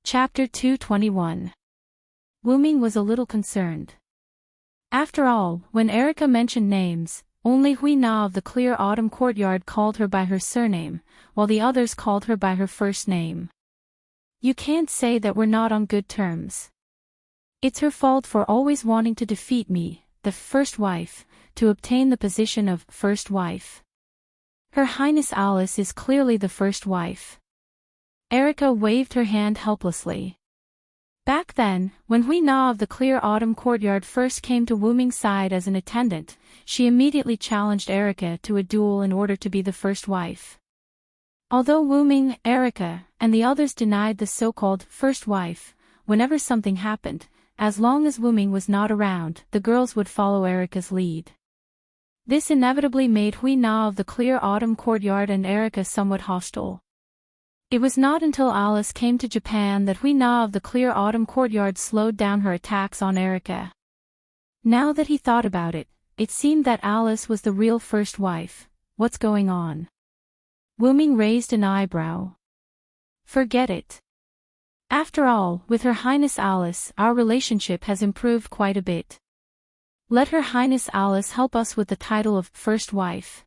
Chapter 221. Wuming was a little concerned. After all, when Erica mentioned names, only Hui Na of the Clear Autumn Courtyard called her by her surname, while the others called her by her first name. You can't say that we're not on good terms. It's her fault for always wanting to defeat me, the first wife, to obtain the position of first wife. Her Highness Alice is clearly the first wife. Erica waved her hand helplessly. Back then, when Hui Na of the Clear Autumn Courtyard first came to Wuming's side as an attendant, she immediately challenged Erica to a duel in order to be the first wife. Although Wuming, Erica, and the others denied the so-called first wife, whenever something happened, as long as Wuming was not around, the girls would follow Erica's lead. This inevitably made Hui Na of the Clear Autumn Courtyard and Erica somewhat hostile. It was not until Alice came to Japan that Hui Na of the Clear Autumn Courtyard slowed down her attacks on Erica. Now that he thought about it, it seemed that Alice was the real first wife. What's going on? Wuming raised an eyebrow. Forget it. After all, with Her Highness Alice, our relationship has improved quite a bit. Let Her Highness Alice help us with the title of first wife.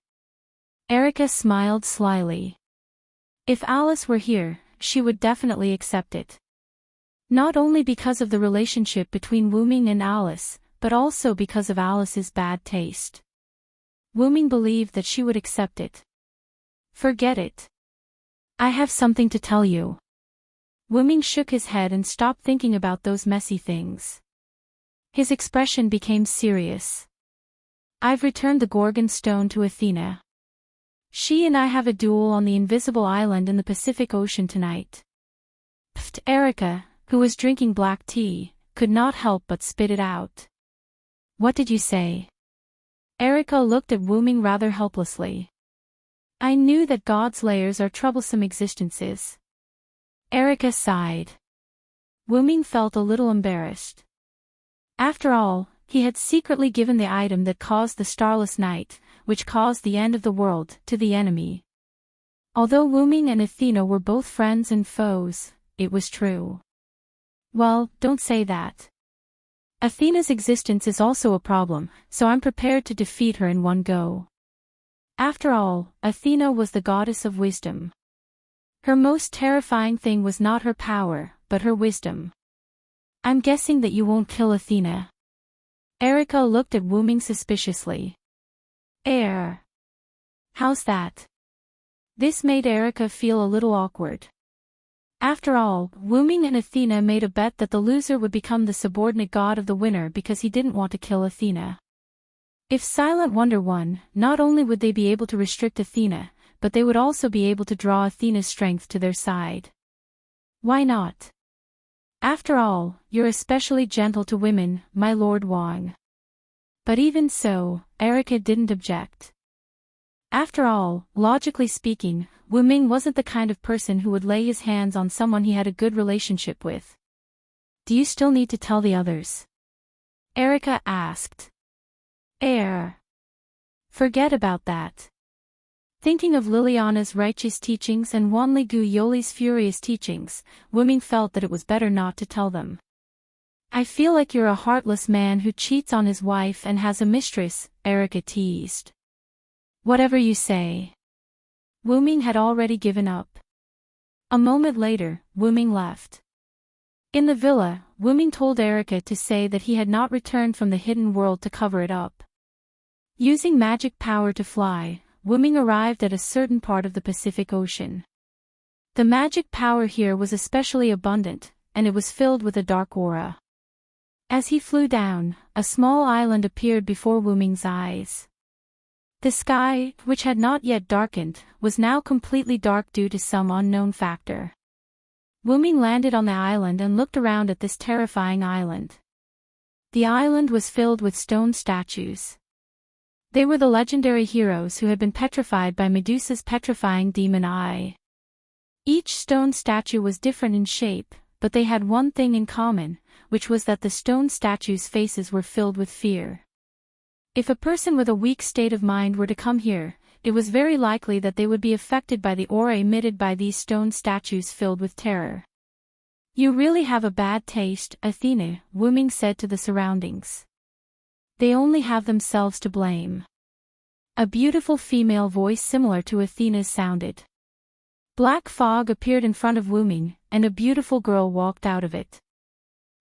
Erica smiled slyly. If Alice were here, she would definitely accept it. Not only because of the relationship between Wuming and Alice, but also because of Alice's bad taste. Wuming believed that she would accept it. Forget it. I have something to tell you. Wuming shook his head and stopped thinking about those messy things. His expression became serious. I've returned the Gorgon stone to Athena. She and I have a duel on the invisible island in the Pacific Ocean tonight. Pfft, Erica, who was drinking black tea, could not help but spit it out. What did you say? Erica looked at Wuming rather helplessly. I knew that God's layers are troublesome existences. Erica sighed. Wuming felt a little embarrassed. After all, he had secretly given the item that caused the starless night, which caused the end of the world, to the enemy. Although Wuming and Athena were both friends and foes, it was true. Well, don't say that. Athena's existence is also a problem, so I'm prepared to defeat her in one go. After all, Athena was the goddess of wisdom. Her most terrifying thing was not her power, but her wisdom. I'm guessing that you won't kill Athena. Erica looked at Wuming suspiciously. How's that? This made Erica feel a little awkward. After all, Wuming and Athena made a bet that the loser would become the subordinate god of the winner because he didn't want to kill Athena. If Silent Wonder won, not only would they be able to restrict Athena, but they would also be able to draw Athena's strength to their side. Why not? After all, you're especially gentle to women, my Lord Wang. But even so, Erica didn't object. After all, logically speaking, Wuming wasn't the kind of person who would lay his hands on someone he had a good relationship with. Do you still need to tell the others? Erica asked. Forget about that. Thinking of Liliana's righteous teachings and Wanli-gu Yoli's furious teachings, Wuming felt that it was better not to tell them. I feel like you're a heartless man who cheats on his wife and has a mistress, Erica teased. Whatever you say. Wuming had already given up. A moment later, Wuming left. In the villa, Wuming told Erica to say that he had not returned from the hidden world to cover it up. Using magic power to fly, Wuming arrived at a certain part of the Pacific Ocean. The magic power here was especially abundant, and it was filled with a dark aura. As he flew down, a small island appeared before Wuming's eyes. The sky, which had not yet darkened, was now completely dark due to some unknown factor. Wuming landed on the island and looked around at this terrifying island. The island was filled with stone statues. They were the legendary heroes who had been petrified by Medusa's petrifying demon eye. Each stone statue was different in shape, but they had one thing in common, which was that the stone statues' faces were filled with fear. If a person with a weak state of mind were to come here, it was very likely that they would be affected by the aura emitted by these stone statues filled with terror. You really have a bad taste, Athena, Wu Ming said to the surroundings. They only have themselves to blame. A beautiful female voice similar to Athena's sounded. Black fog appeared in front of Wu Ming, and a beautiful girl walked out of it.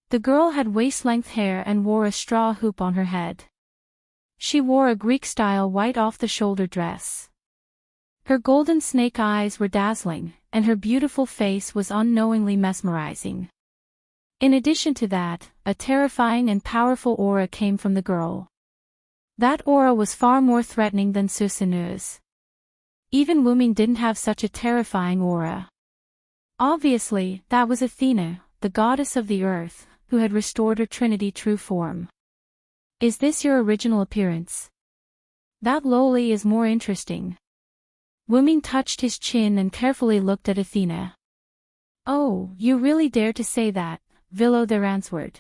The girl had waist-length hair and wore a straw hoop on her head. She wore a Greek-style white off-the-shoulder dress. Her golden snake eyes were dazzling, and her beautiful face was unknowingly mesmerizing. In addition to that, a terrifying and powerful aura came from the girl. That aura was far more threatening than Susanu's. Even Wu Ming didn't have such a terrifying aura. Obviously, that was Athena, the goddess of the earth, who had restored her Trinity true form. Is this your original appearance? That lowly is more interesting. Wu Ming touched his chin and carefully looked at Athena. Oh, you really dare to say that, Vilo there answered.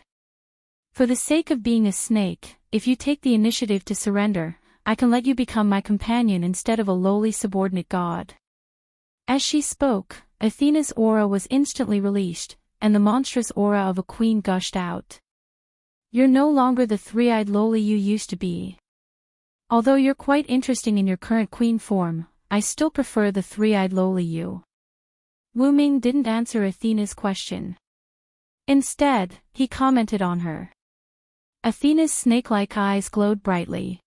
For the sake of being a snake, if you take the initiative to surrender, I can let you become my companion instead of a lowly subordinate god. As she spoke, Athena's aura was instantly released, and the monstrous aura of a queen gushed out. You're no longer the three-eyed lowly you used to be. Although you're quite interesting in your current queen form, I still prefer the three-eyed lowly you. Wu Ming didn't answer Athena's question. Instead, he commented on her. Athena's snake-like eyes glowed brightly.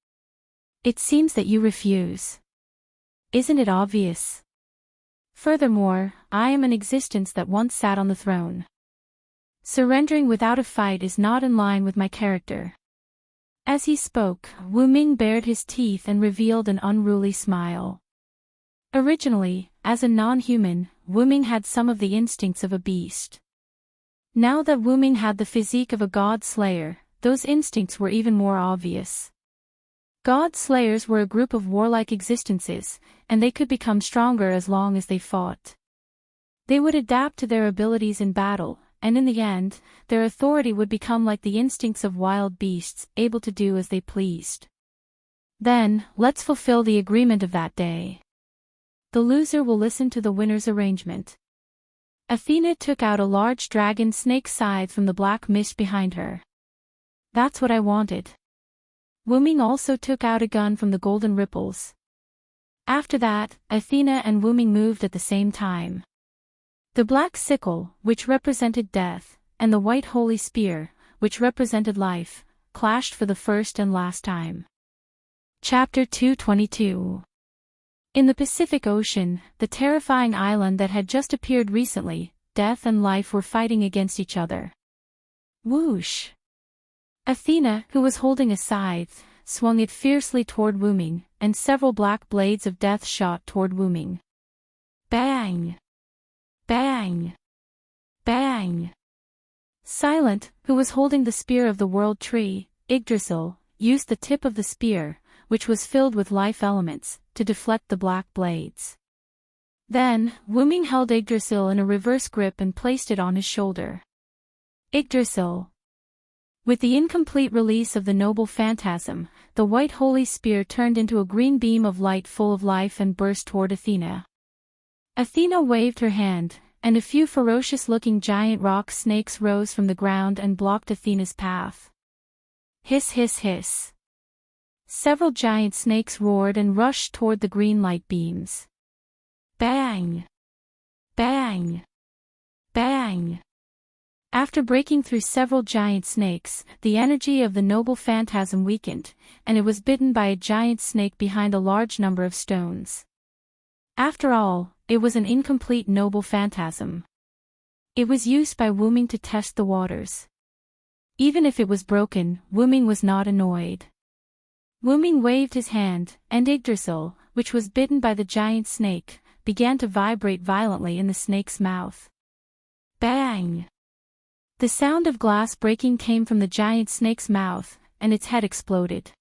It seems that you refuse. Isn't it obvious? Furthermore, I am an existence that once sat on the throne. Surrendering without a fight is not in line with my character. As he spoke, Wu Ming bared his teeth and revealed an unruly smile. Originally, as a non-human, Wu Ming had some of the instincts of a beast. Now that Wu Ming had the physique of a god slayer, those instincts were even more obvious. God slayers were a group of warlike existences, and they could become stronger as long as they fought. They would adapt to their abilities in battle, and in the end, their authority would become like the instincts of wild beasts, able to do as they pleased. Then, let's fulfill the agreement of that day. The loser will listen to the winner's arrangement. Athena took out a large dragon snake scythe from the black mist behind her. That's what I wanted. Wu Ming also took out a gun from the golden ripples. After that, Athena and Wu Ming moved at the same time. The black sickle, which represented death, and the white holy spear, which represented life, clashed for the first and last time. Chapter 222. In the Pacific Ocean, the terrifying island that had just appeared recently, death and life were fighting against each other. Whoosh! Athena, who was holding a scythe, swung it fiercely toward Wu Ming, and several black blades of death shot toward Wu Ming. Bang! Bang! Bang! Silent, who was holding the spear of the world tree, Yggdrasil, used the tip of the spear, which was filled with life elements, to deflect the black blades. Then, Wu Ming held Yggdrasil in a reverse grip and placed it on his shoulder. Yggdrasil. With the incomplete release of the noble phantasm, the white holy spear turned into a green beam of light full of life and burst toward Athena. Athena waved her hand, and a few ferocious-looking giant rock snakes rose from the ground and blocked Athena's path. Hiss hiss hiss. Several giant snakes roared and rushed toward the green light beams. Bang! Bang! Bang! After breaking through several giant snakes, the energy of the noble phantasm weakened, and it was bitten by a giant snake behind a large number of stones. After all, it was an incomplete noble phantasm. It was used by Wu Ming to test the waters. Even if it was broken, Wu Ming was not annoyed. Wu Ming waved his hand, and Yggdrasil, which was bitten by the giant snake, began to vibrate violently in the snake's mouth. Bang! The sound of glass breaking came from the giant snake's mouth, and its head exploded.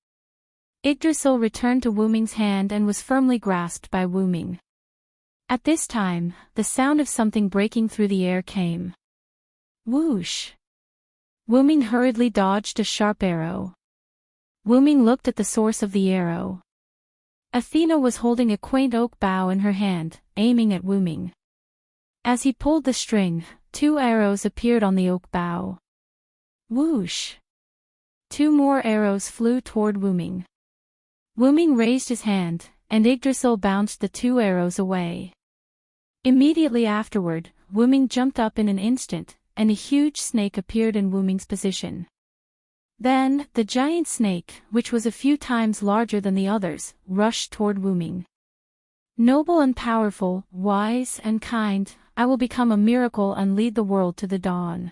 Yggdrasil returned to Wu Ming's hand and was firmly grasped by Wu Ming. At this time, the sound of something breaking through the air came. Whoosh! Wu Ming hurriedly dodged a sharp arrow. Wu Ming looked at the source of the arrow. Athena was holding a quaint oak bough in her hand, aiming at Wu Ming. As he pulled the string, 2 arrows appeared on the oak bough. Whoosh! 2 more arrows flew toward Wuming. Wuming raised his hand, and Yggdrasil bounced the 2 arrows away. Immediately afterward, Wuming jumped up in an instant, and a huge snake appeared in Wuming's position. Then, the giant snake, which was a few times larger than the others, rushed toward Wuming. Noble and powerful, wise and kind, I will become a miracle and lead the world to the dawn.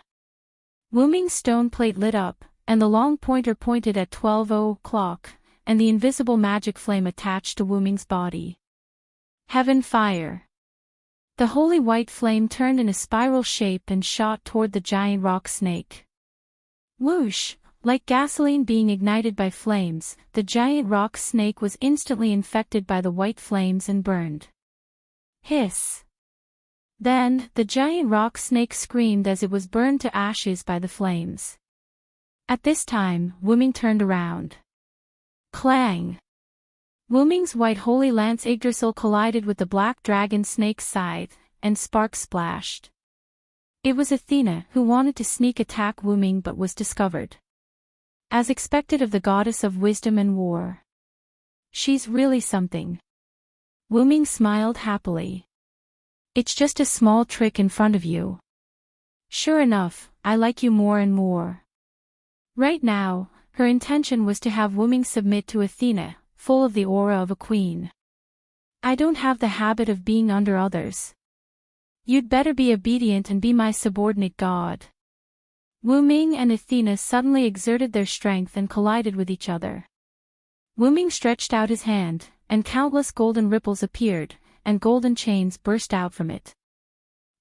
Wuming's stone plate lit up, and the long pointer pointed at 12 o'clock, and the invisible magic flame attached to Wuming's body. Heaven fire. The holy white flame turned in a spiral shape and shot toward the giant rock snake. Whoosh! Like gasoline being ignited by flames, the giant rock snake was instantly infected by the white flames and burned. Hiss! Then, the giant rock snake screamed as it was burned to ashes by the flames. At this time, Wuming turned around. Clang! Wuming's white holy lance Yggdrasil collided with the black dragon snake's scythe, and sparks splashed. It was Athena who wanted to sneak attack Wuming but was discovered. As expected of the goddess of wisdom and war. She's really something. Wuming smiled happily. It's just a small trick in front of you. Sure enough, I like you more and more. Right now, her intention was to have Wuming submit to Athena, full of the aura of a queen. I don't have the habit of being under others. You'd better be obedient and be my subordinate god. Wuming and Athena suddenly exerted their strength and collided with each other. Wuming stretched out his hand, and countless golden ripples appeared, and golden chains burst out from it.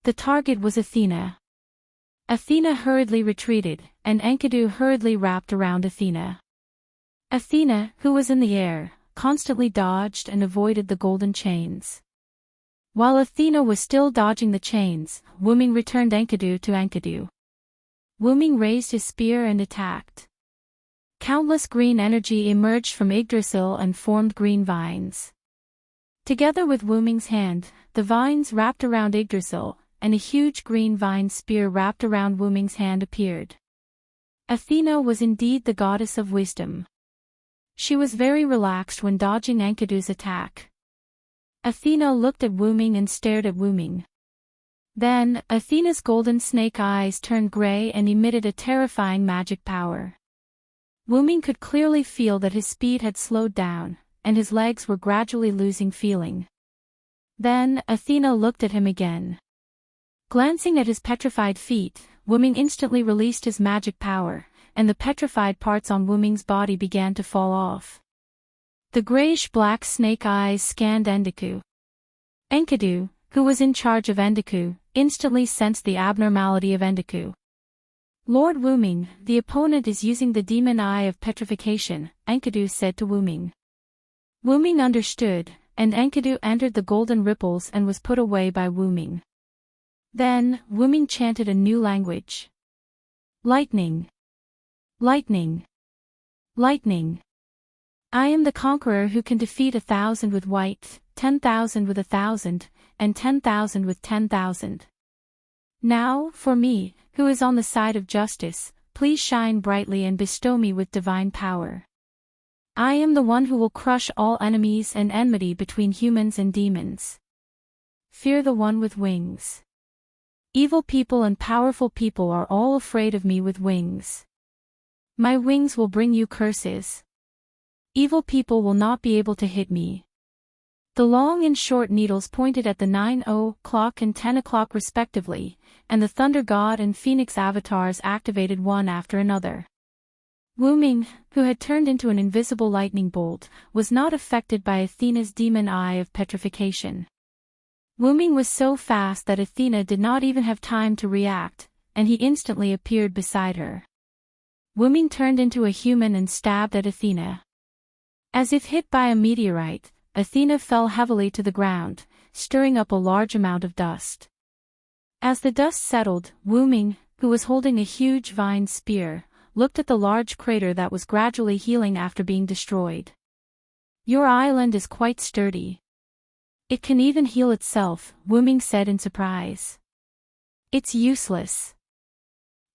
The target was Athena. Athena hurriedly retreated, and Enkidu hurriedly wrapped around Athena. Athena, who was in the air, constantly dodged and avoided the golden chains. While Athena was still dodging the chains, Wuming returned Enkidu to Enkidu. Wuming raised his spear and attacked. Countless green energy emerged from Yggdrasil and formed green vines. Together with Wuming's hand, the vines wrapped around Yggdrasil, and a huge green vine spear wrapped around Wuming's hand appeared. Athena was indeed the goddess of wisdom. She was very relaxed when dodging Enkidu's attack. Athena looked at Wuming and stared at Wuming. Then, Athena's golden snake eyes turned gray and emitted a terrifying magic power. Wuming could clearly feel that his speed had slowed down, and his legs were gradually losing feeling. Then, Athena looked at him again. Glancing at his petrified feet, Wuming instantly released his magic power, and the petrified parts on Wuming's body began to fall off. The grayish-black snake eyes scanned Enkidu. Enkidu, who was in charge of Enkidu, instantly sensed the abnormality of Enkidu. Lord Wuming, the opponent is using the demon eye of petrification, Enkidu said to Wuming. Wuming understood, and Enkidu entered the golden ripples and was put away by Wuming. Then, Wuming chanted a new language. Lightning. Lightning. Lightning. I am the conqueror who can defeat 1,000 with white, 10,000 with 1,000, and 10,000 with 10,000. Now, for me, who is on the side of justice, please shine brightly and bestow me with divine power. I am the one who will crush all enemies and enmity between humans and demons. Fear the one with wings. Evil people and powerful people are all afraid of me with wings. My wings will bring you curses. Evil people will not be able to hit me. The long and short needles pointed at the 9 o'clock and 10 o'clock respectively, and the thunder god and phoenix avatars activated one after another. Wuming, who had turned into an invisible lightning bolt, was not affected by Athena's demon eye of petrification. Wuming was so fast that Athena did not even have time to react, and he instantly appeared beside her. Wuming turned into a human and stabbed at Athena. As if hit by a meteorite, Athena fell heavily to the ground, stirring up a large amount of dust. As the dust settled, Wuming, who was holding a huge vine spear, looked at the large crater that was gradually healing after being destroyed. Your island is quite sturdy. It can even heal itself, Wuming said in surprise. It's useless.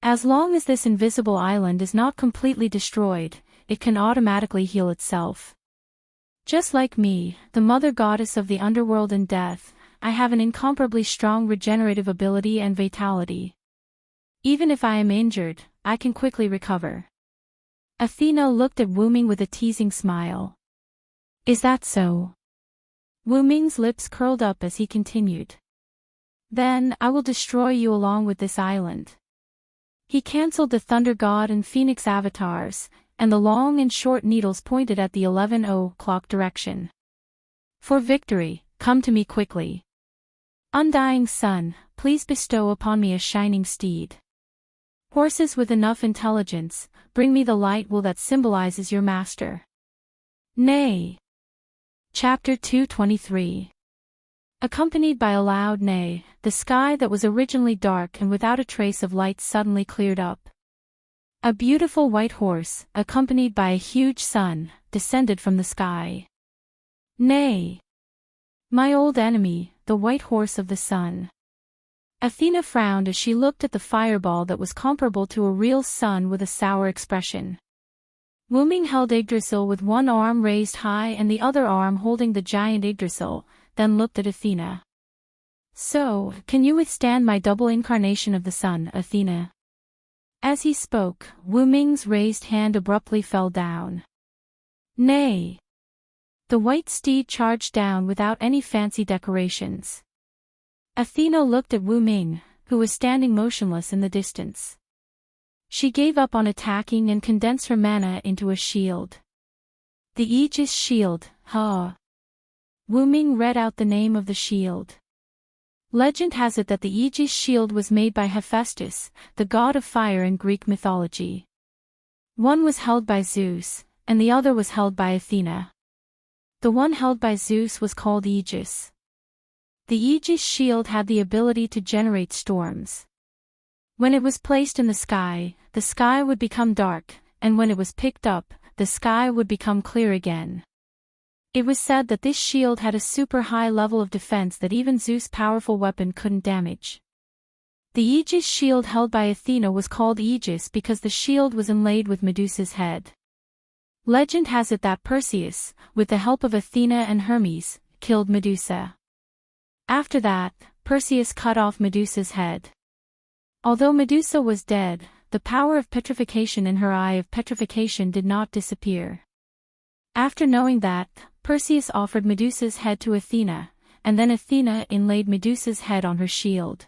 As long as this invisible island is not completely destroyed, it can automatically heal itself. Just like me, the mother goddess of the underworld and death, I have an incomparably strong regenerative ability and vitality. Even if I am injured, I can quickly recover. Athena looked at Wu Ming with a teasing smile. Is that so? Wu Ming's lips curled up as he continued. Then, I will destroy you along with this island. He cancelled the thunder god and phoenix avatars, and the long and short needles pointed at the 11 o'clock direction. For victory, come to me quickly. Undying sun, please bestow upon me a shining steed. Horses with enough intelligence, bring me the light will that symbolizes your master. Nay. Chapter 223. Accompanied by a loud neigh, the sky that was originally dark and without a trace of light suddenly cleared up. A beautiful white horse, accompanied by a huge sun, descended from the sky. Nay. My old enemy, the white horse of the sun. Athena frowned as she looked at the fireball that was comparable to a real sun with a sour expression. Wu Ming held Yggdrasil with one arm raised high and the other arm holding the giant Yggdrasil, then looked at Athena. So, can you withstand my double incarnation of the sun, Athena? As he spoke, Wu Ming's raised hand abruptly fell down. Nay. The white steed charged down without any fancy decorations. Athena looked at Wu Ming, who was standing motionless in the distance. She gave up on attacking and condensed her mana into a shield. The Aegis shield, ha. Wu Ming read out the name of the shield. Legend has it that the Aegis shield was made by Hephaestus, the god of fire in Greek mythology. One was held by Zeus, and the other was held by Athena. The one held by Zeus was called Aegis. The Aegis shield had the ability to generate storms. When it was placed in the sky would become dark, and when it was picked up, the sky would become clear again. It was said that this shield had a super high level of defense that even Zeus' powerful weapon couldn't damage. The Aegis shield held by Athena was called Aegis because the shield was inlaid with Medusa's head. Legend has it that Perseus, with the help of Athena and Hermes, killed Medusa. After that, Perseus cut off Medusa's head. Although Medusa was dead, the power of petrification in her eye of petrification did not disappear. After knowing that, Perseus offered Medusa's head to Athena, and then Athena inlaid Medusa's head on her shield.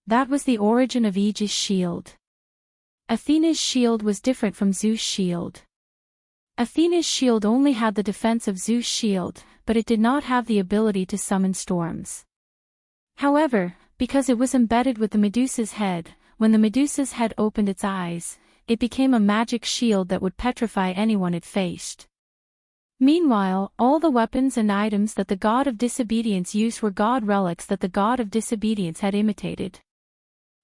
That was the origin of Aegis' shield. Athena's shield was different from Zeus' shield. Athena's shield only had the defense of Zeus' shield, but it did not have the ability to summon storms. However, because it was embedded with the Medusa's head, when the Medusa's head opened its eyes, it became a magic shield that would petrify anyone it faced. Meanwhile, all the weapons and items that the god of disobedience used were god relics that the god of disobedience had imitated.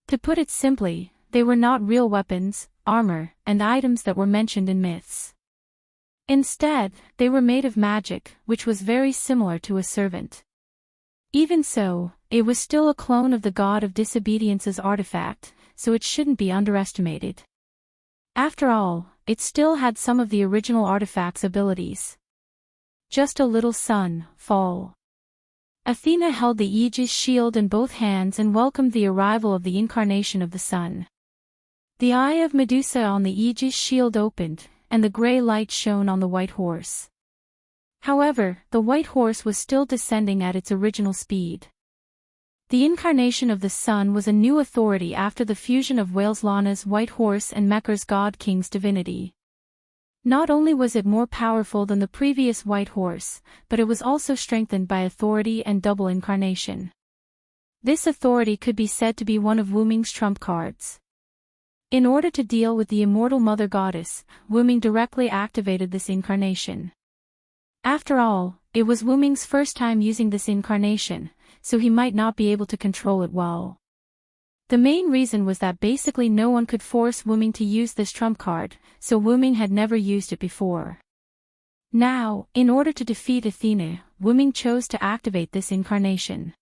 To put it simply, they were not real weapons, armor, and items that were mentioned in myths. Instead, they were made of magic, which was very similar to a servant. Even so, it was still a clone of the god of disobedience's artifact, so it shouldn't be underestimated. After all, it still had some of the original artifact's abilities. Just a little sun, fall. Athena held the Aegis shield in both hands and welcomed the arrival of the incarnation of the sun. The eye of Medusa on the Aegis shield opened, and the gray light shone on the white horse. However, the white horse was still descending at its original speed. The incarnation of the sun was a new authority after the fusion of Waleslana's white horse and Mekar's god king's divinity. Not only was it more powerful than the previous white horse, but it was also strengthened by authority and double incarnation. This authority could be said to be one of Wu Ming's trump cards. In order to deal with the immortal mother goddess, Wu Ming directly activated this incarnation. After all, it was Wu Ming's first time using this incarnation, so he might not be able to control it well. The main reason was that basically no one could force Wu Ming to use this trump card, so Wu Ming had never used it before. Now, in order to defeat Athena, Wu Ming chose to activate this incarnation.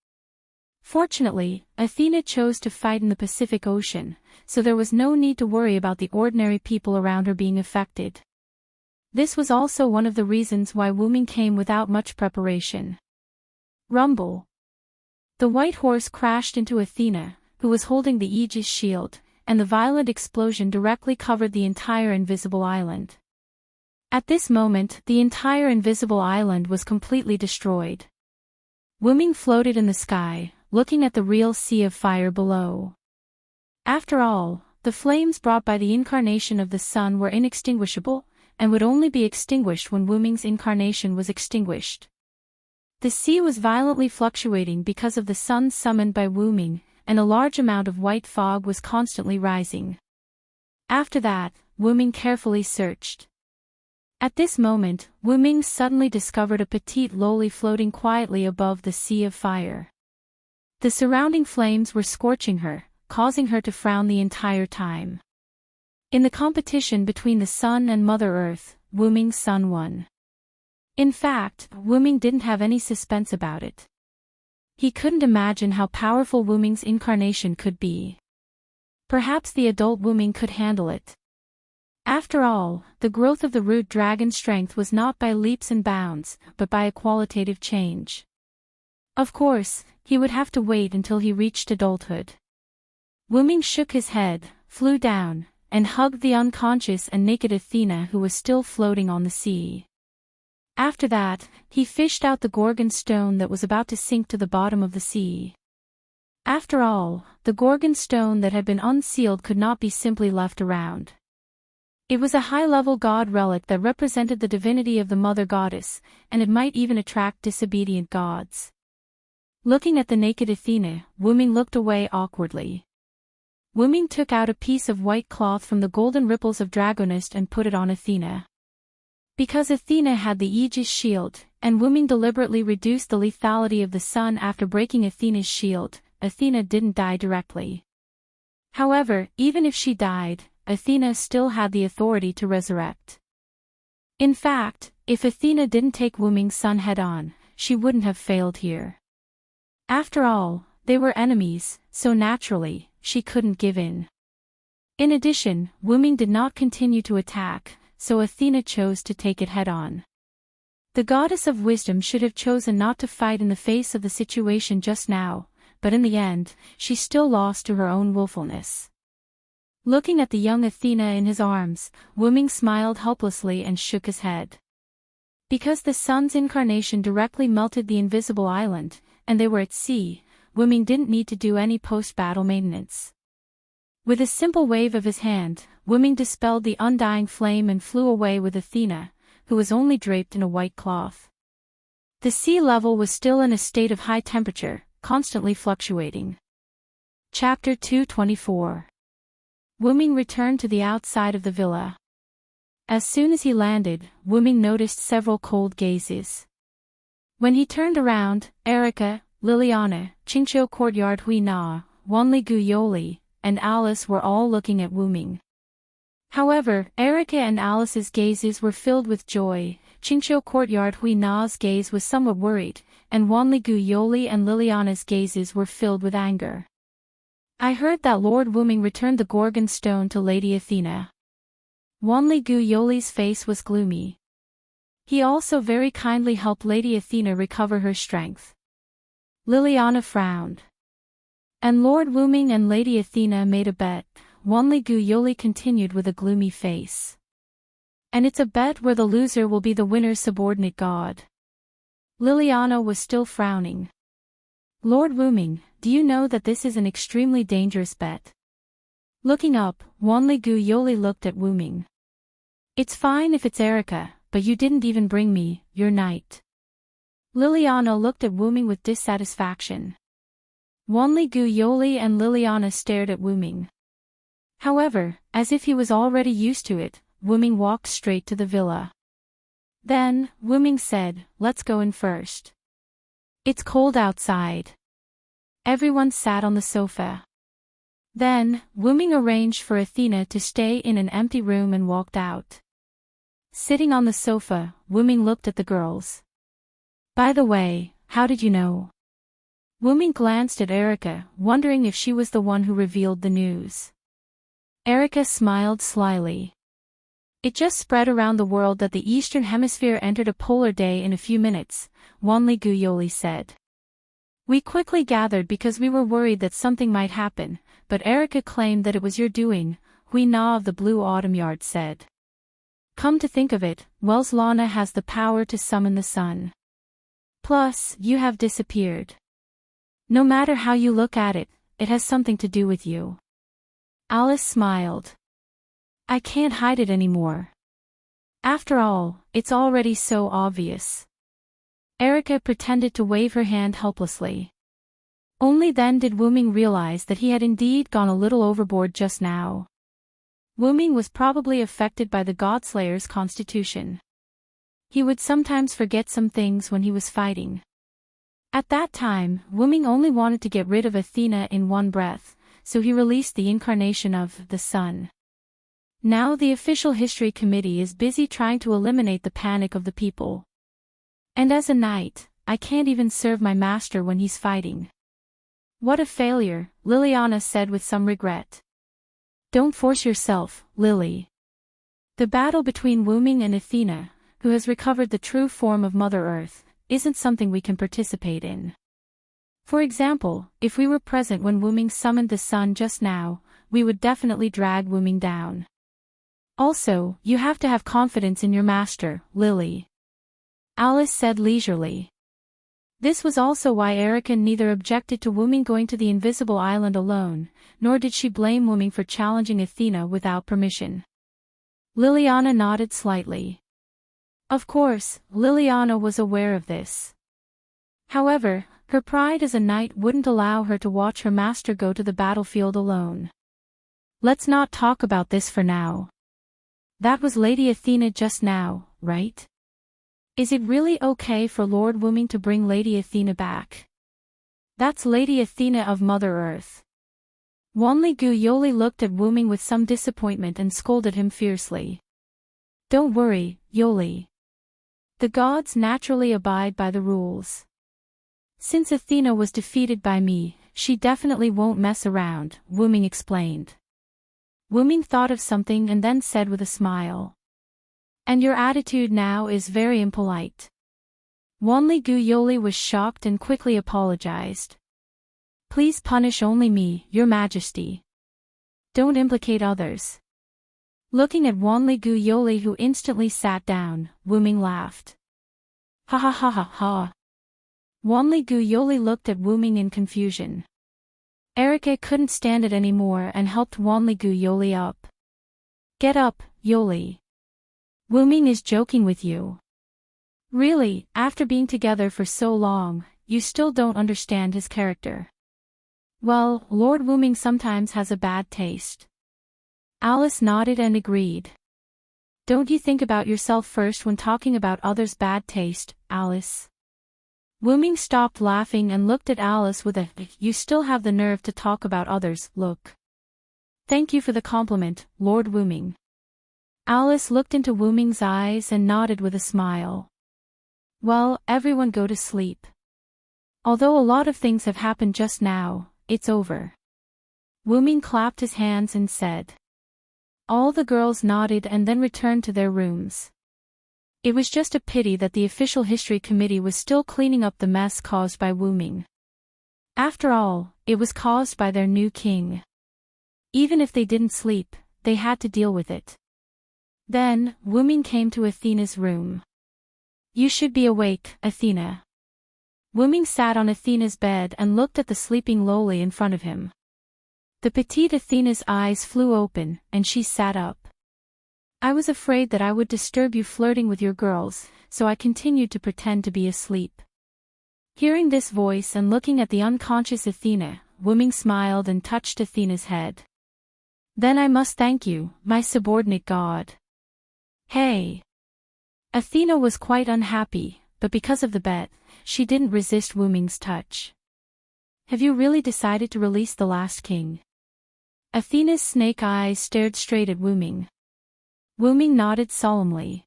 Fortunately, Athena chose to fight in the Pacific Ocean, so there was no need to worry about the ordinary people around her being affected. This was also one of the reasons why Wuming came without much preparation. Rumble. The white horse crashed into Athena, who was holding the Aegis shield, and the violent explosion directly covered the entire invisible island. At this moment, the entire invisible island was completely destroyed. Wuming floated in the sky, looking at the real sea of fire below. After all, the flames brought by the incarnation of the sun were inextinguishable, and would only be extinguished when Wuming's incarnation was extinguished. The sea was violently fluctuating because of the suns summoned by Wuming, and a large amount of white fog was constantly rising. After that, Wuming carefully searched. At this moment, Wuming suddenly discovered a petite loli floating quietly above the sea of fire. The surrounding flames were scorching her, causing her to frown the entire time. In the competition between the sun and Mother Earth, Wuming's sun won. In fact, Wuming didn't have any suspense about it. He couldn't imagine how powerful Wuming's incarnation could be. Perhaps the adult Wuming could handle it. After all, the growth of the root dragon's strength was not by leaps and bounds, but by a qualitative change. Of course, he would have to wait until he reached adulthood. Wuming shook his head, flew down, and hugged the unconscious and naked Athena who was still floating on the sea. After that, he fished out the Gorgon stone that was about to sink to the bottom of the sea. After all, the Gorgon stone that had been unsealed could not be simply left around. It was a high-level god relic that represented the divinity of the mother goddess, and it might even attract disobedient gods. Looking at the naked Athena, Wuming looked away awkwardly. Wuming took out a piece of white cloth from the golden ripples of Dragonist and put it on Athena. Because Athena had the Aegis shield, and Wuming deliberately reduced the lethality of the sun after breaking Athena's shield, Athena didn't die directly. However, even if she died, Athena still had the authority to resurrect. In fact, if Athena didn't take Wuming's son head-on, she wouldn't have failed here. After all, they were enemies, so naturally, she couldn't give in. In addition, Wuming did not continue to attack, so Athena chose to take it head-on. The goddess of wisdom should have chosen not to fight in the face of the situation just now, but in the end, she still lost to her own willfulness. Looking at the young Athena in his arms, Wuming smiled helplessly and shook his head. Because the sun's incarnation directly melted the invisible island, and they were at sea, Wuming didn't need to do any post-battle maintenance. With a simple wave of his hand, Wuming dispelled the undying flame and flew away with Athena, who was only draped in a white cloth. The sea level was still in a state of high temperature, constantly fluctuating. Chapter 224. Wuming returned to the outside of the villa. As soon as he landed, Wuming noticed several cold gazes. When he turned around, Erica, Liliana, Qingqiu Courtyard Hui Na, Wanli Gu Yoli, and Alice were all looking at Wuming. However, Erica and Alice's gazes were filled with joy, Qingqiu Courtyard Hui Na's gaze was somewhat worried, and Wanli Gu Yoli and Liliana's gazes were filled with anger. I heard that Lord Wuming returned the Gorgon stone to Lady Athena. Wanli Gu Yoli's face was gloomy. He also very kindly helped Lady Athena recover her strength. Liliana frowned. And Lord Wuming and Lady Athena made a bet, Wanli Gu Yoli continued with a gloomy face. And it's a bet where the loser will be the winner's subordinate god. Liliana was still frowning. Lord Wuming, do you know that this is an extremely dangerous bet? Looking up, Wanli Gu Yoli looked at Wuming. It's fine if it's Erica, but you didn't even bring me, your knight. Liliana looked at Wuming with dissatisfaction. Wanli Gu Yoli and Liliana stared at Wuming. However, as if he was already used to it, Wuming walked straight to the villa. Then, Wuming said, "Let's go in first. It's cold outside." Everyone sat on the sofa. Then, Wuming arranged for Athena to stay in an empty room and walked out. Sitting on the sofa, Wuming looked at the girls. "By the way, how did you know?" Wuming glanced at Erica, wondering if she was the one who revealed the news. Erica smiled slyly. It just spread around the world that the Eastern Hemisphere entered a polar day in a few minutes, Wanli Guyoli said. We quickly gathered because we were worried that something might happen, but Erica claimed that it was your doing, Hui Na of the Blue Autumn Yard said. Come to think of it, Wells Lana has the power to summon the sun. Plus, you have disappeared. No matter how you look at it, it has something to do with you. Alice smiled. I can't hide it anymore. After all, it's already so obvious. Erica pretended to wave her hand helplessly. Only then did Wuming realize that he had indeed gone a little overboard just now. Wuming was probably affected by the Godslayer's constitution. He would sometimes forget some things when he was fighting. At that time, Wuming only wanted to get rid of Athena in one breath, so he released the incarnation of the sun. Now the official history committee is busy trying to eliminate the panic of the people. And as a knight, I can't even serve my master when he's fighting. What a failure, Liliana said with some regret. Don't force yourself, Lily. The battle between Wuming and Athena, who has recovered the true form of Mother Earth, isn't something we can participate in. For example, if we were present when Wuming summoned the sun just now, we would definitely drag Wuming down. Also, you have to have confidence in your master, Lily. Alice said leisurely. This was also why Erica neither objected to Wuming going to the invisible island alone, nor did she blame Wuming for challenging Athena without permission. Liliana nodded slightly. Of course, Liliana was aware of this. However, her pride as a knight wouldn't allow her to watch her master go to the battlefield alone. Let's not talk about this for now. That was Lady Athena just now, right? Is it really okay for Lord Wuming to bring Lady Athena back? That's Lady Athena of Mother Earth. Wanli Guyoli looked at Wuming with some disappointment and scolded him fiercely. Don't worry, Yoli. The gods naturally abide by the rules. Since Athena was defeated by me, she definitely won't mess around, Wuming explained. Wuming thought of something and then said with a smile. And your attitude now is very impolite. Wanli Guyoli was shocked and quickly apologized. Please punish only me, Your Majesty. Don't implicate others. Looking at Wanli Guyoli, who instantly sat down, Wuming laughed. Ha ha ha ha ha. Wanli Guyoli looked at Wuming in confusion. Erica couldn't stand it anymore and helped Wanli Guyoli up. Get up, Yoli. Wuming is joking with you. Really, after being together for so long, you still don't understand his character. Well, Lord Wuming sometimes has a bad taste. Alice nodded and agreed. Don't you think about yourself first when talking about others' bad taste, Alice? Wuming stopped laughing and looked at Alice with a, you still have the nerve to talk about others, look. Thank you for the compliment, Lord Wuming. Alice looked into Wuming's eyes and nodded with a smile. Well, everyone go to sleep. Although a lot of things have happened just now, it's over. Wuming clapped his hands and said. All the girls nodded and then returned to their rooms. It was just a pity that the official history committee was still cleaning up the mess caused by Wuming. After all, it was caused by their new king. Even if they didn't sleep, they had to deal with it. Then, Wuming came to Athena's room. You should be awake, Athena. Wuming sat on Athena's bed and looked at the sleeping lowly in front of him. The petite Athena's eyes flew open, and she sat up. I was afraid that I would disturb you flirting with your girls, so I continued to pretend to be asleep. Hearing this voice and looking at the unconscious Athena, Wuming smiled and touched Athena's head. Then I must thank you, my subordinate god. Hey! Athena was quite unhappy, but because of the bet, she didn't resist Wuming's touch. Have you really decided to release the last king? Athena's snake eyes stared straight at Wuming. Wuming nodded solemnly.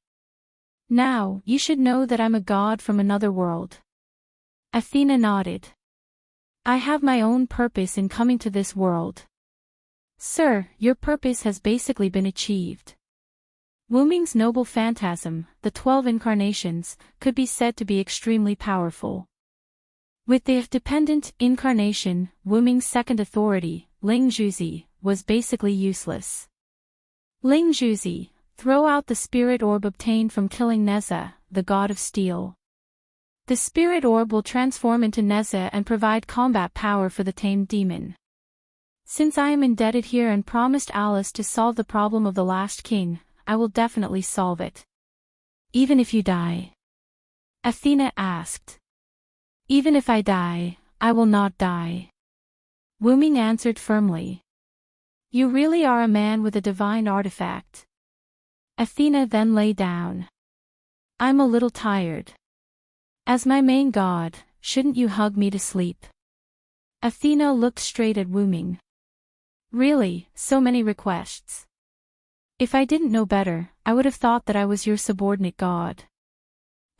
Now, you should know that I'm a god from another world. Athena nodded. I have my own purpose in coming to this world. Sir, your purpose has basically been achieved. Wu Ming's noble phantasm, the 12 incarnations, could be said to be extremely powerful. With the dependent incarnation, Wu Ming's second authority, Ling Zhuzi, was basically useless. Ling Zhuzi, throw out the spirit orb obtained from killing Neza, the god of steel. The spirit orb will transform into Neza and provide combat power for the tamed demon. Since I am indebted here and promised Alice to solve the problem of the last king, I will definitely solve it. Even if you die? Athena asked. Even if I die, I will not die. Wu Ming answered firmly. You really are a man with a divine artifact. Athena then lay down. I'm a little tired. As my main god, shouldn't you hug me to sleep? Athena looked straight at Wu Ming. Really, so many requests. If I didn't know better, I would have thought that I was your subordinate god.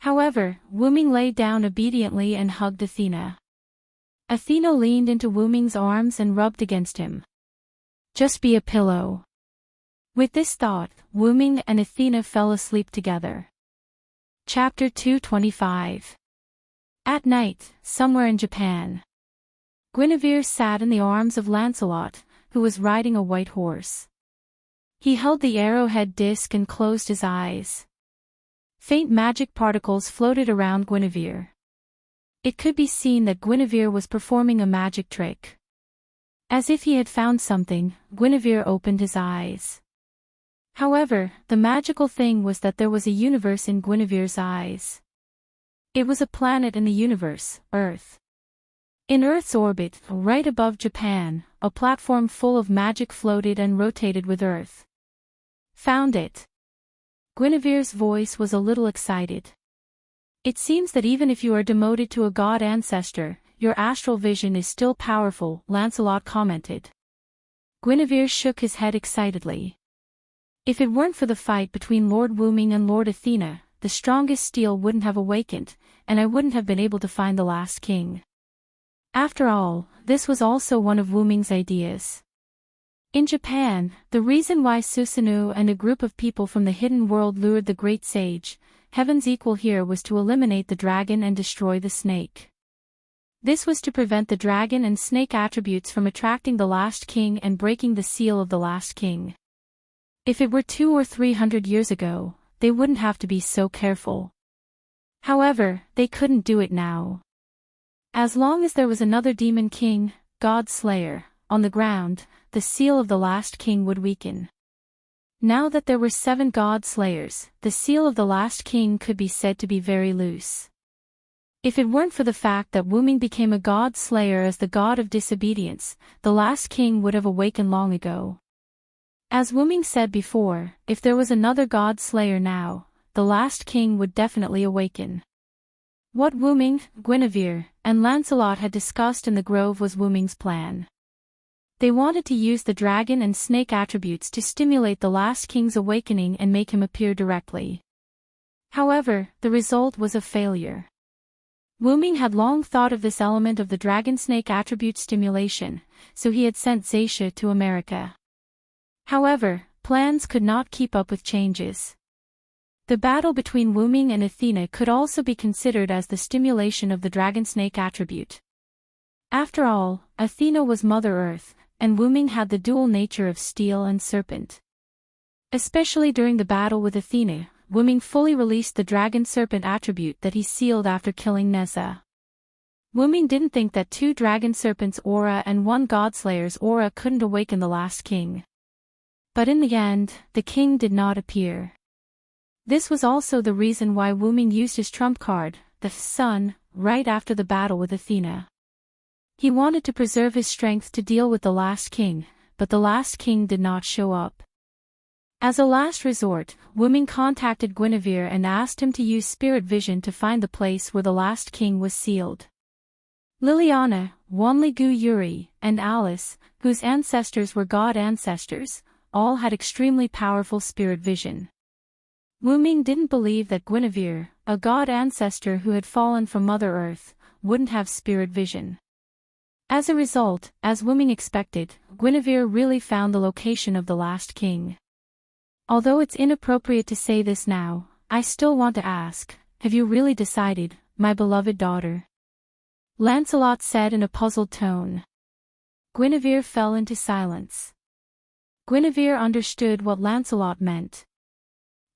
However, Wu Ming lay down obediently and hugged Athena. Athena leaned into Wu Ming's arms and rubbed against him. Just be a pillow. With this thought, Wu Ming and Athena fell asleep together. Chapter 225. At night, somewhere in Japan. Guinevere sat in the arms of Lancelot, who was riding a white horse. He held the arrowhead disc and closed his eyes. Faint magic particles floated around Guinevere. It could be seen that Guinevere was performing a magic trick. As if he had found something, Guinevere opened his eyes. However, the magical thing was that there was a universe in Guinevere's eyes. It was a planet in the universe, Earth. In Earth's orbit, right above Japan, a platform full of magic floated and rotated with Earth. Found it. Guinevere's voice was a little excited. It seems that even if you are demoted to a god ancestor, your astral vision is still powerful, Lancelot commented. Guinevere shook his head excitedly. If it weren't for the fight between Lord Wu Ming and Lord Athena, the strongest steel wouldn't have awakened, and I wouldn't have been able to find the last king. After all, this was also one of Wu Ming's ideas. In Japan, the reason why Susanoo and a group of people from the hidden world lured the great sage, Heaven's equal here, was to eliminate the dragon and destroy the snake. This was to prevent the dragon and snake attributes from attracting the last king and breaking the seal of the last king. If it were 200 or 300 years ago, they wouldn't have to be so careful. However, they couldn't do it now. As long as there was another demon king, God Slayer, on the ground, the seal of the last king would weaken. Now that there were 7 God Slayers, the seal of the last king could be said to be very loose. If it weren't for the fact that Wu Ming became a God Slayer as the god of disobedience, the last king would have awakened long ago. As Wu Ming said before, if there was another God Slayer now, the last king would definitely awaken. What Wu Ming, Guinevere, and Lancelot had discussed in the grove was Wu Ming's plan. They wanted to use the dragon and snake attributes to stimulate the last king's awakening and make him appear directly. However, the result was a failure. Wu Ming had long thought of this element of the dragon-snake attribute stimulation, so he had sent Zaisha to America. However, plans could not keep up with changes. The battle between Wu Ming and Athena could also be considered as the stimulation of the dragon-snake attribute. After all, Athena was Mother Earth, and Wu Ming had the dual nature of steel and serpent. Especially during the battle with Athena, Wu Ming fully released the dragon-serpent attribute that he sealed after killing Neza. Wu Ming didn't think that 2 dragon serpents' aura and 1 Godslayer's aura couldn't awaken the last king. But in the end, the king did not appear. This was also the reason why Wu Ming used his trump card, the sun, right after the battle with Athena. He wanted to preserve his strength to deal with the last king, but the last king did not show up. As a last resort, Wu Ming contacted Guinevere and asked him to use spirit vision to find the place where the last king was sealed. Liliana, Wanli-gu Yuri, and Alice, whose ancestors were god ancestors, all had extremely powerful spirit vision. Wu Ming didn't believe that Guinevere, a god ancestor who had fallen from Mother Earth, wouldn't have spirit vision. As a result, as Wuming expected, Guinevere really found the location of the last king. Although it's inappropriate to say this now, I still want to ask, have you really decided, my beloved daughter? Lancelot said in a puzzled tone. Guinevere fell into silence. Guinevere understood what Lancelot meant.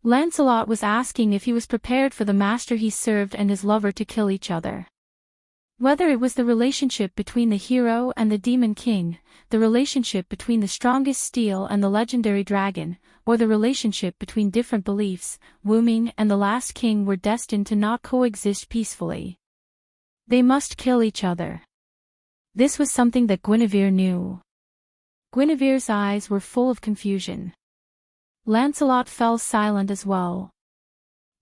Lancelot was asking if he was prepared for the master he served and his lover to kill each other. Whether it was the relationship between the hero and the demon king, the relationship between the strongest steel and the legendary dragon, or the relationship between different beliefs, Wuming and the last king were destined to not coexist peacefully. They must kill each other. This was something that Guinevere knew. Guinevere's eyes were full of confusion. Lancelot fell silent as well.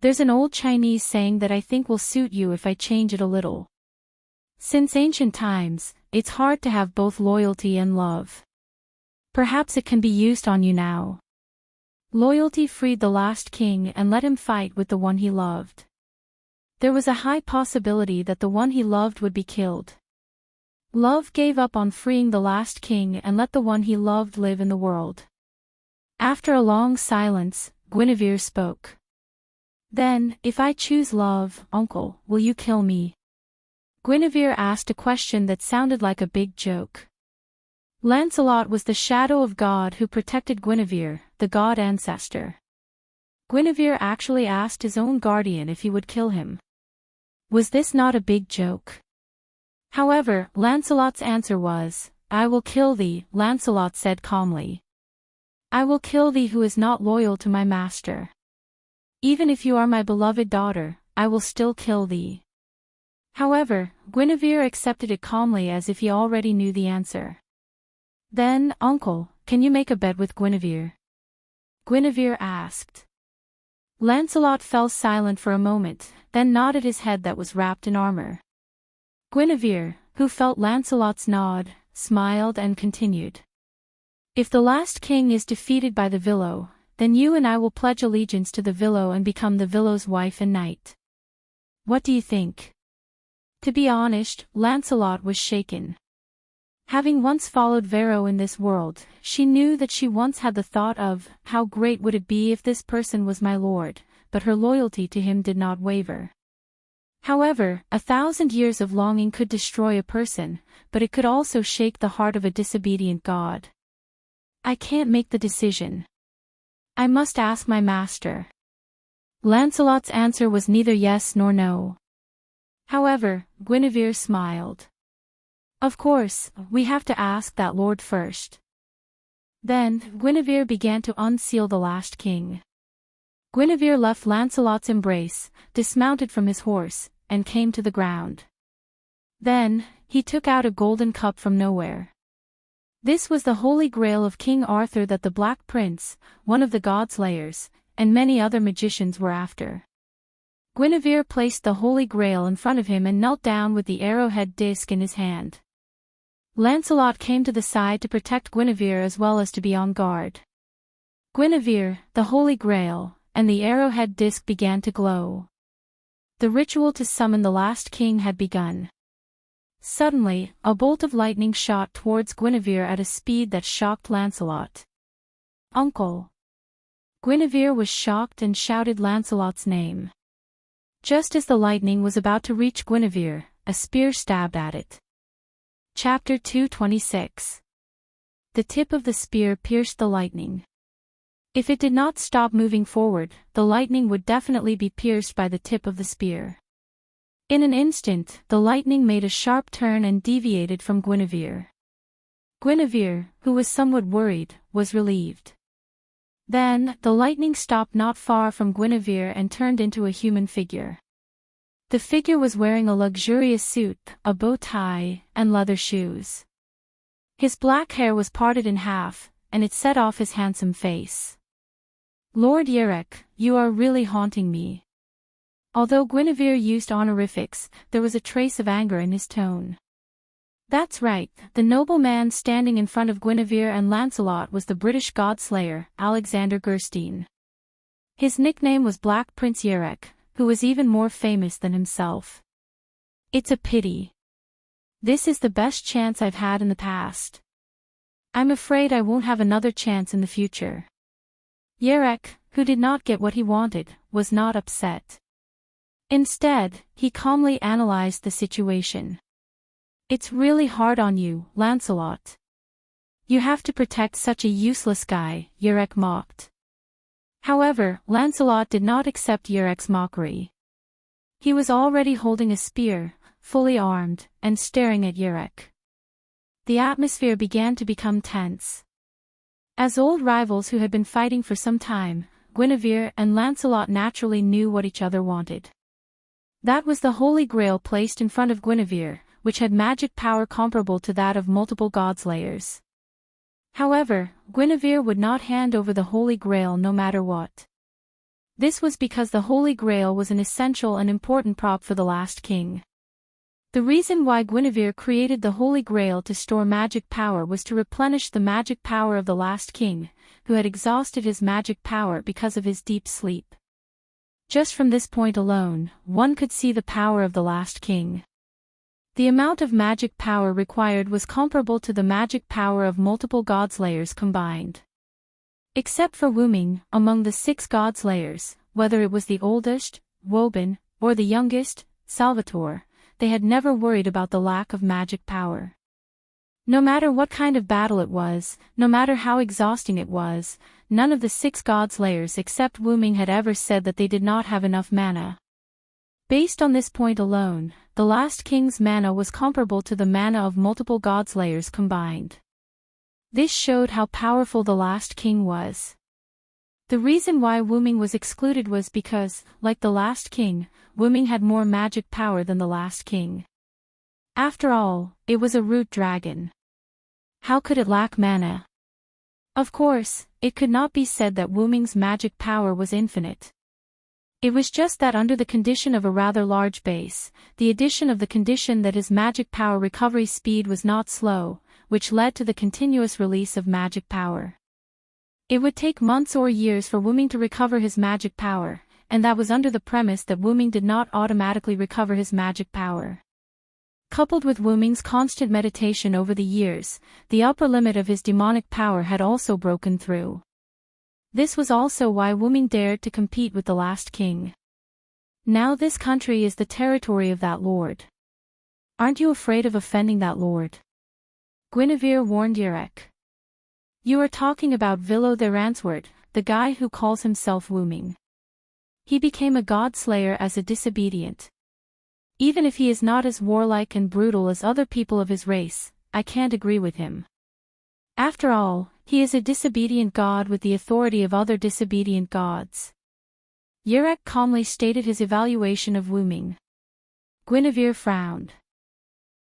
There's an old Chinese saying that I think will suit you if I change it a little. Since ancient times, it's hard to have both loyalty and love. Perhaps it can be used on you now. Loyalty freed the last king and let him fight with the one he loved. There was a high possibility that the one he loved would be killed. Love gave up on freeing the last king and let the one he loved live in the world. After a long silence, Guinevere spoke. Then, if I choose love, uncle, will you kill me? Guinevere asked a question that sounded like a big joke. Lancelot was the shadow of God who protected Guinevere, the god ancestor. Guinevere actually asked his own guardian if he would kill him. Was this not a big joke? However, Lancelot's answer was, I will kill thee, Lancelot said calmly. I will kill thee who is not loyal to my master. Even if you are my beloved daughter, I will still kill thee. However, Guinevere accepted it calmly as if he already knew the answer. Then, uncle, can you make a bet with Guinevere? Guinevere asked. Lancelot fell silent for a moment, then nodded his head that was wrapped in armor. Guinevere, who felt Lancelot's nod, smiled and continued. If the last king is defeated by the Villo, then you and I will pledge allegiance to the Villo and become the Villo's wife and knight. What do you think? To be honest, Lancelot was shaken. Having once followed Vero in this world, she knew that she once had the thought of, how great would it be if this person was my lord, but her loyalty to him did not waver. However, 1,000 years of longing could destroy a person, but it could also shake the heart of a disobedient god. I can't make the decision. I must ask my master. Lancelot's answer was neither yes nor no. However, Guinevere smiled. Of course, we have to ask that lord first. Then, Guinevere began to unseal the last king. Guinevere left Lancelot's embrace, dismounted from his horse, and came to the ground. Then, he took out a golden cup from nowhere. This was the holy grail of King Arthur that the Black Prince, one of the god-slayers, and many other magicians were after. Guinevere placed the holy grail in front of him and knelt down with the arrowhead disc in his hand. Lancelot came to the side to protect Guinevere as well as to be on guard. Guinevere, the holy grail, and the arrowhead disc began to glow. The ritual to summon the last king had begun. Suddenly, a bolt of lightning shot towards Guinevere at a speed that shocked Lancelot. Uncle! Guinevere was shocked and shouted Lancelot's name. Just as the lightning was about to reach Guinevere, a spear stabbed at it. Chapter 226. The tip of the spear pierced the lightning. If it did not stop moving forward, the lightning would definitely be pierced by the tip of the spear. In an instant, the lightning made a sharp turn and deviated from Guinevere. Guinevere, who was somewhat worried, was relieved. Then, the lightning stopped not far from Guinevere and turned into a human figure. The figure was wearing a luxurious suit, a bow tie, and leather shoes. His black hair was parted in half, and it set off his handsome face. Lord Yerek, you are really haunting me. Although Guinevere used honorifics, there was a trace of anger in his tone. That's right, the nobleman standing in front of Guinevere and Lancelot was the British god-slayer, Alexander Gerstein. His nickname was Black Prince Yerek, who was even more famous than himself. It's a pity. This is the best chance I've had in the past. I'm afraid I won't have another chance in the future. Yerek, who did not get what he wanted, was not upset. Instead, he calmly analyzed the situation. It's really hard on you, Lancelot. You have to protect such a useless guy, Yerek mocked. However, Lancelot did not accept Yerek's mockery. He was already holding a spear, fully armed, and staring at Yerek. The atmosphere began to become tense. As old rivals who had been fighting for some time, Guinevere and Lancelot naturally knew what each other wanted. That was the Holy Grail placed in front of Guinevere, which had magic power comparable to that of multiple godslayers. However, Guinevere would not hand over the Holy Grail no matter what. This was because the Holy Grail was an essential and important prop for the last king. The reason why Guinevere created the Holy Grail to store magic power was to replenish the magic power of the last king, who had exhausted his magic power because of his deep sleep. Just from this point alone, one could see the power of the last king. The amount of magic power required was comparable to the magic power of multiple godslayers combined. Except for Wu Ming, among the 6 godslayers, whether it was the oldest, Woban, or the youngest, Salvatore, they had never worried about the lack of magic power. No matter what kind of battle it was, no matter how exhausting it was, none of the 6 godslayers except Wu Ming had ever said that they did not have enough mana. Based on this point alone, the last king's mana was comparable to the mana of multiple godslayers combined. This showed how powerful the last king was. The reason why Wu Ming was excluded was because, like the last king, Wu Ming had more magic power than the last king. After all, it was a root dragon. How could it lack mana? Of course, it could not be said that Wu Ming's magic power was infinite. It was just that under the condition of a rather large base, the addition of the condition that his magic power recovery speed was not slow, which led to the continuous release of magic power. It would take months or years for Wu Ming to recover his magic power, and that was under the premise that Wu Ming did not automatically recover his magic power. Coupled with Wu Ming's constant meditation over the years, the upper limit of his demonic power had also broken through. This was also why Wu Ming dared to compete with the last king. Now this country is the territory of that lord. Aren't you afraid of offending that lord? Guinevere warned Yerek. You are talking about Villo the Ransword, the guy who calls himself Wu Ming. He became a god-slayer as a disobedient. Even if he is not as warlike and brutal as other people of his race, I can't agree with him. After all, he is a disobedient god with the authority of other disobedient gods. Yerek calmly stated his evaluation of Wu Ming. Guinevere frowned.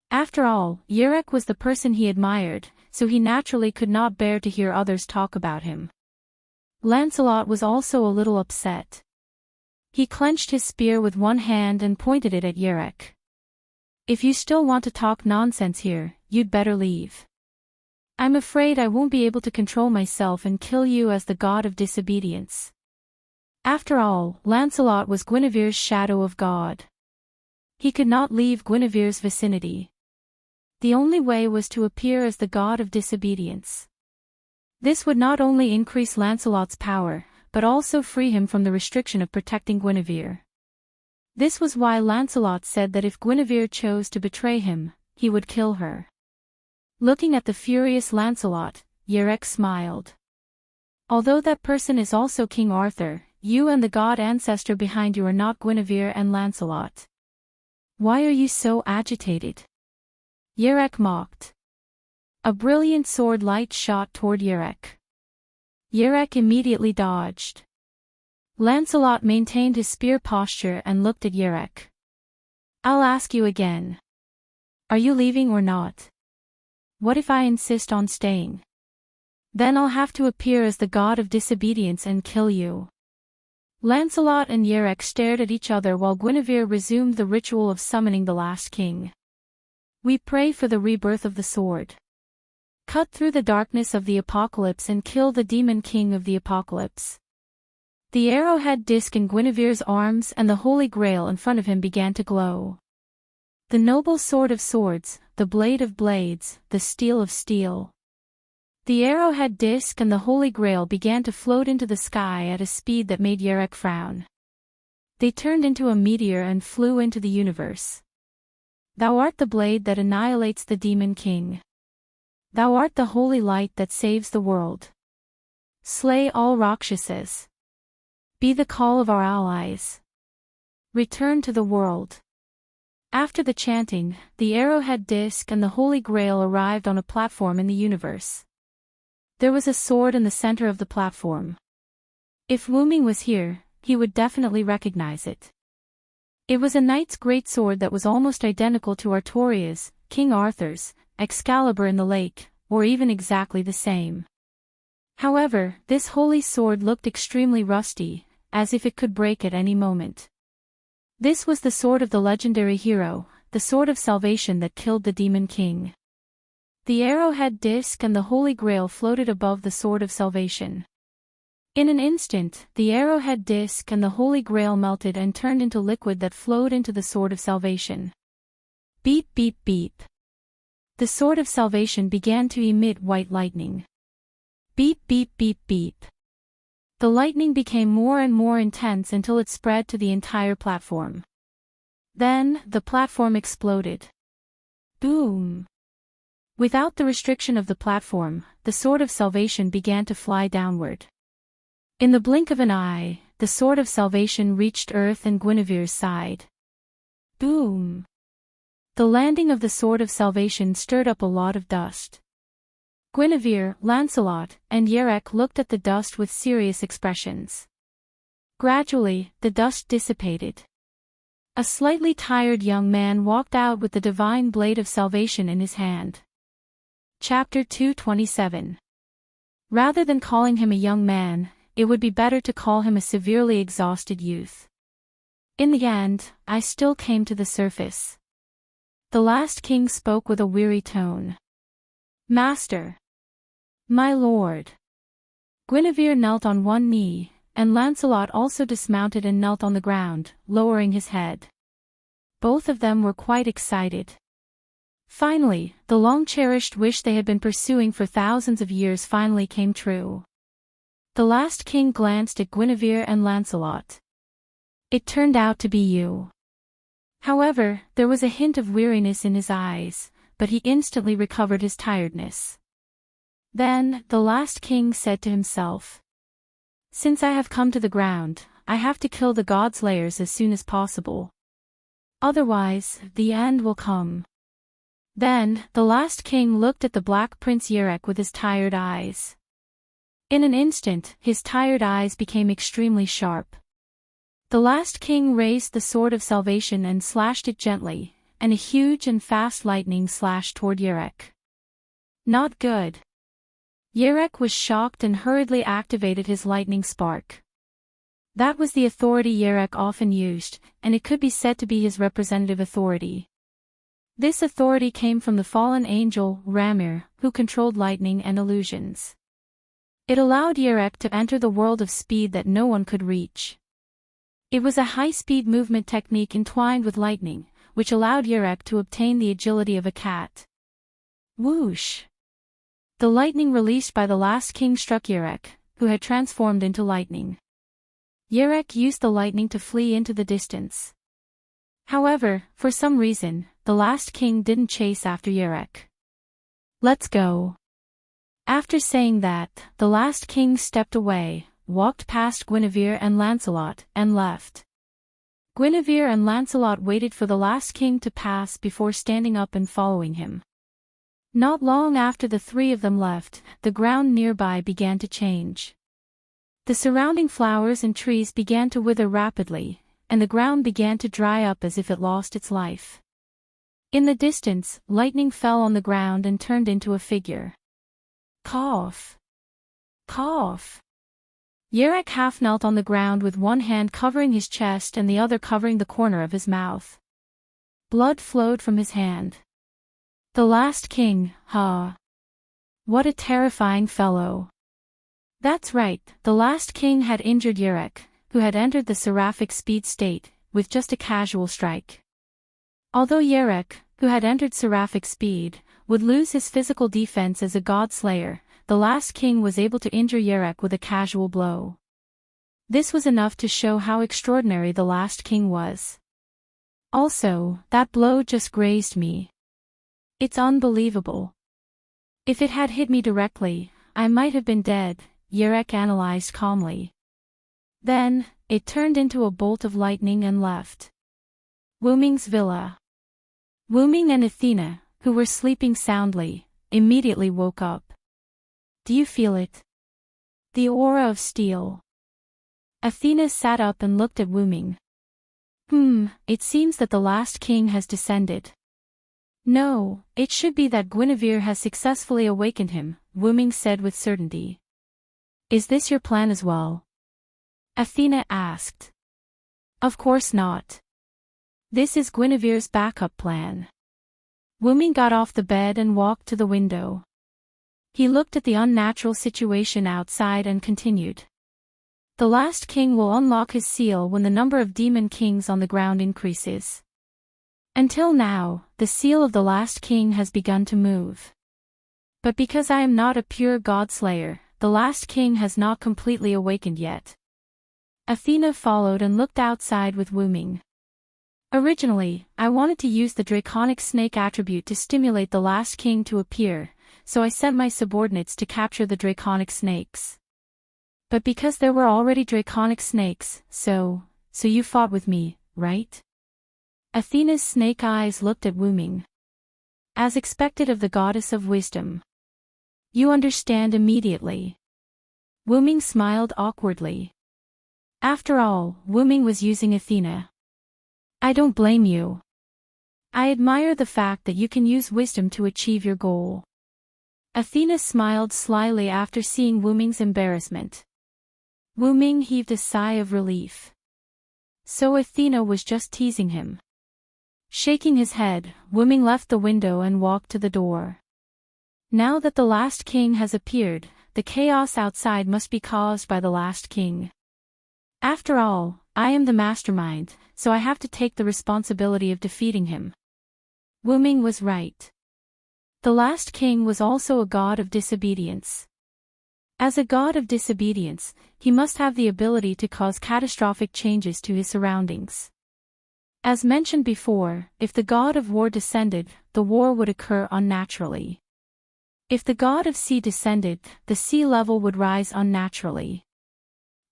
After all, Yerek was the person he admired, so he naturally could not bear to hear others talk about him. Lancelot was also a little upset. He clenched his spear with one hand and pointed it at Yerek. If you still want to talk nonsense here, you'd better leave. I'm afraid I won't be able to control myself and kill you as the god of disobedience. After all, Lancelot was Guinevere's shadow of God. He could not leave Guinevere's vicinity. The only way was to appear as the god of disobedience. This would not only increase Lancelot's power, but also free him from the restriction of protecting Guinevere. This was why Lancelot said that if Guinevere chose to betray him, he would kill her. Looking at the furious Lancelot, Yerek smiled. Although that person is also King Arthur, you and the god ancestor behind you are not Guinevere and Lancelot. Why are you so agitated? Yerek mocked. A brilliant sword light shot toward Yerek. Yerek immediately dodged. Lancelot maintained his spear posture and looked at Yerek. I'll ask you again. Are you leaving or not? What if I insist on staying? Then I'll have to appear as the god of disobedience and kill you. Lancelot and Yerek stared at each other while Guinevere resumed the ritual of summoning the last king. We pray for the rebirth of the sword. Cut through the darkness of the apocalypse and kill the demon king of the apocalypse. The arrowhead disc in Guinevere's arms and the Holy Grail in front of him began to glow. The noble sword of swords, the blade of blades, the steel of steel. The arrowhead disc and the Holy Grail began to float into the sky at a speed that made Yerek frown. They turned into a meteor and flew into the universe. Thou art the blade that annihilates the demon king. Thou art the holy light that saves the world. Slay all Rakshasas. Be the call of our allies. Return to the world. After the chanting, the arrowhead disc and the Holy Grail arrived on a platform in the universe. There was a sword in the center of the platform. If Wu Ming was here, he would definitely recognize it. It was a knight's great sword that was almost identical to Artoria's, King Arthur's, Excalibur in the lake, or even exactly the same. However, this holy sword looked extremely rusty, as if it could break at any moment. This was the sword of the legendary hero, the sword of salvation that killed the demon king. The arrowhead disc and the Holy Grail floated above the sword of salvation. In an instant, the arrowhead disc and the Holy Grail melted and turned into liquid that flowed into the sword of salvation. Beep beep beep. The sword of salvation began to emit white lightning. Beep beep beep beep. The lightning became more and more intense until it spread to the entire platform. Then, the platform exploded. Boom! Without the restriction of the platform, the sword of salvation began to fly downward. In the blink of an eye, the sword of salvation reached Earth and Guinevere's side. Boom! The landing of the sword of salvation stirred up a lot of dust. Guinevere, Lancelot, and Yerek looked at the dust with serious expressions. Gradually, the dust dissipated. A slightly tired young man walked out with the divine blade of salvation in his hand. Chapter 227. Rather than calling him a young man, it would be better to call him a severely exhausted youth. In the end, I still came to the surface. The last king spoke with a weary tone. Master. My lord. Guinevere knelt on one knee, and Lancelot also dismounted and knelt on the ground, lowering his head. Both of them were quite excited. Finally, the long-cherished wish they had been pursuing for thousands of years finally came true. The last king glanced at Guinevere and Lancelot. It turned out to be you. However, there was a hint of weariness in his eyes, but he instantly recovered his tiredness. Then, the last king said to himself, Since I have come to the ground, I have to kill the god-slayers as soon as possible. Otherwise, the end will come. Then, the last king looked at the Black Prince Yerek with his tired eyes. In an instant, his tired eyes became extremely sharp. The last king raised the sword of salvation and slashed it gently, and a huge and fast lightning slashed toward Yerek. Not good. Yerek was shocked and hurriedly activated his lightning spark. That was the authority Yerek often used, and it could be said to be his representative authority. This authority came from the fallen angel, Ramir, who controlled lightning and illusions. It allowed Yerek to enter the world of speed that no one could reach. It was a high-speed movement technique entwined with lightning, which allowed Yerek to obtain the agility of a cat. Whoosh! The lightning released by the last king struck Yerek, who had transformed into lightning. Yerek used the lightning to flee into the distance. However, for some reason, the last king didn't chase after Yerek. Let's go. After saying that, the last king stepped away, walked past Guinevere and Lancelot, and left. Guinevere and Lancelot waited for the last king to pass before standing up and following him. Not long after the three of them left, the ground nearby began to change. The surrounding flowers and trees began to wither rapidly, and the ground began to dry up as if it lost its life. In the distance, lightning fell on the ground and turned into a figure. Cough. Cough. Yerek half knelt on the ground with one hand covering his chest and the other covering the corner of his mouth. Blood flowed from his hand. The last king, huh? What a terrifying fellow. That's right, the last king had injured Yerek, who had entered the seraphic speed state, with just a casual strike. Although Yerek, who had entered seraphic speed, would lose his physical defense as a god-slayer. The last king was able to injure Yerek with a casual blow. This was enough to show how extraordinary the last king was. Also, that blow just grazed me. It's unbelievable. If it had hit me directly, I might have been dead, Yerek analyzed calmly. Then, it turned into a bolt of lightning and left Wuming's villa. Wuming and Athena, who were sleeping soundly, immediately woke up. Do you feel it? The aura of steel. Athena sat up and looked at Wuming. It seems that the last king has descended. No, it should be that Guinevere has successfully awakened him, Wuming said with certainty. Is this your plan as well? Athena asked. Of course not. This is Guinevere's backup plan. Wuming got off the bed and walked to the window. He looked at the unnatural situation outside and continued. The last king will unlock his seal when the number of demon kings on the ground increases. Until now, the seal of the last king has begun to move. But because I am not a pure god-slayer, the last king has not completely awakened yet. Athena followed and looked outside with Wuming. Originally, I wanted to use the draconic snake attribute to stimulate the last king to appear, so I sent my subordinates to capture the draconic snakes. But because there were already draconic snakes, so you fought with me, right? Athena's snake eyes looked at Wuming. As expected of the goddess of wisdom. You understand immediately. Wuming smiled awkwardly. After all, Wuming was using Athena. I don't blame you. I admire the fact that you can use wisdom to achieve your goal. Athena smiled slyly after seeing Wuming's embarrassment. Wuming heaved a sigh of relief. So Athena was just teasing him. Shaking his head, Wuming left the window and walked to the door. Now that the last king has appeared, the chaos outside must be caused by the last king. After all, I am the mastermind, so I have to take the responsibility of defeating him. Wuming was right. The last king was also a god of disobedience. As a god of disobedience, he must have the ability to cause catastrophic changes to his surroundings. As mentioned before, if the god of war descended, the war would occur unnaturally. If the god of sea descended, the sea level would rise unnaturally.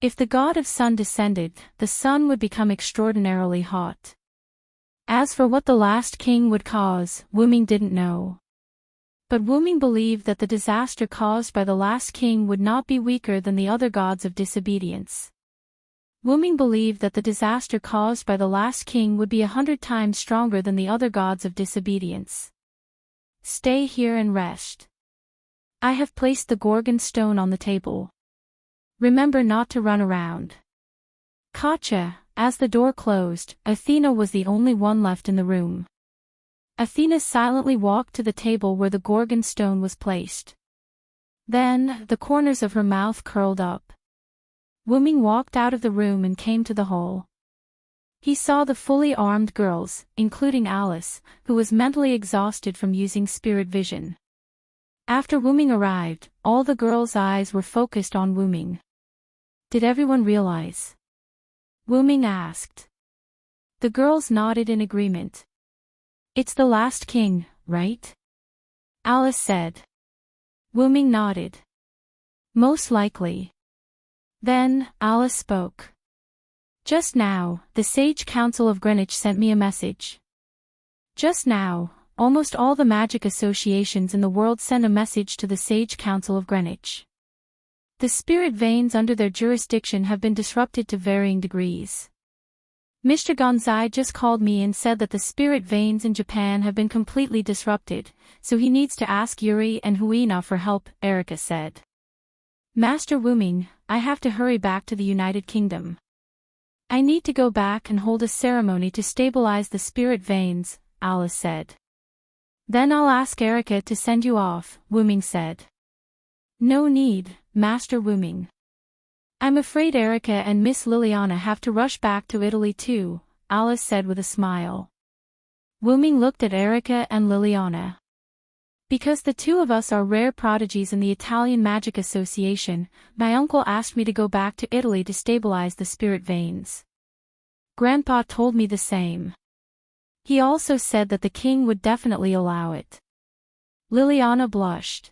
If the god of sun descended, the sun would become extraordinarily hot. As for what the last king would cause, Wuming didn't know. But Wuming believed that the disaster caused by the last king would not be weaker than the other gods of disobedience. Wuming believed that the disaster caused by the last king would be 100 times stronger than the other gods of disobedience. Stay here and rest. I have placed the Gorgon stone on the table. Remember not to run around. Gotcha. As the door closed, Athena was the only one left in the room. Athena silently walked to the table where the Gorgon stone was placed. Then, the corners of her mouth curled up. Wuming walked out of the room and came to the hall. He saw the fully armed girls, including Alice, who was mentally exhausted from using spirit vision. After Wuming arrived, all the girls' eyes were focused on Wuming. Did everyone realize? Wuming asked. The girls nodded in agreement. It's the last king, right? Alice said. Wuming nodded. Most likely. Then, Alice spoke. Just now, the Sage Council of Greenwich sent me a message. Just now, almost all the magic associations in the world sent a message to the Sage Council of Greenwich. The spirit veins under their jurisdiction have been disrupted to varying degrees. Mr. Gonzai just called me and said that the spirit veins in Japan have been completely disrupted, so he needs to ask Yuri and Huina for help, Erica said. Master Wuming, I have to hurry back to the United Kingdom. I need to go back and hold a ceremony to stabilize the spirit veins, Alice said. Then I'll ask Erica to send you off, Wuming said. No need, Master Wuming. I'm afraid Erica and Miss Liliana have to rush back to Italy too, Alice said with a smile. Wuming looked at Erica and Liliana. Because the two of us are rare prodigies in the Italian Magic Association, my uncle asked me to go back to Italy to stabilize the spirit veins. Grandpa told me the same. He also said that the king would definitely allow it. Liliana blushed.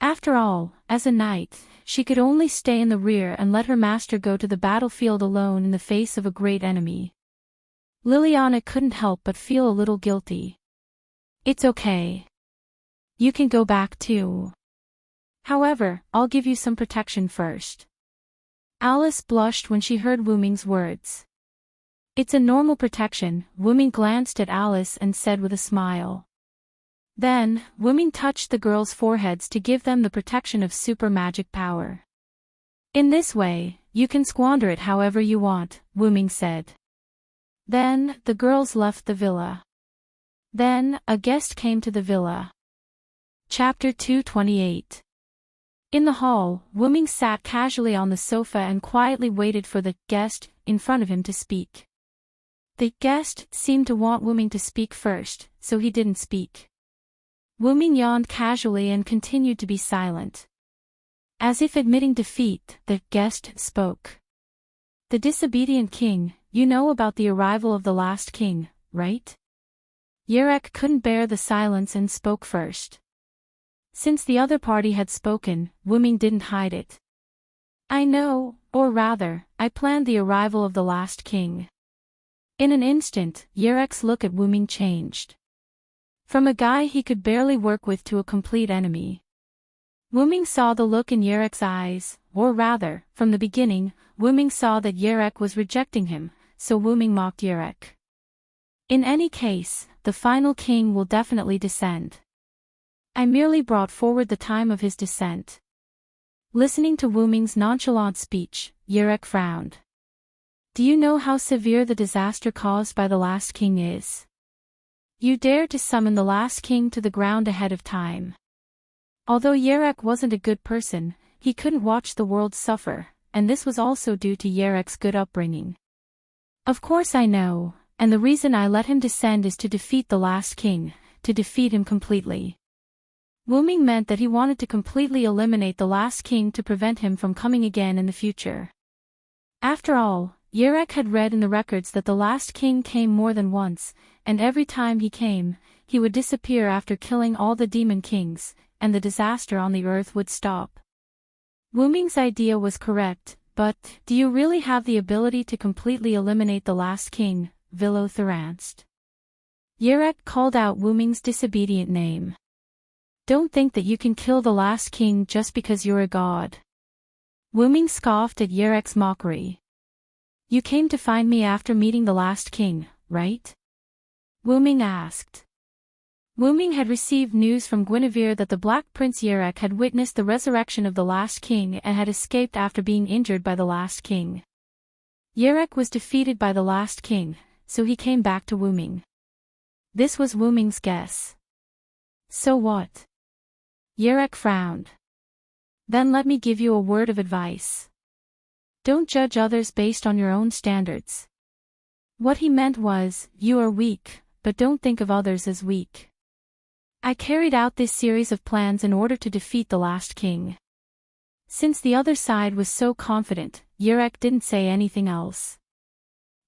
After all, as a knight, she could only stay in the rear and let her master go to the battlefield alone in the face of a great enemy. Liliana couldn't help but feel a little guilty. It's okay. You can go back too. However, I'll give you some protection first. Alice blushed when she heard Wuming's words. It's a normal protection, Wuming glanced at Alice and said with a smile. Then, Wuming touched the girls' foreheads to give them the protection of super magic power. In this way, you can squander it however you want, Wuming said. Then, the girls left the villa. Then, a guest came to the villa. Chapter 228. In the hall, Wuming sat casually on the sofa and quietly waited for the guest in front of him to speak. The guest seemed to want Wuming to speak first, so he didn't speak. Wuming yawned casually and continued to be silent. As if admitting defeat, the guest spoke. The disobedient king, you know about the arrival of the last king, right? Yerek couldn't bear the silence and spoke first. Since the other party had spoken, Wuming didn't hide it. I know, or rather, I planned the arrival of the last king. In an instant, Yerek's look at Wuming changed. From a guy he could barely work with to a complete enemy. Wuming saw the look in Yerek's eyes, or rather, from the beginning, Wuming saw that Yerek was rejecting him, so Wuming mocked Yerek. In any case, the final king will definitely descend. I merely brought forward the time of his descent. Listening to Wuming's nonchalant speech, Yerek frowned. Do you know how severe the disaster caused by the last king is? You dared to summon the last king to the ground ahead of time. Although Yerek wasn't a good person, he couldn't watch the world suffer, and this was also due to Yerek's good upbringing. Of course I know, and the reason I let him descend is to defeat the last king, to defeat him completely. Wuming meant that he wanted to completely eliminate the last king to prevent him from coming again in the future. After all, Yerek had read in the records that the last king came more than once, and every time he came, he would disappear after killing all the demon kings, and the disaster on the earth would stop. Wuming's idea was correct, but, do you really have the ability to completely eliminate the last king, Vilo-Theranced? Yerek called out Wuming's disobedient name. Don't think that you can kill the last king just because you're a god. Wuming scoffed at Yerek's mockery. You came to find me after meeting the last king, right? Wuming asked. Wuming had received news from Guinevere that the Black Prince Yerek had witnessed the resurrection of the last king and had escaped after being injured by the last king. Yerek was defeated by the last king, so he came back to Wuming. This was Wuming's guess. So what? Yerek frowned. Then let me give you a word of advice. Don't judge others based on your own standards. What he meant was, you are weak, but don't think of others as weak. I carried out this series of plans in order to defeat the last king. Since the other side was so confident, Yerek didn't say anything else.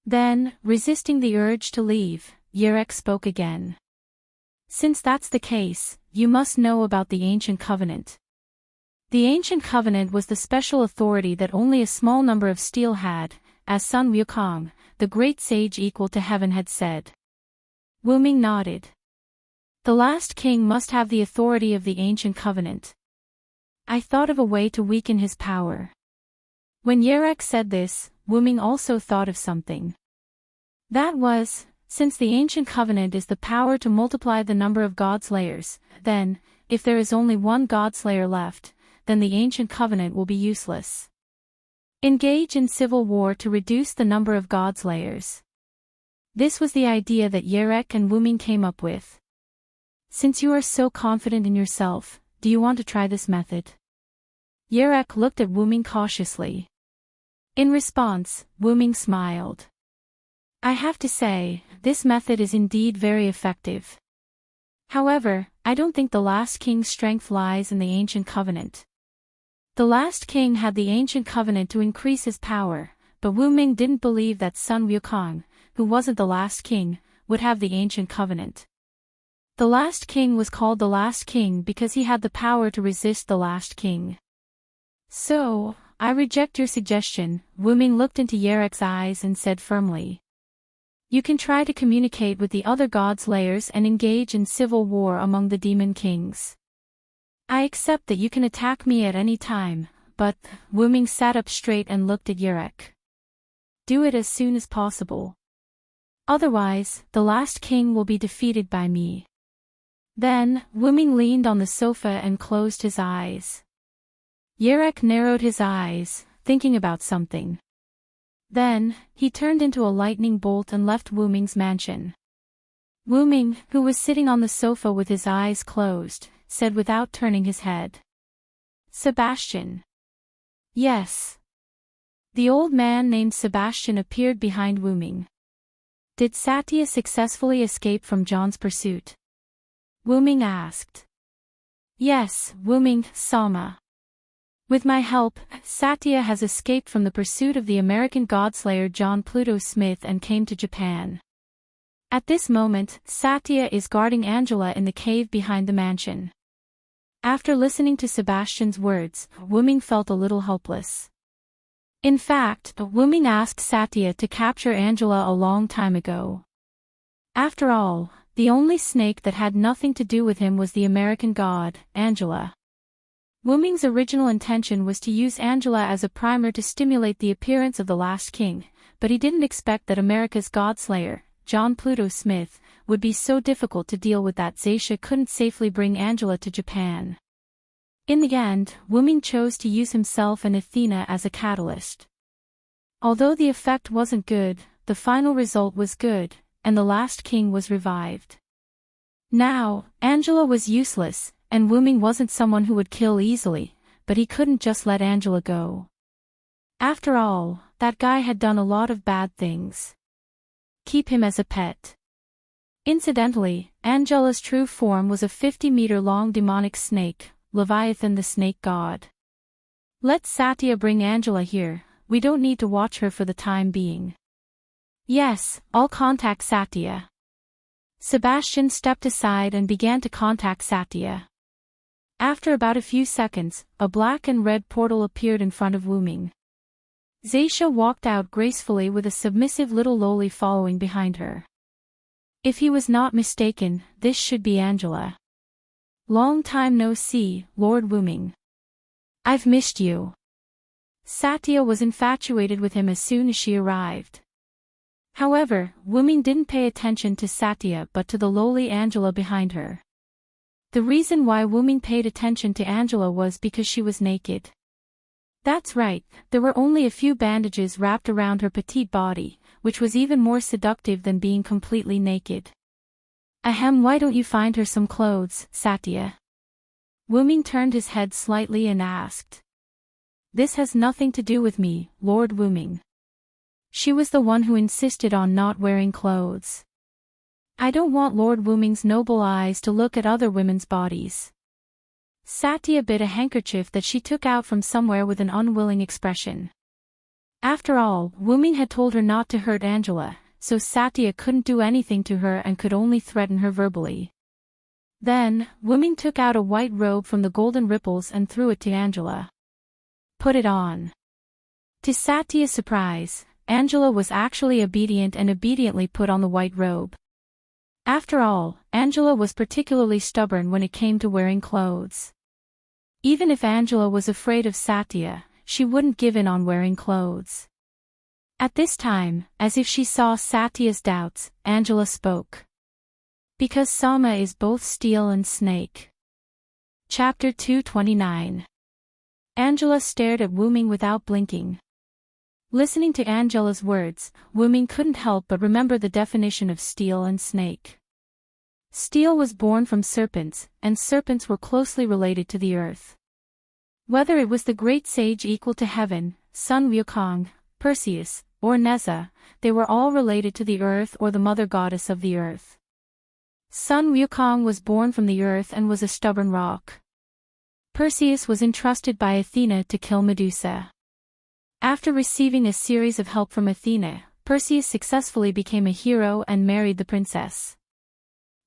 Then, resisting the urge to leave, Yerek spoke again. Since that's the case, you must know about the Ancient Covenant. The Ancient Covenant was the special authority that only a small number of steel had, as Sun Wukong, the great sage equal to heaven, had said. Wuming nodded. The last king must have the authority of the Ancient Covenant. I thought of a way to weaken his power. When Yerek said this, Wuming also thought of something. That was, since the Ancient Covenant is the power to multiply the number of God-slayers, then, if there is only one God-slayer left, then the Ancient Covenant will be useless. Engage in civil war to reduce the number of God-slayers. This was the idea that Yerek and Wuming came up with. Since you are so confident in yourself, do you want to try this method? Yerek looked at Wuming cautiously. In response, Wuming smiled. I have to say, this method is indeed very effective. However, I don't think the last king's strength lies in the ancient covenant. The last king had the ancient covenant to increase his power, but Wu Ming didn't believe that Sun Wukong, who wasn't the last king, would have the ancient covenant. The last king was called the last king because he had the power to resist the last king. So, I reject your suggestion. Wu Ming looked into Yarek's eyes and said firmly. You can try to communicate with the other gods' layers and engage in civil war among the demon kings. I accept that you can attack me at any time, but, Wu Ming sat up straight and looked at Yarek. Do it as soon as possible. Otherwise, the last king will be defeated by me. Then, Wu Ming leaned on the sofa and closed his eyes. Yarek narrowed his eyes, thinking about something. Then, he turned into a lightning bolt and left Wu Ming's mansion. Wu Ming, who was sitting on the sofa with his eyes closed, said without turning his head. Sebastian. Yes. The old man named Sebastian appeared behind Wu Ming. Did Satya successfully escape from John's pursuit? Wu Ming asked. Yes, Wu Ming, Sama. With my help, Satya has escaped from the pursuit of the American godslayer John Pluto Smith and came to Japan. At this moment, Satya is guarding Angela in the cave behind the mansion. After listening to Sebastian's words, Wu Ming felt a little hopeless. In fact, Wu Ming asked Satya to capture Angela a long time ago. After all, the only snake that had nothing to do with him was the American god, Angela. Wu Ming's original intention was to use Angela as a primer to stimulate the appearance of the last king, but he didn't expect that America's godslayer, John Pluto Smith, would be so difficult to deal with that Zaisha couldn't safely bring Angela to Japan. In the end, Wu Ming chose to use himself and Athena as a catalyst. Although the effect wasn't good, the final result was good, and the last king was revived. Now, Angela was useless, and Wu Ming wasn't someone who would kill easily, but he couldn't just let Angela go. After all, that guy had done a lot of bad things. Keep him as a pet. Incidentally, Angela's true form was a 50-meter-long demonic snake, Leviathan the snake god. Let Satya bring Angela here, we don't need to watch her for the time being. Yes, I'll contact Satya. Sebastian stepped aside and began to contact Satya. After about a few seconds, a black and red portal appeared in front of Wu Ming. Zaisha walked out gracefully with a submissive little loli following behind her. If he was not mistaken, this should be Angela. Long time no see, Lord Wu Ming. I've missed you. Satya was infatuated with him as soon as she arrived. However, Wu Ming didn't pay attention to Satya but to the lowly Angela behind her. The reason why Wu Ming paid attention to Angela was because she was naked. That's right, there were only a few bandages wrapped around her petite body, which was even more seductive than being completely naked. Ahem, why don't you find her some clothes, Satya? Wu Ming turned his head slightly and asked. This has nothing to do with me, Lord Wu Ming. She was the one who insisted on not wearing clothes. I don't want Lord Wu Ming's noble eyes to look at other women's bodies. Satya bit a handkerchief that she took out from somewhere with an unwilling expression. After all, Wu Ming had told her not to hurt Angela, so Satya couldn't do anything to her and could only threaten her verbally. Then, Wu Ming took out a white robe from the golden ripples and threw it to Angela. Put it on. To Satya's surprise, Angela was actually obedient and obediently put on the white robe. After all, Angela was particularly stubborn when it came to wearing clothes. Even if Angela was afraid of Satya, she wouldn't give in on wearing clothes. At this time, as if she saw Satya's doubts, Angela spoke. Because Sama is both steel and snake. Chapter 229. Angela stared at Wu Ming without blinking. Listening to Angela's words, Wu Ming couldn't help but remember the definition of steel and snake. Steel was born from serpents, and serpents were closely related to the earth. Whether it was the great sage equal to heaven, Sun Wukong, Perseus, or Neza, they were all related to the earth or the mother goddess of the earth. Sun Wukong was born from the earth and was a stubborn rock. Perseus was entrusted by Athena to kill Medusa. After receiving a series of help from Athena, Perseus successfully became a hero and married the princess.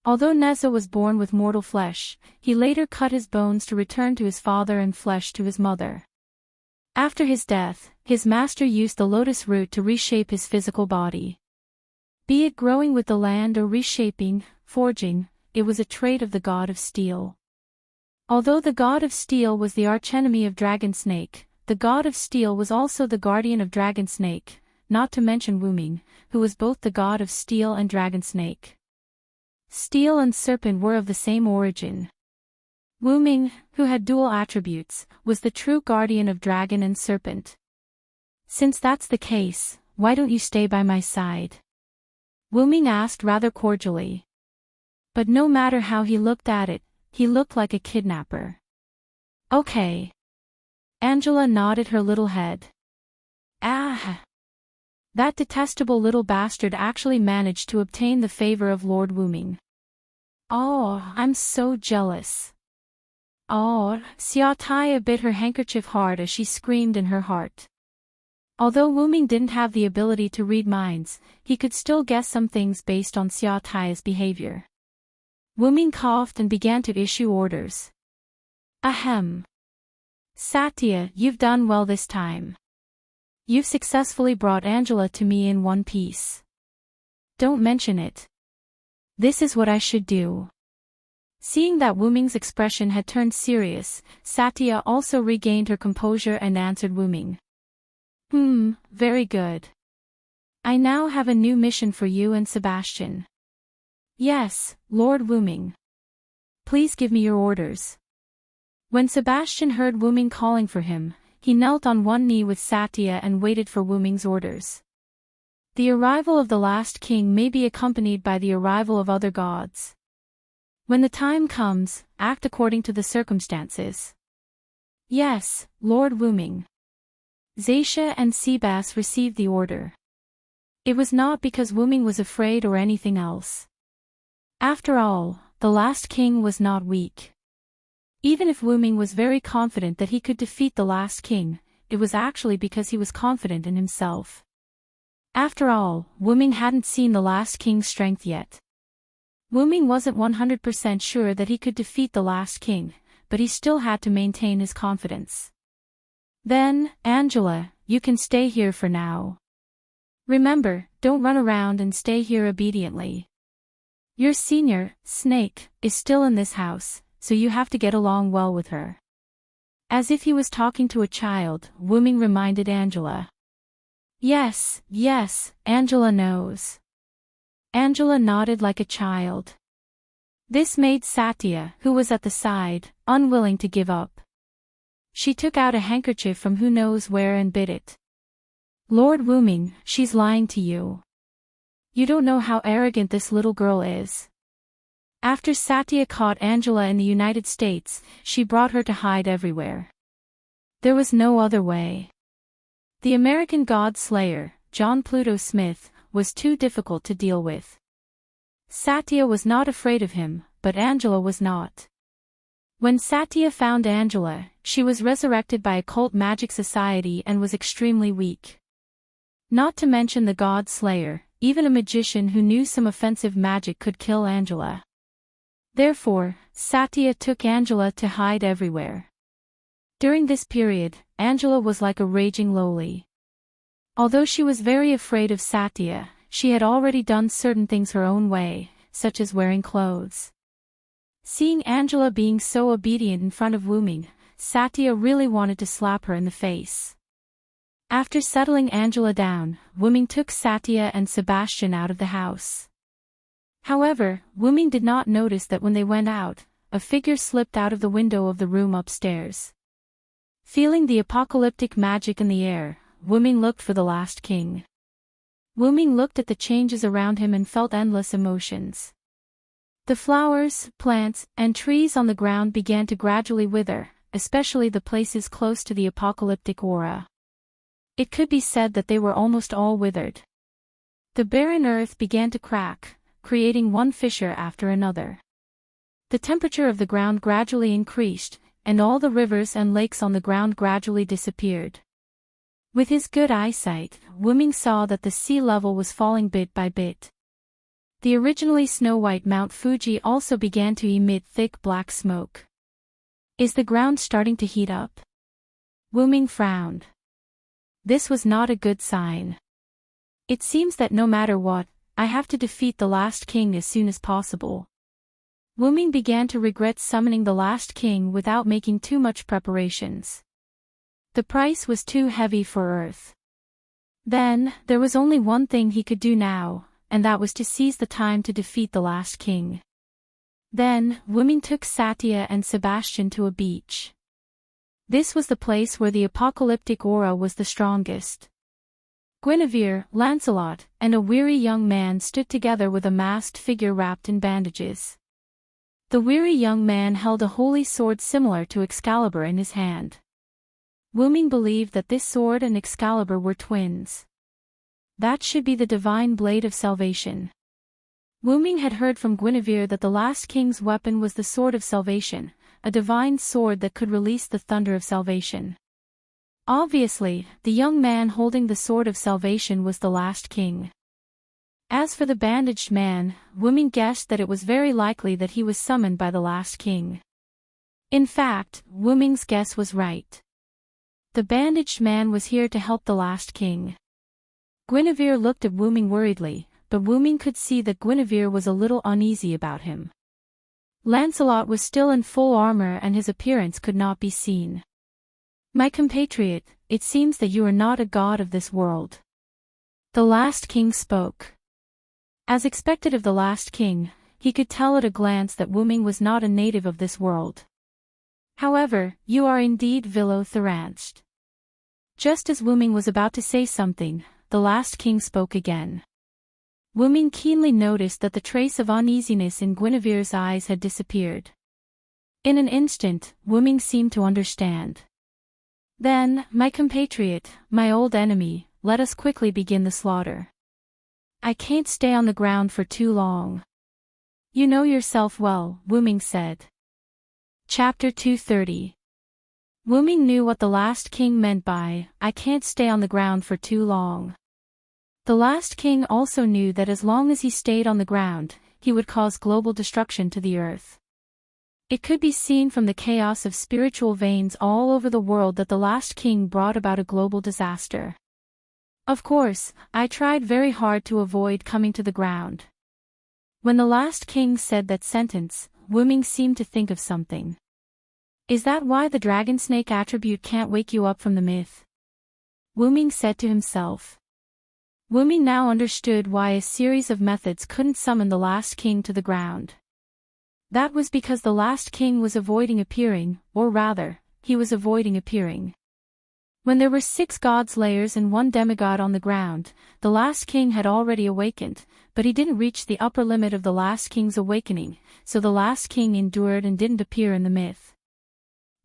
Although Neza was born with mortal flesh, he later cut his bones to return to his father and flesh to his mother. After his death, his master used the lotus root to reshape his physical body. Be it growing with the land or reshaping, forging, it was a trait of the god of steel. Although the god of steel was the archenemy of Dragon Snake, the god of steel was also the guardian of Dragon Snake, not to mention Wuming, who was both the god of steel and Dragon Snake. Steel and serpent were of the same origin. Wuming, who had dual attributes, was the true guardian of dragon and serpent. Since that's the case, why don't you stay by my side? Wuming asked rather cordially. But no matter how he looked at it, he looked like a kidnapper. Okay. Angela nodded her little head. Ah! That detestable little bastard actually managed to obtain the favor of Lord Wuming. Oh, I'm so jealous. Oh, Xiaotaya bit her handkerchief hard as she screamed in her heart. Although Wuming didn't have the ability to read minds, he could still guess some things based on Xiaotaya's behavior. Wuming coughed and began to issue orders. Ahem. Satya, you've done well this time. You've successfully brought Angela to me in one piece. Don't mention it. This is what I should do. Seeing that Wuming's expression had turned serious, Satya also regained her composure and answered Wuming. Very good. I now have a new mission for you and Sebastian. Yes, Lord Wuming. Please give me your orders. When Sebastian heard Wuming calling for him, he knelt on one knee with Satya and waited for Wuming's orders. The arrival of the last king may be accompanied by the arrival of other gods. When the time comes, act according to the circumstances. Yes, Lord Wuming. Zaisha and Sebas received the order. It was not because Wuming was afraid or anything else. After all, the last king was not weak. Even if Wuming was very confident that he could defeat the last king, it was actually because he was confident in himself. After all, Wuming hadn't seen the last king's strength yet. Wuming wasn't 100% sure that he could defeat the last king, but he still had to maintain his confidence. Then, Angela, you can stay here for now. Remember, don't run around and stay here obediently. Your senior, Snake, is still in this house, so you have to get along well with her. As if he was talking to a child, Wuming reminded Angela. Yes, Angela knows. Angela nodded like a child. This made Satya, who was at the side, unwilling to give up. She took out a handkerchief from who knows where and bit it. Lord Wuming, she's lying to you. You don't know how arrogant this little girl is. After Satya caught Angela in the United States, she brought her to hide everywhere. There was no other way. The American God Slayer, John Pluto Smith, was too difficult to deal with. Satya was not afraid of him, but Angela was not. When Satya found Angela, she was resurrected by a cult magic society and was extremely weak. Not to mention the God Slayer, even a magician who knew some offensive magic could kill Angela. Therefore, Satya took Angela to hide everywhere. During this period, Angela was like a raging loli. Although she was very afraid of Satya, she had already done certain things her own way, such as wearing clothes. Seeing Angela being so obedient in front of Wuming, Satya really wanted to slap her in the face. After settling Angela down, Wuming took Satya and Sebastian out of the house. However, Wuming did not notice that when they went out, a figure slipped out of the window of the room upstairs. Feeling the apocalyptic magic in the air, Wuming looked for the last king. Wuming looked at the changes around him and felt endless emotions. The flowers, plants, and trees on the ground began to gradually wither, especially the places close to the apocalyptic aura. It could be said that they were almost all withered. The barren earth began to crack, creating one fissure after another. The temperature of the ground gradually increased, and all the rivers and lakes on the ground gradually disappeared. With his good eyesight, Wuming saw that the sea level was falling bit by bit. The originally snow-white Mount Fuji also began to emit thick black smoke. Is the ground starting to heat up? Wuming frowned. This was not a good sign. It seems that no matter what, I have to defeat the last king as soon as possible. Wuming began to regret summoning the last king without making too much preparations. The price was too heavy for Earth. Then, there was only one thing he could do now, and that was to seize the time to defeat the last king. Then, Wuming took Satya and Sebastian to a beach. This was the place where the apocalyptic aura was the strongest. Guinevere, Lancelot, and a weary young man stood together with a masked figure wrapped in bandages. The weary young man held a holy sword similar to Excalibur in his hand. Wuming believed that this sword and Excalibur were twins. That should be the divine blade of salvation. Wuming had heard from Guinevere that the last king's weapon was the sword of salvation, a divine sword that could release the thunder of salvation. Obviously, the young man holding the sword of salvation was the last king. As for the bandaged man, Wuming guessed that it was very likely that he was summoned by the last king. In fact, Wuming's guess was right. The bandaged man was here to help the last king. Guinevere looked at Wuming worriedly, but Wuming could see that Guinevere was a little uneasy about him. Lancelot was still in full armor and his appearance could not be seen. My compatriot, it seems that you are not a god of this world. The last king spoke. As expected of the last king, he could tell at a glance that Wuming was not a native of this world. However, you are indeed vilo-theranched. Just as Wuming was about to say something, the last king spoke again. Wuming keenly noticed that the trace of uneasiness in Guinevere's eyes had disappeared. In an instant, Wuming seemed to understand. Then, my compatriot, my old enemy, let us quickly begin the slaughter. I can't stay on the ground for too long. You know yourself well, Wuming said. Chapter 230. Wuming knew what the last king meant by, I can't stay on the ground for too long. The last king also knew that as long as he stayed on the ground, he would cause global destruction to the earth. It could be seen from the chaos of spiritual veins all over the world that the last king brought about a global disaster. Of course, I tried very hard to avoid coming to the ground. When the last king said that sentence, Wuming seemed to think of something. Is that why the dragon snake attribute can't wake you up from the myth? Wuming said to himself. Wuming now understood why a series of methods couldn't summon the last king to the ground. That was because the last king was avoiding appearing, or rather, he was avoiding appearing. When there were 6 gods layers and 1 demigod on the ground, the last king had already awakened, but he didn't reach the upper limit of the last king's awakening, so the last king endured and didn't appear in the myth.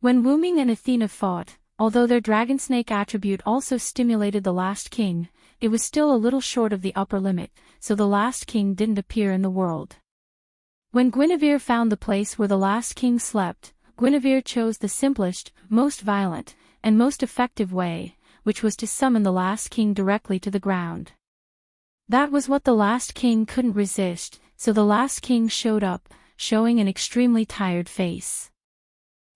When Wuming and Athena fought, although their dragon snake attribute also stimulated the last king, it was still a little short of the upper limit, so the last king didn't appear in the world. When Guinevere found the place where the last king slept, Guinevere chose the simplest, most violent, and most effective way, which was to summon the last king directly to the ground. That was what the last king couldn't resist, so the last king showed up, showing an extremely tired face.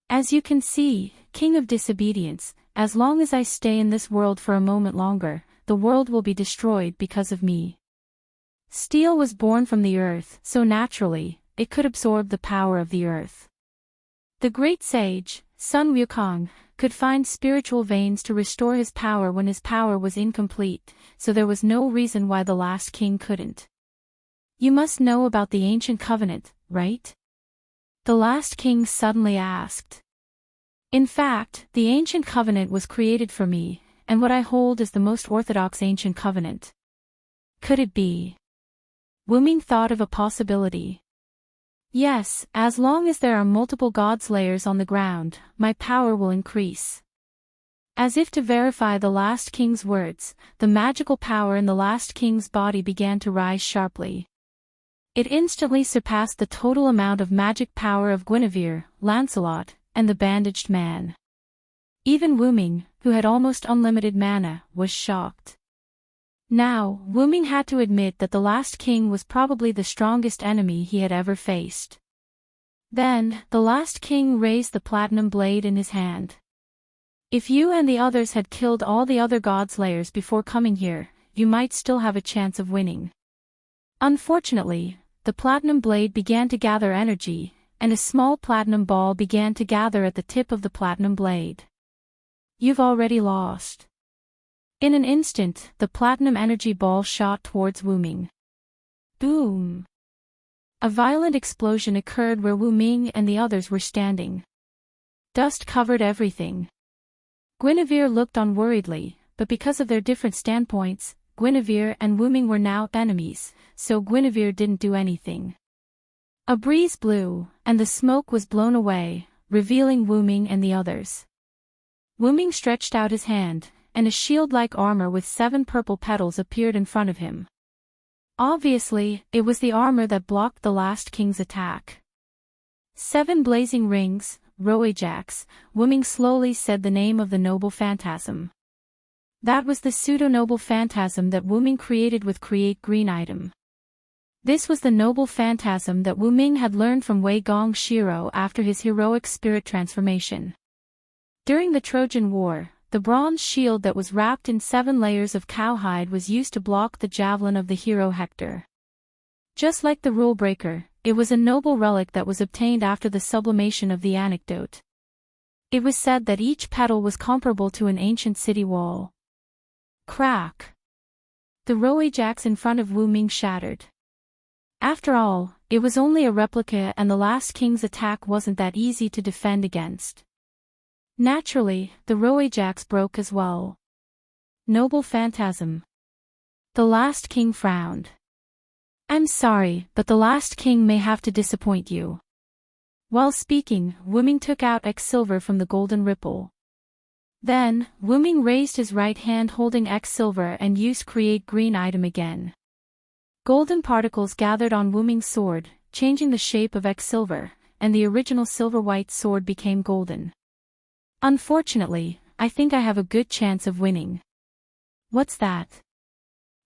As you can see, King of Disobedience, as long as I stay in this world for a moment longer, the world will be destroyed because of me. Steel was born from the earth, so naturally, it could absorb the power of the earth. The great sage, Sun Wukong, could find spiritual veins to restore his power when his power was incomplete, so there was no reason why the last king couldn't. You must know about the ancient covenant, right? The last king suddenly asked. In fact, the ancient covenant was created for me, and what I hold is the most orthodox ancient covenant. Could it be? Wuming thought of a possibility. Yes, as long as there are multiple gods layers on the ground, my power will increase. As if to verify the last king's words, the magical power in the last king's body began to rise sharply. It instantly surpassed the total amount of magic power of Guinevere, Lancelot, and the bandaged man. Even Wu Ming, who had almost unlimited mana, was shocked. Now, Wu Ming had to admit that the last king was probably the strongest enemy he had ever faced. Then, the last king raised the platinum blade in his hand. If you and the others had killed all the other god-slayers before coming here, you might still have a chance of winning. Unfortunately, the platinum blade began to gather energy, and a small platinum ball began to gather at the tip of the platinum blade. You've already lost. In an instant, the platinum energy ball shot towards Wu Ming. Boom! A violent explosion occurred where Wu Ming and the others were standing. Dust covered everything. Guinevere looked on worriedly, but because of their different standpoints, Guinevere and Wu Ming were now enemies, so Guinevere didn't do anything. A breeze blew, and the smoke was blown away, revealing Wu Ming and the others. Wu Ming stretched out his hand, and a shield-like armor with 7 purple petals appeared in front of him. Obviously, it was the armor that blocked the last king's attack. 7 blazing rings, Roajax, Wu Ming slowly said the name of the noble phantasm. That was the pseudo-noble phantasm that Wu Ming created with Create Green item. This was the noble phantasm that Wu Ming had learned from Wei Gong Shiro after his heroic spirit transformation. During the Trojan War, the bronze shield that was wrapped in 7 layers of cowhide was used to block the javelin of the hero Hector. Just like the rule breaker, it was a noble relic that was obtained after the sublimation of the anecdote. It was said that each petal was comparable to an ancient city wall. Crack! The Roajax in front of Wu Ming shattered. After all, it was only a replica and the last king's attack wasn't that easy to defend against. Naturally, the Roajax broke as well. Noble phantasm. The last king frowned. I'm sorry, but the last king may have to disappoint you. While speaking, Wu Ming took out X silver from the golden ripple. Then, Wu Ming raised his right hand holding X silver and used Create Green item again. Golden particles gathered on Wu Ming's sword, changing the shape of X silver, and the original silver-white sword became golden. Unfortunately, I think I have a good chance of winning. What's that?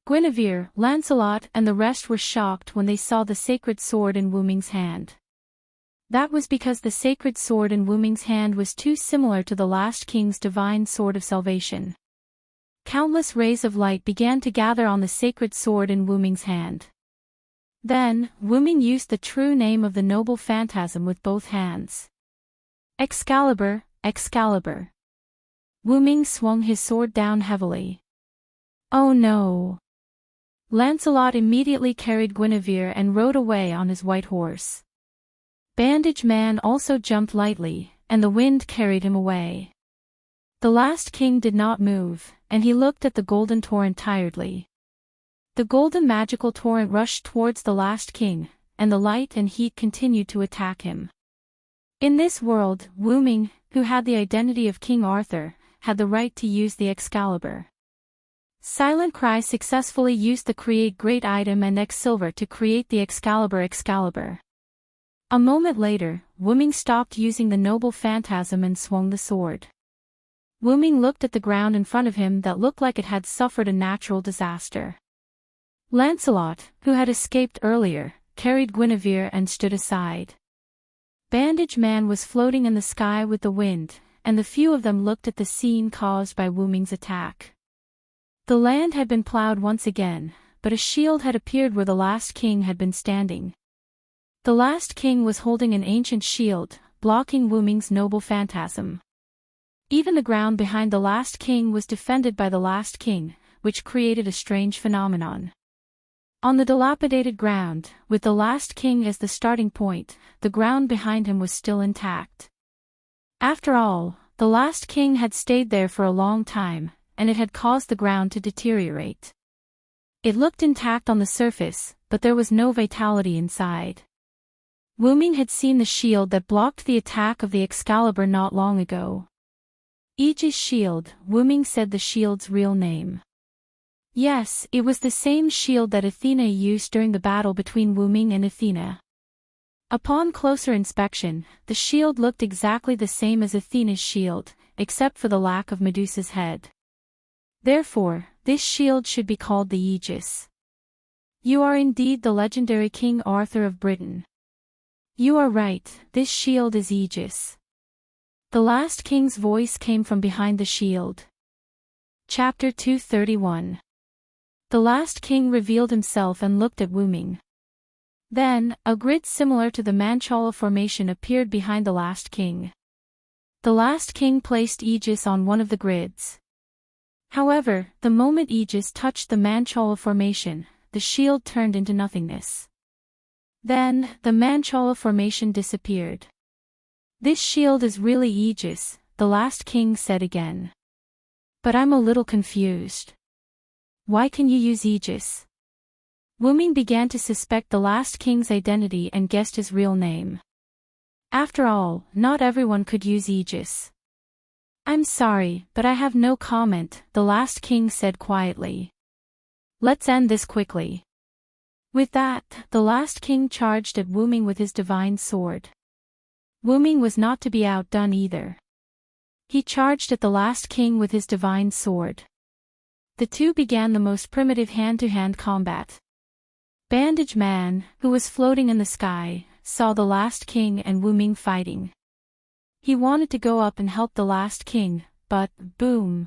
Guinevere, Lancelot and the rest were shocked when they saw the sacred sword in Wu Ming's hand. That was because the sacred sword in Wu Ming's hand was too similar to the last king's divine sword of salvation. Countless rays of light began to gather on the sacred sword in Wu Ming's hand. Then, Wu Ming used the true name of the noble phantasm with both hands. Excalibur, Excalibur. Wu Ming swung his sword down heavily. Oh no! Lancelot immediately carried Guinevere and rode away on his white horse. Bandage Man also jumped lightly, and the wind carried him away. The last king did not move, and he looked at the golden torrent tiredly. The golden magical torrent rushed towards the last king, and the light and heat continued to attack him. In this world, Wu Ming, who had the identity of King Arthur, had the right to use the Excalibur. Silent Cry successfully used the Create Great item and X silver to create the Excalibur. A moment later, Wu Ming stopped using the noble phantasm and swung the sword. Wu Ming looked at the ground in front of him that looked like it had suffered a natural disaster. Lancelot, who had escaped earlier, carried Guinevere and stood aside. Bandage Man was floating in the sky with the wind, and the few of them looked at the scene caused by Wu Ming's attack. The land had been plowed once again, but a shield had appeared where the last king had been standing. The last king was holding an ancient shield, blocking Wu Ming's noble phantasm. Even the ground behind the last king was defended by the last king, which created a strange phenomenon. On the dilapidated ground, with the last king as the starting point, the ground behind him was still intact. After all, the last king had stayed there for a long time, and it had caused the ground to deteriorate. It looked intact on the surface, but there was no vitality inside. Wu Ming had seen the shield that blocked the attack of the Excalibur not long ago. Aegis shield, Wu Ming said the shield's real name. Yes, it was the same shield that Athena used during the battle between Wu Ming and Athena. Upon closer inspection, the shield looked exactly the same as Athena's shield, except for the lack of Medusa's head. Therefore, this shield should be called the Aegis. You are indeed the legendary King Arthur of Britain. You are right, this shield is Aegis. The last king's voice came from behind the shield. Chapter 231. The last king revealed himself and looked at Wu Ming. Then, a grid similar to the Manchala formation appeared behind the last king. The last king placed Aegis on one of the grids. However, the moment Aegis touched the Manchala formation, the shield turned into nothingness. Then, the Manchala formation disappeared. This shield is really Aegis, the last king said again. But I'm a little confused. Why can you use Aegis? Wu Ming began to suspect the last king's identity and guessed his real name. After all, not everyone could use Aegis. I'm sorry, but I have no comment, the last king said quietly. Let's end this quickly. With that, the last king charged at Wu Ming with his divine sword. Wu Ming was not to be outdone either. He charged at the last king with his divine sword. The two began the most primitive hand-to-hand combat. Bandage Man, who was floating in the sky, saw the last king and Wu Ming fighting. He wanted to go up and help the last king, but, boom!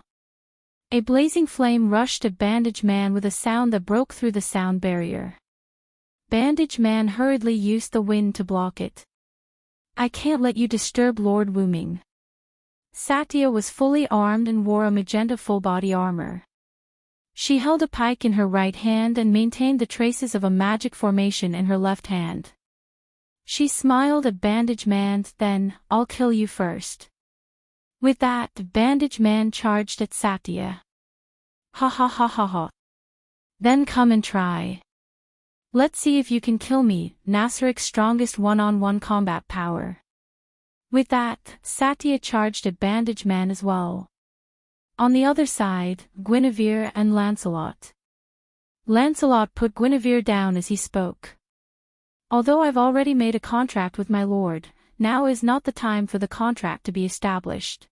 A blazing flame rushed at Bandage Man with a sound that broke through the sound barrier. Bandage Man hurriedly used the wind to block it. I can't let you disturb Lord Wu Ming. Satya was fully armed and wore a magenta full-body armor. She held a pike in her right hand and maintained the traces of a magic formation in her left hand. She smiled at Bandage Man, then, I'll kill you first. With that, Bandage Man charged at Satya. Ha ha ha ha ha. Then come and try. Let's see if you can kill me, Nasrik's strongest one-on-one combat power. With that, Satya charged at Bandage Man as well. On the other side, Guinevere and Lancelot. Lancelot put Guinevere down as he spoke. Although I've already made a contract with my lord, now is not the time for the contract to be established.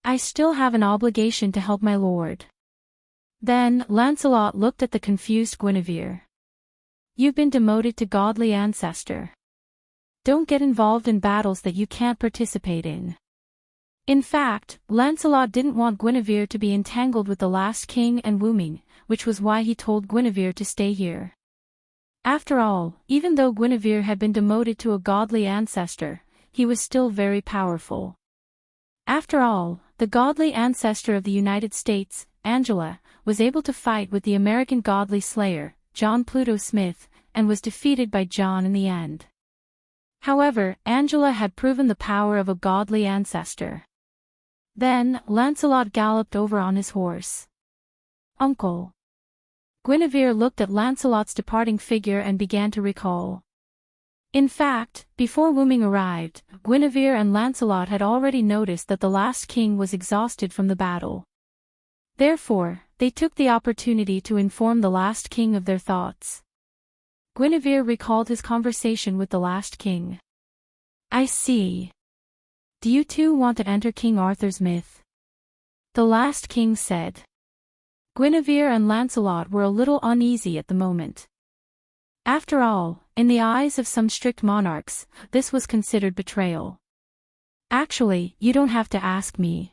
I still have an obligation to help my lord. Then, Lancelot looked at the confused Guinevere. You've been demoted to godly ancestor. Don't get involved in battles that you can't participate in. In fact, Lancelot didn't want Guinevere to be entangled with the last king and Wu Ming, which was why he told Guinevere to stay here. After all, even though Guinevere had been demoted to a godly ancestor, he was still very powerful. After all, the godly ancestor of the United States, Angela, was able to fight with the American godly slayer, John Pluto Smith, and was defeated by John in the end. However, Angela had proven the power of a godly ancestor. Then, Lancelot galloped over on his horse. Uncle. Guinevere looked at Lancelot's departing figure and began to recall. In fact, before Wu Ming arrived, Guinevere and Lancelot had already noticed that the last king was exhausted from the battle. Therefore, they took the opportunity to inform the last king of their thoughts. Guinevere recalled his conversation with the last king. I see. Do you two want to enter King Arthur's myth? The last king said. Guinevere and Lancelot were a little uneasy at the moment. After all, in the eyes of some strict monarchs, this was considered betrayal. Actually, you don't have to ask me.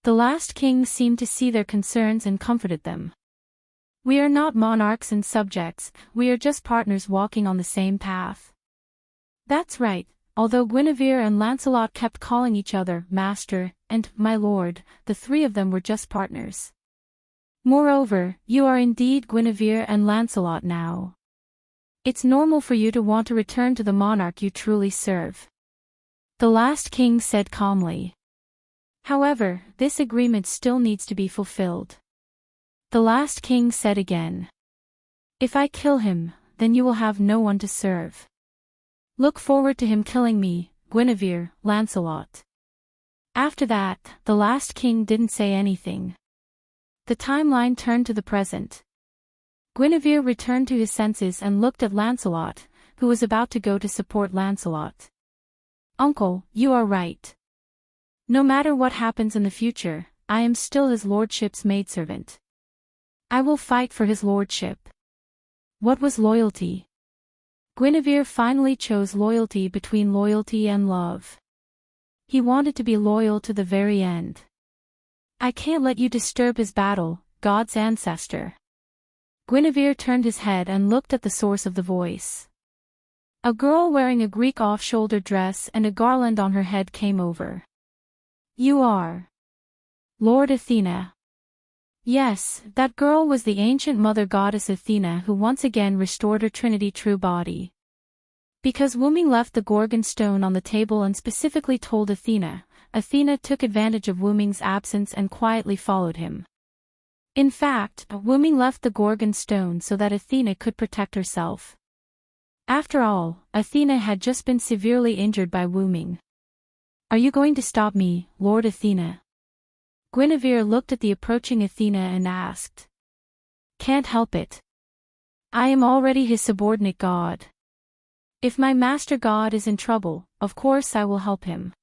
The last king seemed to see their concerns and comforted them. We are not monarchs and subjects, we are just partners walking on the same path. That's right. Although Guinevere and Lancelot kept calling each other master and my lord, the three of them were just partners. Moreover, you are indeed Guinevere and Lancelot now. It's normal for you to want to return to the monarch you truly serve. The last king said calmly. However, this agreement still needs to be fulfilled. The last king said again. If I kill him, then you will have no one to serve. Look forward to him killing me, Guinevere, Lancelot. After that, the last king didn't say anything. The timeline turned to the present. Guinevere returned to his senses and looked at Lancelot, who was about to go to support Lancelot. "Uncle, you are right. No matter what happens in the future, I am still his lordship's maidservant. I will fight for his lordship." What was loyalty? Guinevere finally chose loyalty between loyalty and love. He wanted to be loyal to the very end. "I can't let you disturb his battle, God's ancestor." Guinevere turned his head and looked at the source of the voice. A girl wearing a Greek off-shoulder dress and a garland on her head came over. "You are Lord Athena." Yes, that girl was the ancient mother goddess Athena, who once again restored her Trinity true body. Because Wu Ming left the Gorgon stone on the table and specifically told Athena, Athena took advantage of Wu Ming's absence and quietly followed him. In fact, Wu Ming left the Gorgon stone so that Athena could protect herself. After all, Athena had just been severely injured by Wu Ming. "Are you going to stop me, Lord Athena?" Guinevere looked at the approaching Athena and asked. "Can't help it. I am already his subordinate god. If my master god is in trouble, of course I will help him."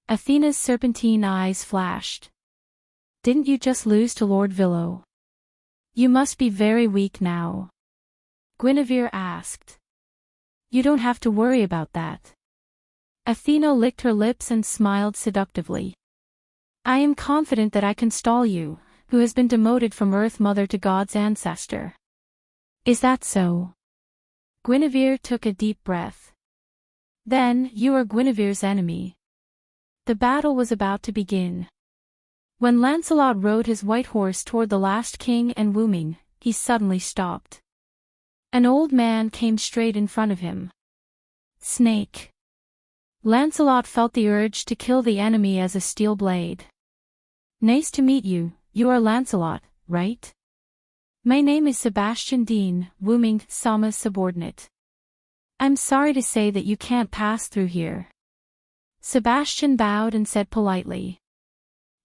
Athena's serpentine eyes flashed. "Didn't you just lose to Lord Villo? You must be very weak now." Guinevere asked. "You don't have to worry about that." Athena licked her lips and smiled seductively. "I am confident that I can stall you, who has been demoted from Earth Mother to God's ancestor." "Is that so?" Guinevere took a deep breath. "Then, you are Guinevere's enemy." The battle was about to begin. When Lancelot rode his white horse toward the last king and Wu Ming, he suddenly stopped. An old man came straight in front of him. "Snake." Lancelot felt the urge to kill the enemy as a steel blade. "Nice to meet you, you are Lancelot, right?" "My name is Sebastian Dean, Wu Ming Sama's subordinate. I'm sorry to say that you can't pass through here." Sebastian bowed and said politely.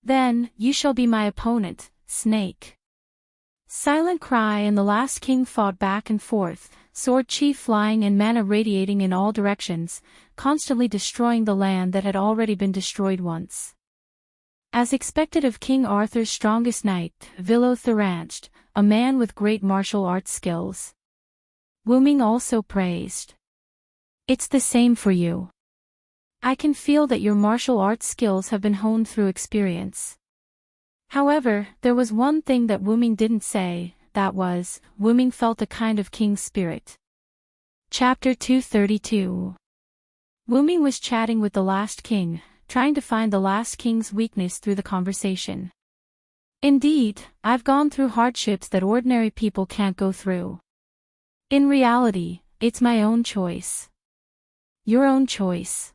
"Then, you shall be my opponent, Snake." Silent Cry and the last king fought back and forth, sword chi flying and mana radiating in all directions, constantly destroying the land that had already been destroyed once. As expected of King Arthur's strongest knight, Villo Theranched, a man with great martial arts skills. Wu Ming also praised. "It's the same for you. I can feel that your martial arts skills have been honed through experience." However, there was one thing that Wu Ming didn't say, that was, Wu Ming felt a kind of king spirit. Chapter 232. Wu Ming was chatting with the last king, trying to find the last king's weakness through the conversation. "Indeed, I've gone through hardships that ordinary people can't go through. In reality, it's my own choice." "Your own choice?"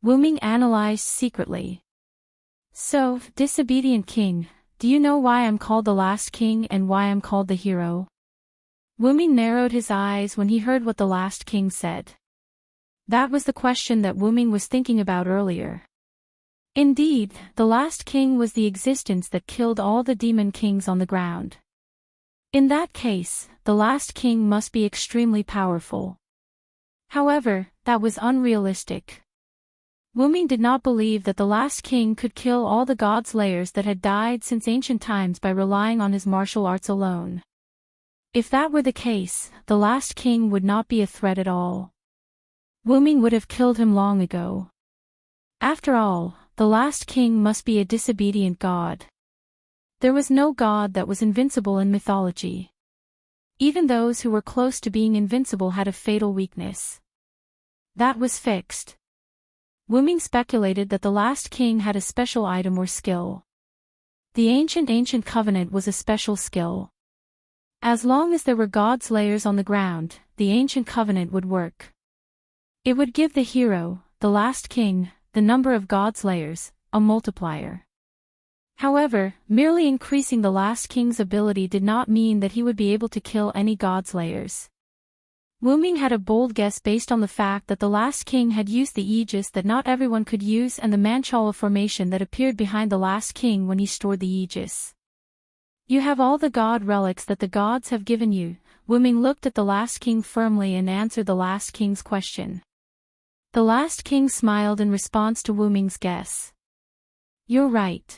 Wu Ming analyzed secretly. "So, disobedient king, do you know why I'm called the last king and why I'm called the hero?" Wu Ming narrowed his eyes when he heard what the last king said. That was the question that Wu Ming was thinking about earlier. Indeed, the last king was the existence that killed all the demon kings on the ground. In that case, the last king must be extremely powerful. However, that was unrealistic. Wu Ming did not believe that the last king could kill all the god slayers that had died since ancient times by relying on his martial arts alone. If that were the case, the last king would not be a threat at all. Wu Ming would have killed him long ago. After all, the last king must be a disobedient god. There was no god that was invincible in mythology. Even those who were close to being invincible had a fatal weakness. That was fixed. Wu Ming speculated that the last king had a special item or skill. The ancient covenant was a special skill. As long as there were god slayers on the ground, the ancient covenant would work. It would give the hero, the last king, the number of god slayers, a multiplier. However, merely increasing the last king's ability did not mean that he would be able to kill any god slayers. Wu Ming had a bold guess based on the fact that the last king had used the aegis that not everyone could use and the Manchala formation that appeared behind the last king when he stored the aegis. You have all the god relics that the gods have given you. Wu Ming looked at the last king firmly and answered the last king's question. The last king smiled in response to Wu Ming's guess. You're right.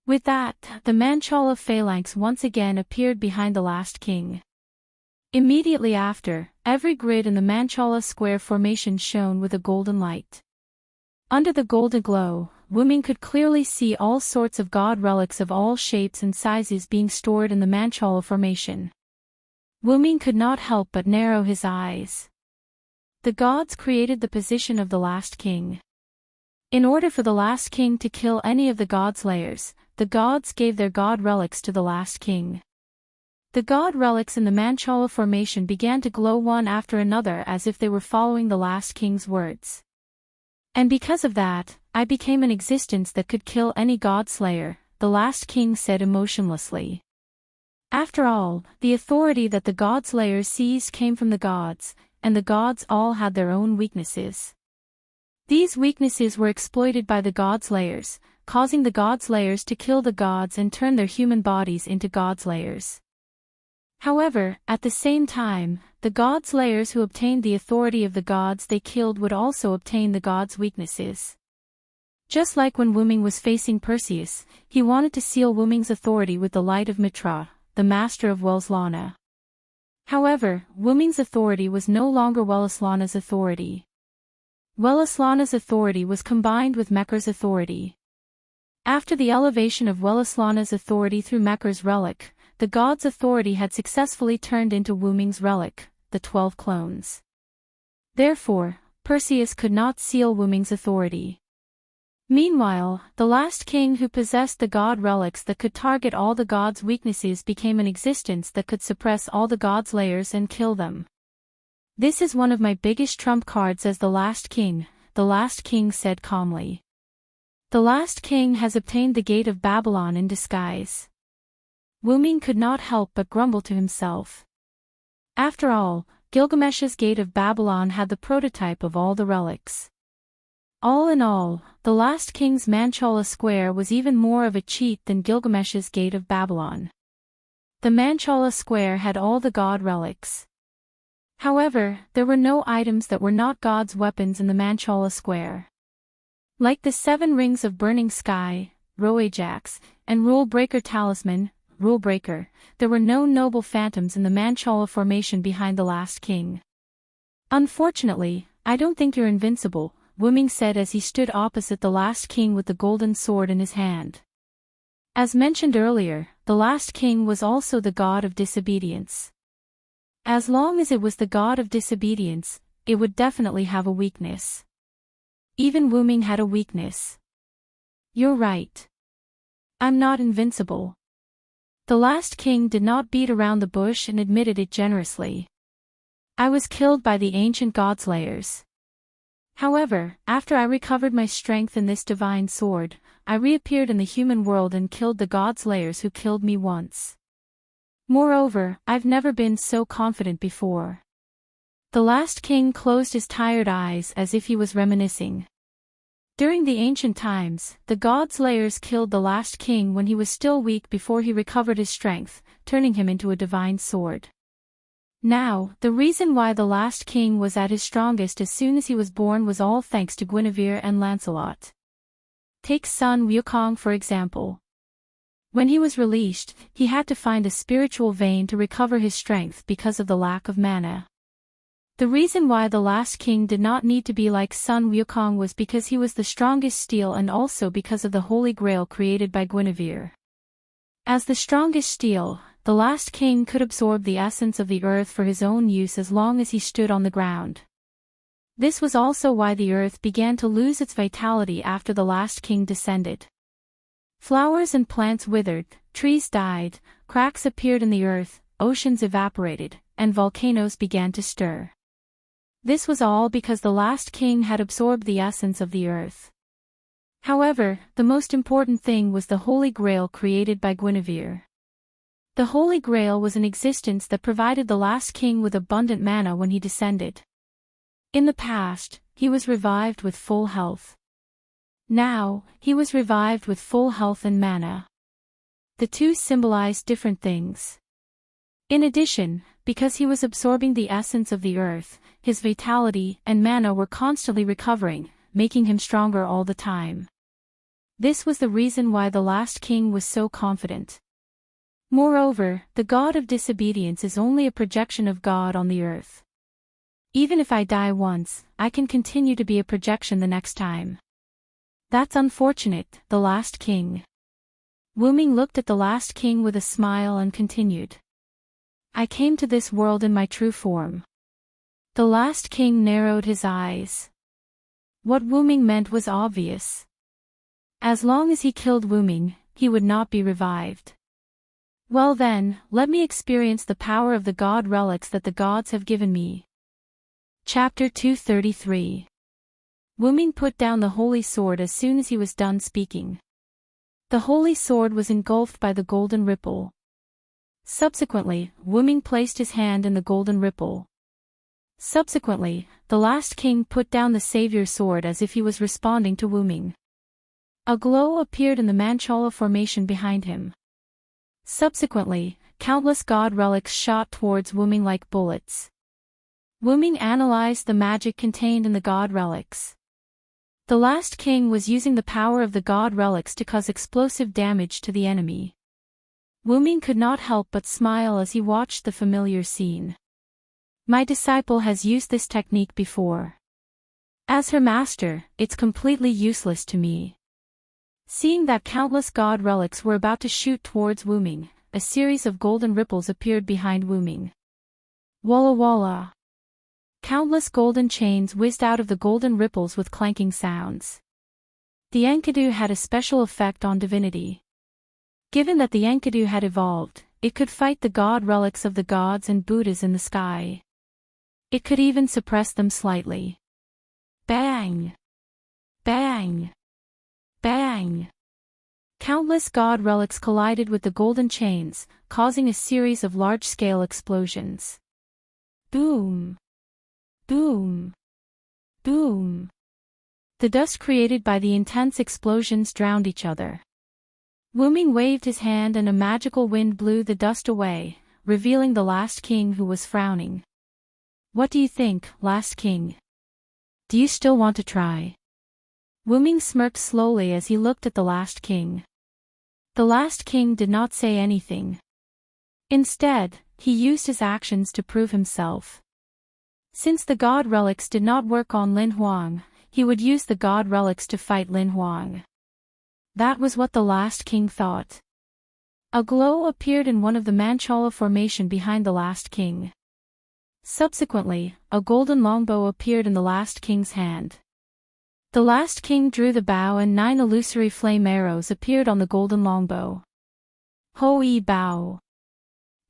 With that, the Manchala phalanx once again appeared behind the last king. Immediately after, every grid in the Manchala square formation shone with a golden light. Under the golden glow, Wu Ming could clearly see all sorts of god relics of all shapes and sizes being stored in the Manchala formation. Wu Ming could not help but narrow his eyes. The gods created the position of the last king. In order for the last king to kill any of the gods' layers, the gods gave their god relics to the last king. The god relics in the Manchala formation began to glow one after another as if they were following the last king's words. And because of that, I became an existence that could kill any god slayer, the last king said emotionlessly. After all, the authority that the god slayers seized came from the gods, and the gods all had their own weaknesses. These weaknesses were exploited by the god slayers, causing the god slayers to kill the gods and turn their human bodies into god slayers. However, at the same time, the god slayers who obtained the authority of the gods they killed would also obtain the gods' weaknesses. Just like when Wu Ming was facing Perseus, he wanted to seal Wu Ming's authority with the light of Mitra, the master of Welslana. However, Wu Ming's authority was no longer Welslana's authority. Welslana's authority was combined with Mekar's authority. After the elevation of Welslana's authority through Mekar's relic, the god's authority had successfully turned into Wu Ming's relic, the 12 clones. Therefore, Perseus could not seal Wu Ming's authority. Meanwhile, the last king who possessed the god relics that could target all the gods' weaknesses became an existence that could suppress all the gods' layers and kill them. This is one of my biggest trump cards as the last king said calmly. The last king has obtained the gate of Babylon in disguise. Wu Ming could not help but grumble to himself. After all, Gilgamesh's gate of Babylon had the prototype of all the relics. All in all, the last king's Manchala square was even more of a cheat than Gilgamesh's gate of Babylon. The Manchala square had all the god relics. However, there were no items that were not God's weapons in the Manchala square. Like the 7 rings of burning sky, Roajax, and Rule Breaker talisman, Rule Breaker, there were no noble phantoms in the Manchala formation behind the last king. Unfortunately, I don't think you're invincible, Wu Ming said as he stood opposite the last king with the golden sword in his hand. As mentioned earlier, the last king was also the god of disobedience. As long as it was the god of disobedience, it would definitely have a weakness. Even Wu Ming had a weakness. You're right. I'm not invincible. The last king did not beat around the bush and admitted it generously. I was killed by the ancient godslayers. However, after I recovered my strength in this divine sword, I reappeared in the human world and killed the godslayers who killed me once. Moreover, I've never been so confident before. The last king closed his tired eyes as if he was reminiscing. During the ancient times, the godslayers killed the last king when he was still weak before he recovered his strength, turning him into a divine sword. Now, the reason why the last king was at his strongest as soon as he was born was all thanks to Guinevere and Lancelot. Take Sun Wukong for example. When he was released, he had to find a spiritual vein to recover his strength because of the lack of mana. The reason why the last king did not need to be like Sun Wukong was because he was the strongest steel and also because of the Holy Grail created by Guinevere. As the strongest steel, the last king could absorb the essence of the earth for his own use as long as he stood on the ground. This was also why the earth began to lose its vitality after the last king descended. Flowers and plants withered, trees died, cracks appeared in the earth, oceans evaporated, and volcanoes began to stir. This was all because the last king had absorbed the essence of the earth. However, the most important thing was the Holy Grail created by Guinevere. The Holy Grail was an existence that provided the last king with abundant mana when he descended. In the past, he was revived with full health. Now, he was revived with full health and mana. The two symbolized different things. In addition, because he was absorbing the essence of the earth, his vitality and mana were constantly recovering, making him stronger all the time. This was the reason why the last king was so confident. Moreover, the god of disobedience is only a projection of God on the earth. Even if I die once, I can continue to be a projection the next time. That's unfortunate, the last king. Wu Ming looked at the last king with a smile and continued. I came to this world in my true form. The last king narrowed his eyes. What Wu Ming meant was obvious. As long as he killed Wu Ming, he would not be revived. Well then, let me experience the power of the god relics that the gods have given me. Chapter 233. Wu Ming put down the holy sword as soon as he was done speaking. The holy sword was engulfed by the golden ripple. Subsequently, Wu Ming placed his hand in the golden ripple. Subsequently, the last king put down the savior sword as if he was responding to Wu Ming. A glow appeared in the Manchala formation behind him. Subsequently, countless god relics shot towards Wu Ming like bullets. Wu Ming analyzed the magic contained in the god relics. The last king was using the power of the god relics to cause explosive damage to the enemy. Wu Ming could not help but smile as he watched the familiar scene. My disciple has used this technique before. As her master, it's completely useless to me. Seeing that countless god relics were about to shoot towards Wu Ming, a series of golden ripples appeared behind Wu Ming. Walla walla. Countless golden chains whizzed out of the golden ripples with clanking sounds. The Enkidu had a special effect on divinity. Given that the Enkidu had evolved, it could fight the god relics of the gods and Buddhas in the sky. It could even suppress them slightly. Bang! Bang! Bang! Countless god relics collided with the golden chains, causing a series of large-scale explosions. Boom! Boom! Boom! The dust created by the intense explosions drowned each other. Wu Ming waved his hand and a magical wind blew the dust away, revealing the last king who was frowning. What do you think, last king? Do you still want to try? Wu Ming smirked slowly as he looked at the last king. The last king did not say anything. Instead, he used his actions to prove himself. Since the god relics did not work on Lin Huang, he would use the god relics to fight Lin Huang. That was what the last king thought. A glow appeared in one of the Manchala formation behind the last king. Subsequently, a golden longbow appeared in the last king's hand. The last king drew the bow and 9 illusory flame arrows appeared on the golden longbow. Hoi Bao.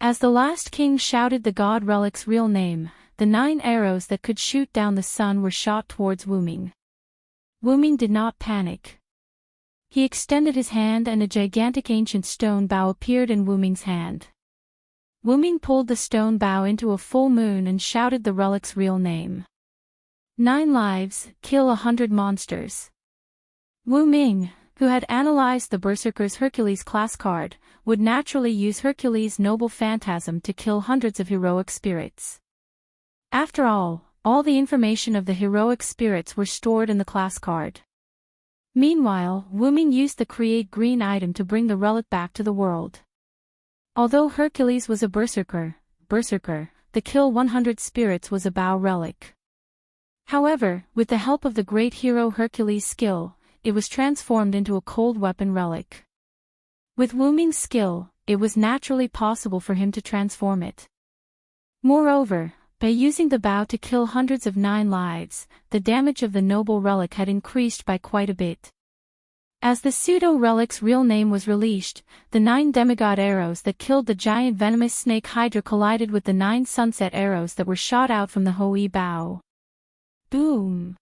As the last king shouted the god relic's real name, the 9 arrows that could shoot down the sun were shot towards Wu Ming. Wu Ming did not panic. He extended his hand and a gigantic ancient stone bow appeared in Wu Ming's hand. Wu Ming pulled the stone bow into a full moon and shouted the relic's real name. 9 lives, kill 100 monsters. Wu Ming, who had analyzed the Berserker's Hercules class card, would naturally use Hercules' noble phantasm to kill hundreds of heroic spirits. After all the information of the heroic spirits were stored in the class card. Meanwhile, Wu Ming used the create green item to bring the relic back to the world. Although Hercules was a berserker, the kill 100 spirits was a bow relic. However, with the help of the great hero Hercules' skill, it was transformed into a cold weapon relic. With Wu Ming's skill, it was naturally possible for him to transform it. Moreover, by using the bow to kill hundreds of 9 lives, the damage of the noble relic had increased by quite a bit. As the pseudo-relic's real name was released, the 9 demigod arrows that killed the giant venomous snake Hydra collided with the 9 sunset arrows that were shot out from the Hoi bow. Boom!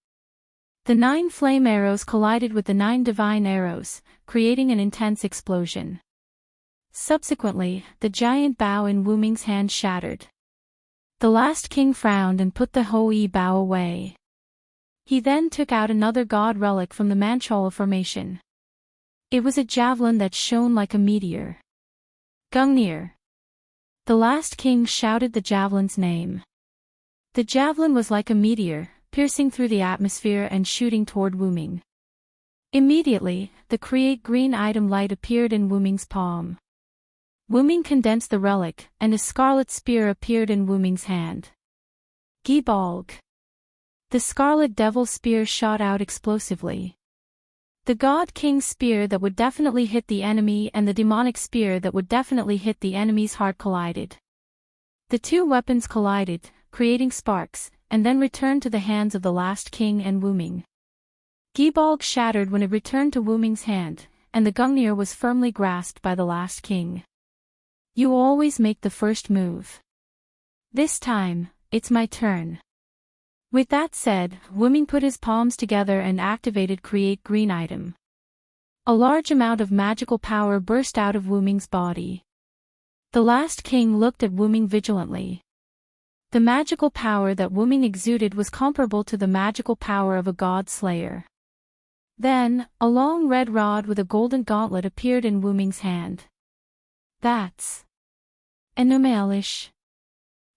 The 9 flame arrows collided with the 9 divine arrows, creating an intense explosion. Subsequently, the giant bow in Wu Ming's hand shattered. The last king frowned and put the Hou-Yi bow away. He then took out another god relic from the Mandala formation. It was a javelin that shone like a meteor. Gungnir. The last king shouted the javelin's name. The javelin was like a meteor, piercing through the atmosphere and shooting toward Wu Ming. Immediately, the create green item light appeared in Wu Ming's palm. Wu Ming condensed the relic, and a scarlet spear appeared in Wu Ming's hand. Gibalg. The scarlet devil spear shot out explosively. The God King's spear that would definitely hit the enemy and the demonic spear that would definitely hit the enemy's heart collided. The two weapons collided, creating sparks, and then returned to the hands of the last king and Wu Ming. Gibalg shattered when it returned to Wu Ming's hand, and the Gungnir was firmly grasped by the last king. You always make the first move. This time, it's my turn. With that said, Wu Ming put his palms together and activated create green item. A large amount of magical power burst out of Wu Ming's body. The last king looked at Wu Ming vigilantly. The magical power that Wu Ming exuded was comparable to the magical power of a god slayer. Then, a long red rod with a golden gauntlet appeared in Wu Ming's hand. That's Innerpeace.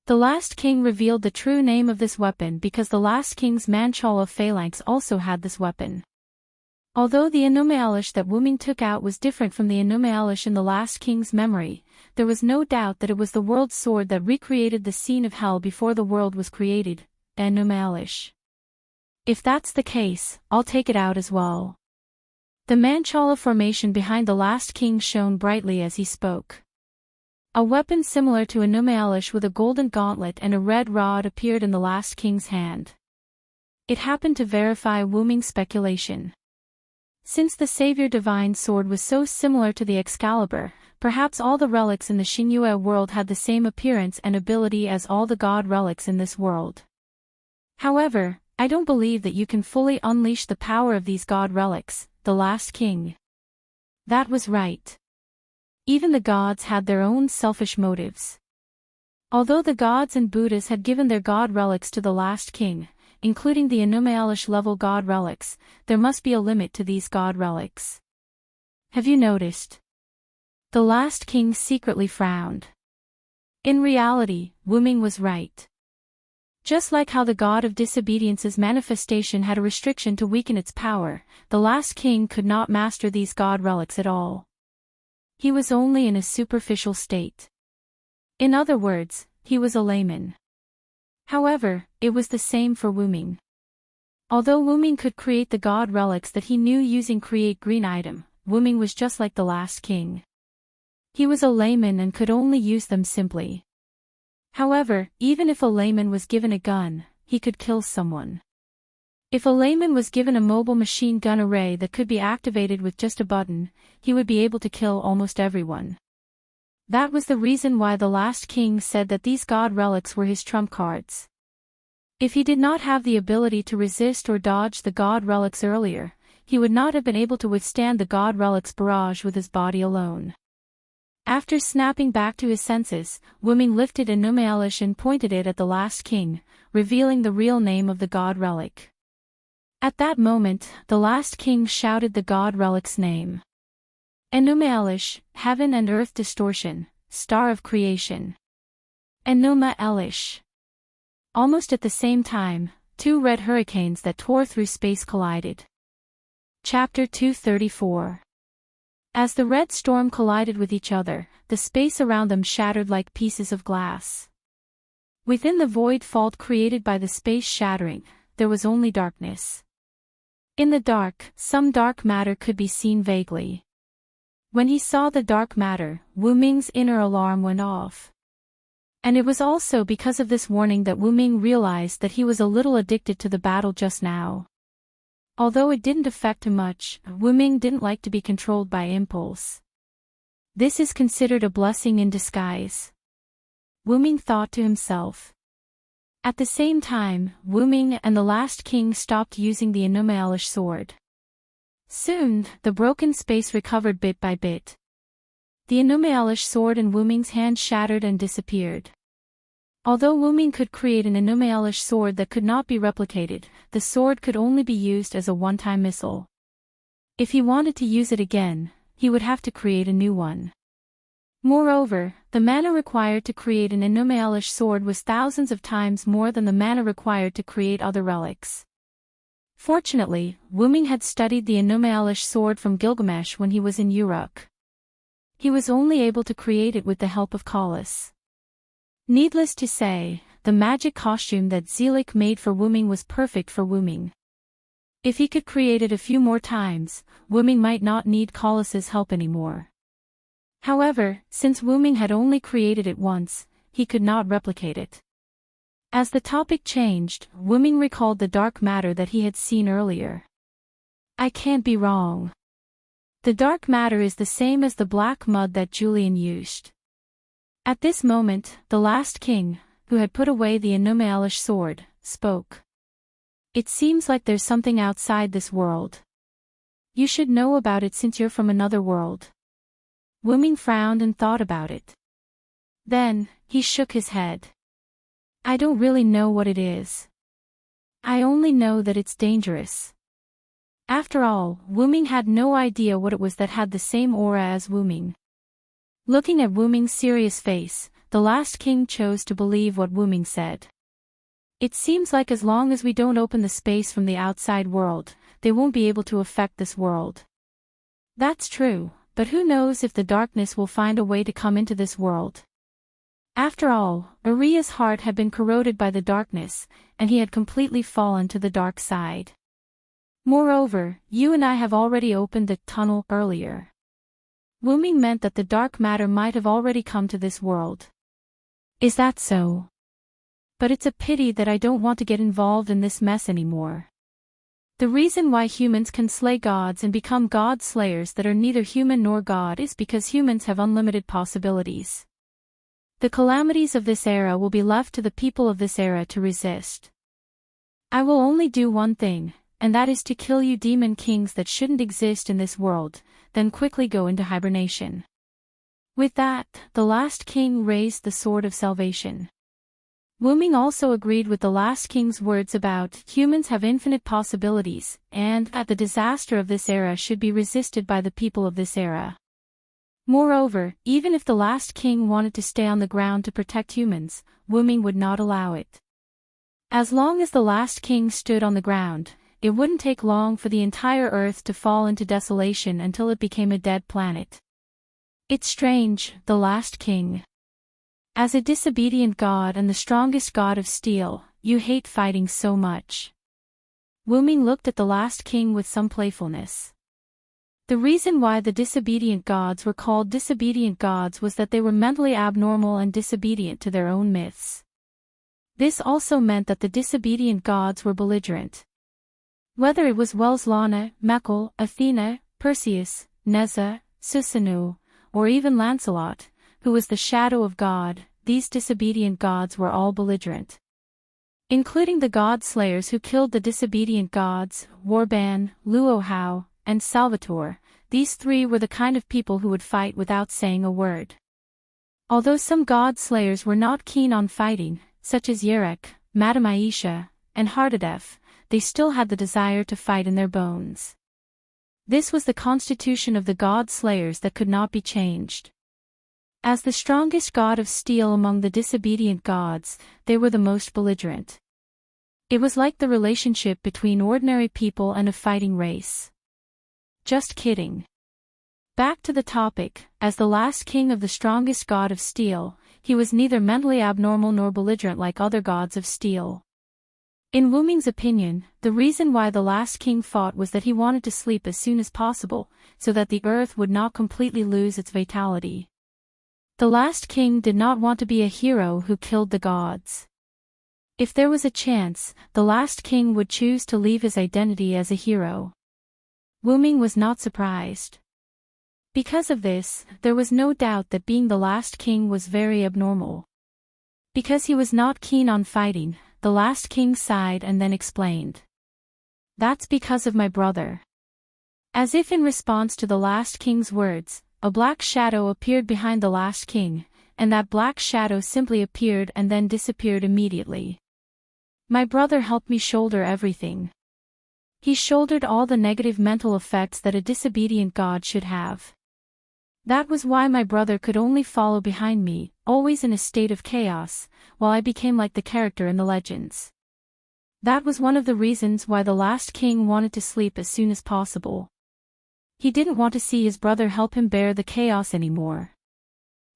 The last king revealed the true name of this weapon because the last king's Mandala phalanx also had this weapon. Although the innerpeace that Wu Ming took out was different from the innerpeace in the last king's memory, there was no doubt that it was the world's sword that recreated the scene of hell before the world was created, the innerpeace. If that's the case, I'll take it out as well. The Mandala formation behind the last king shone brightly as he spoke. A weapon similar to innerpeace with a golden gauntlet and a red rod appeared in the last king's hand. It happened to verify Wu Ming's speculation. Since the Savior Divine Sword was so similar to the Excalibur, perhaps all the relics in the Xinyue world had the same appearance and ability as all the god relics in this world. However, I don't believe that you can fully unleash the power of these god relics, the last king. That was right. Even the gods had their own selfish motives. Although the gods and Buddhas had given their god relics to the last king, including the innerpeace level god relics, there must be a limit to these god relics. Have you noticed? The last king secretly frowned. In reality, Wu Ming was right. Just like how the god of disobedience's manifestation had a restriction to weaken its power, the last king could not master these god relics at all. He was only in a superficial state. In other words, he was a layman. However, it was the same for Wu Ming. Although Wu Ming could create the god relics that he knew using create green item, Wu Ming was just like the last king. He was a layman and could only use them simply. However, even if a layman was given a gun, he could kill someone. If a layman was given a mobile machine gun array that could be activated with just a button, he would be able to kill almost everyone. That was the reason why the last king said that these god relics were his trump cards. If he did not have the ability to resist or dodge the god relics earlier, he would not have been able to withstand the god relics barrage with his body alone. After snapping back to his senses, Wu Ming lifted innerpeace and pointed it at the last king, revealing the real name of the god relic. At that moment, the last king shouted the god relic's name. Innerpeace, heaven and earth distortion, star of creation. Innerpeace. Almost at the same time, two red hurricanes that tore through space collided. Chapter 234. As the red storm collided with each other, the space around them shattered like pieces of glass. Within the void fault created by the space shattering, there was only darkness. In the dark, some dark matter could be seen vaguely. When he saw the dark matter, Wu Ming's inner alarm went off. And it was also because of this warning that Wu Ming realized that he was a little addicted to the battle just now. Although it didn't affect him much, Wu Ming didn't like to be controlled by impulse. This is considered a blessing in disguise. Wu Ming thought to himself. At the same time, Wu Ming and the last king stopped using the innerpeace sword. Soon, the broken space recovered bit by bit. The Innumealish sword in Wu Ming's hand shattered and disappeared. Although Wu Ming could create an Innumealish sword that could not be replicated, the sword could only be used as a one-time missile. If he wanted to use it again, he would have to create a new one. Moreover, the mana required to create an Innumealish sword was thousands of times more than the mana required to create other relics. Fortunately, Wu Ming had studied the Innumealish sword from Gilgamesh when he was in Uruk. He was only able to create it with the help of Kalas. Needless to say, the magic costume that Zelik made for Wu Ming was perfect for Wu Ming. If he could create it a few more times, Wu Ming might not need Kalas's help anymore. However, since Wu Ming had only created it once, he could not replicate it. As the topic changed, Wu Ming recalled the dark matter that he had seen earlier. I can't be wrong. The dark matter is the same as the black mud that Julian used. At this moment, the last king, who had put away the Innumealish sword, spoke. It seems like there's something outside this world. You should know about it since you're from another world. Wu Ming frowned and thought about it. Then, he shook his head. I don't really know what it is. I only know that it's dangerous. After all, Wu Ming had no idea what it was that had the same aura as Wu Ming. Looking at Wu Ming's serious face, the last king chose to believe what Wu Ming said. It seems like as long as we don't open the space from the outside world, they won't be able to affect this world. That's true, but who knows if the darkness will find a way to come into this world. After all, Aria's heart had been corroded by the darkness, and he had completely fallen to the dark side. Moreover, you and I have already opened the tunnel earlier. Wu Ming meant that the dark matter might have already come to this world. Is that so? But it's a pity that I don't want to get involved in this mess anymore. The reason why humans can slay gods and become god slayers that are neither human nor god is because humans have unlimited possibilities. The calamities of this era will be left to the people of this era to resist. I will only do one thing, and that is to kill you demon kings that shouldn't exist in this world, then quickly go into hibernation. With that, the last king raised the sword of salvation. Wu Ming also agreed with the last king's words about humans have infinite possibilities, and that the disaster of this era should be resisted by the people of this era. Moreover, even if the last king wanted to stay on the ground to protect humans, Wu Ming would not allow it. As long as the last king stood on the ground, it wouldn't take long for the entire earth to fall into desolation until it became a dead planet. It's strange, the last king. As a disobedient god and the strongest god of steel, you hate fighting so much. Wu Ming looked at the last king with some playfulness. The reason why the disobedient gods were called disobedient gods was that they were mentally abnormal and disobedient to their own myths. This also meant that the disobedient gods were belligerent. Whether it was Welslana, Mekhl, Athena, Perseus, Neza, Susanoo, or even Lancelot, who was the shadow of God, these disobedient gods were all belligerent. Including the god slayers who killed the disobedient gods, Warban, Luohao, and Salvatore, these three were the kind of people who would fight without saying a word. Although some god slayers were not keen on fighting, such as Yerek, Madame Aisha, and Hardadef, they still had the desire to fight in their bones. This was the constitution of the god slayers that could not be changed. As the strongest god of steel among the disobedient gods, they were the most belligerent. It was like the relationship between ordinary people and a fighting race. Just kidding. Back to the topic, as the last king of the strongest god of steel, he was neither mentally abnormal nor belligerent like other gods of steel. In Wu Ming's opinion, the reason why the last king fought was that he wanted to sleep as soon as possible, so that the earth would not completely lose its vitality. The last king did not want to be a hero who killed the gods. If there was a chance, the last king would choose to leave his identity as a hero. Wu Ming was not surprised. Because of this, there was no doubt that being the last king was very abnormal. Because he was not keen on fighting, the last king sighed and then explained. That's because of my brother. As if in response to the last king's words, a black shadow appeared behind the last king, and that black shadow simply appeared and then disappeared immediately. My brother helped me shoulder everything. He shouldered all the negative mental effects that a disobedient God should have. That was why my brother could only follow behind me, always in a state of chaos, while I became like the character in the legends. That was one of the reasons why the last king wanted to sleep as soon as possible. He didn't want to see his brother help him bear the chaos anymore.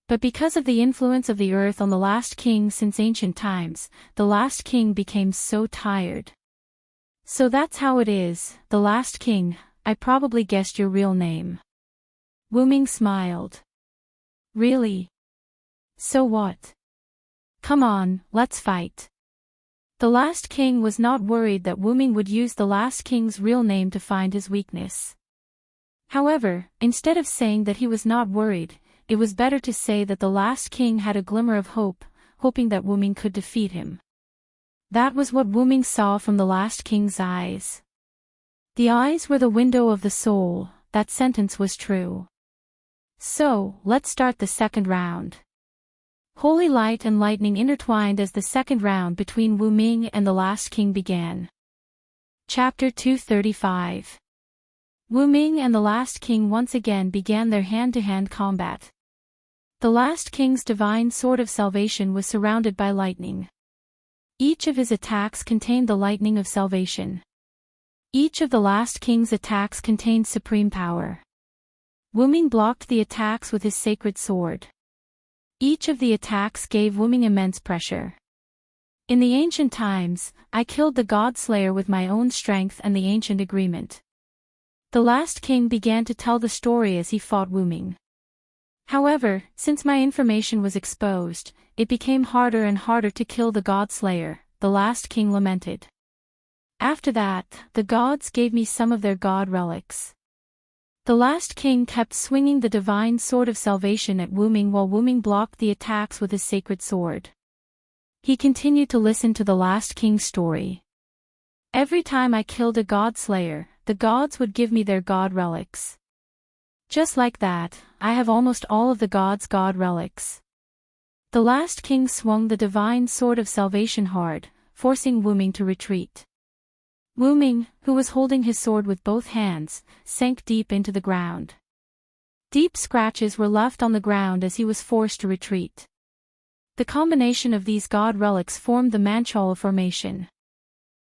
But because of the influence of the earth on the last king since ancient times, the last king became so tired. So that's how it is, the last king. I probably guessed your real name. Wu Ming smiled. Really? So what? Come on, let's fight. The last king was not worried that Wu Ming would use the last king's real name to find his weakness. However, instead of saying that he was not worried, it was better to say that the last king had a glimmer of hope, hoping that Wu Ming could defeat him. That was what Wu Ming saw from the last king's eyes. The eyes were the window of the soul. That sentence was true. So, let's start the second round. Holy light and lightning intertwined as the second round between Wu Ming and the last king began. Chapter 235. Wu Ming and the last king once again began their hand-to-hand combat. The last king's divine sword of salvation was surrounded by lightning. Each of his attacks contained the lightning of salvation. Each of the last king's attacks contained supreme power. Wu Ming blocked the attacks with his sacred sword. Each of the attacks gave Wu Ming immense pressure. In the ancient times, I killed the God Slayer with my own strength and the ancient agreement. The last king began to tell the story as he fought Wu Ming. However, since my information was exposed, it became harder and harder to kill the God Slayer, the last king lamented. After that, the gods gave me some of their god relics. The last king kept swinging the divine sword of salvation at Wu Ming while Wu Ming blocked the attacks with his sacred sword. He continued to listen to the last king's story. Every time I killed a god slayer, the gods would give me their god relics. Just like that, I have almost all of the gods' god relics. The last king swung the divine sword of salvation hard, forcing Wu Ming to retreat. Wu Ming, who was holding his sword with both hands, sank deep into the ground. Deep scratches were left on the ground as he was forced to retreat. The combination of these god relics formed the Manchala formation.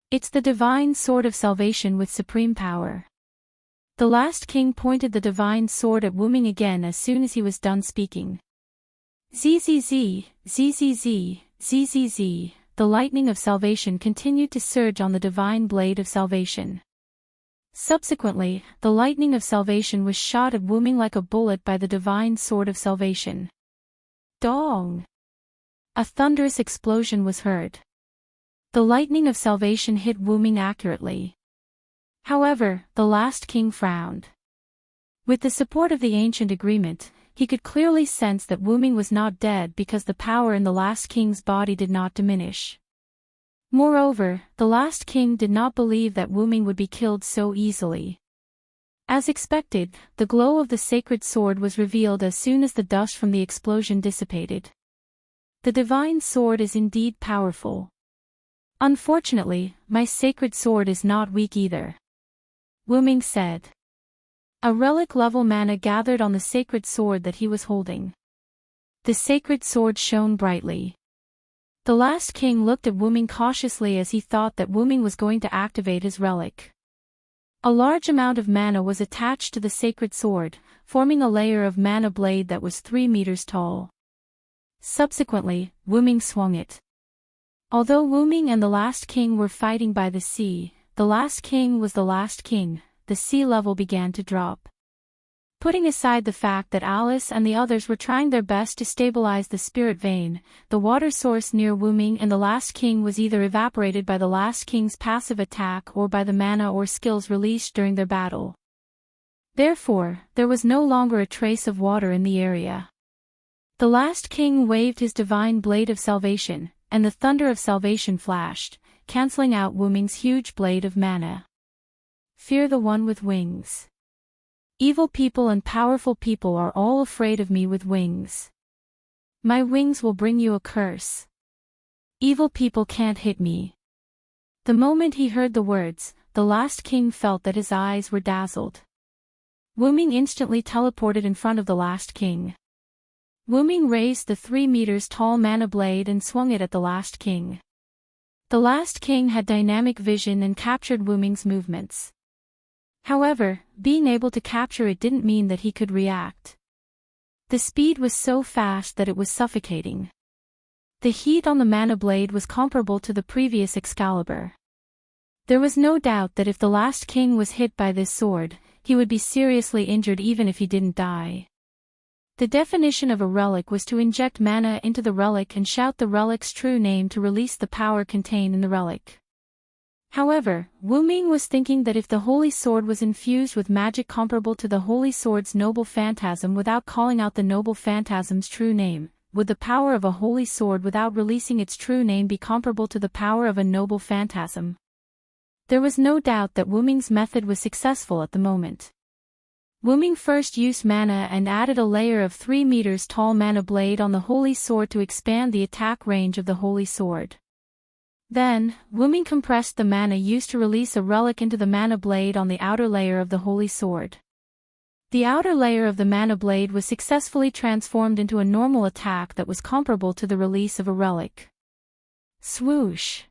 It's the divine sword of salvation with supreme power. The last king pointed the divine sword at Wu Ming again as soon as he was done speaking. Zzz, zzz, zzz. The lightning of salvation continued to surge on the divine blade of salvation. Subsequently, the lightning of salvation was shot at Wu Ming like a bullet by the divine sword of salvation. Dong! A thunderous explosion was heard. The lightning of salvation hit Wu Ming accurately. However, the last king frowned. With the support of the ancient agreement, he could clearly sense that Wu Ming was not dead because the power in the last king's body did not diminish. Moreover, the last king did not believe that Wu Ming would be killed so easily. As expected, the glow of the sacred sword was revealed as soon as the dust from the explosion dissipated. The divine sword is indeed powerful. Unfortunately, my sacred sword is not weak either. Wu Ming said. A relic-level mana gathered on the sacred sword that he was holding. The sacred sword shone brightly. The last king looked at Wu Ming cautiously as he thought that Wu Ming was going to activate his relic. A large amount of mana was attached to the sacred sword, forming a layer of mana blade that was 3 meters tall. Subsequently, Wu Ming swung it. Although Wu Ming and the last king were fighting by the sea, the last king was the last king. The sea level began to drop. Putting aside the fact that Alice and the others were trying their best to stabilize the spirit vein, the water source near Wu Ming and the last king was either evaporated by the last king's passive attack or by the mana or skills released during their battle. Therefore, there was no longer a trace of water in the area. The last king waved his divine blade of salvation, and the thunder of salvation flashed, canceling out Wu Ming's huge blade of mana. Fear the one with wings. Evil people and powerful people are all afraid of me with wings. My wings will bring you a curse. Evil people can't hit me. The moment he heard the words, the last king felt that his eyes were dazzled. Wu Ming instantly teleported in front of the last king. Wu Ming raised the 3 meters tall mana blade and swung it at the last king. The last king had dynamic vision and captured Wu Ming's movements. However, being able to capture it didn't mean that he could react. The speed was so fast that it was suffocating. The heat on the mana blade was comparable to the previous Excalibur. There was no doubt that if the last king was hit by this sword, he would be seriously injured even if he didn't die. The definition of a relic was to inject mana into the relic and shout the relic's true name to release the power contained in the relic. However, Wu Ming was thinking that if the holy sword was infused with magic comparable to the holy sword's noble phantasm without calling out the noble phantasm's true name, would the power of a holy sword without releasing its true name be comparable to the power of a noble phantasm? There was no doubt that Wu Ming's method was successful at the moment. Wu Ming first used mana and added a layer of 3 meters tall mana blade on the holy sword to expand the attack range of the holy sword. Then, Wu Ming compressed the mana used to release a relic into the mana blade on the outer layer of the holy sword. The outer layer of the mana blade was successfully transformed into a normal attack that was comparable to the release of a relic. Swoosh!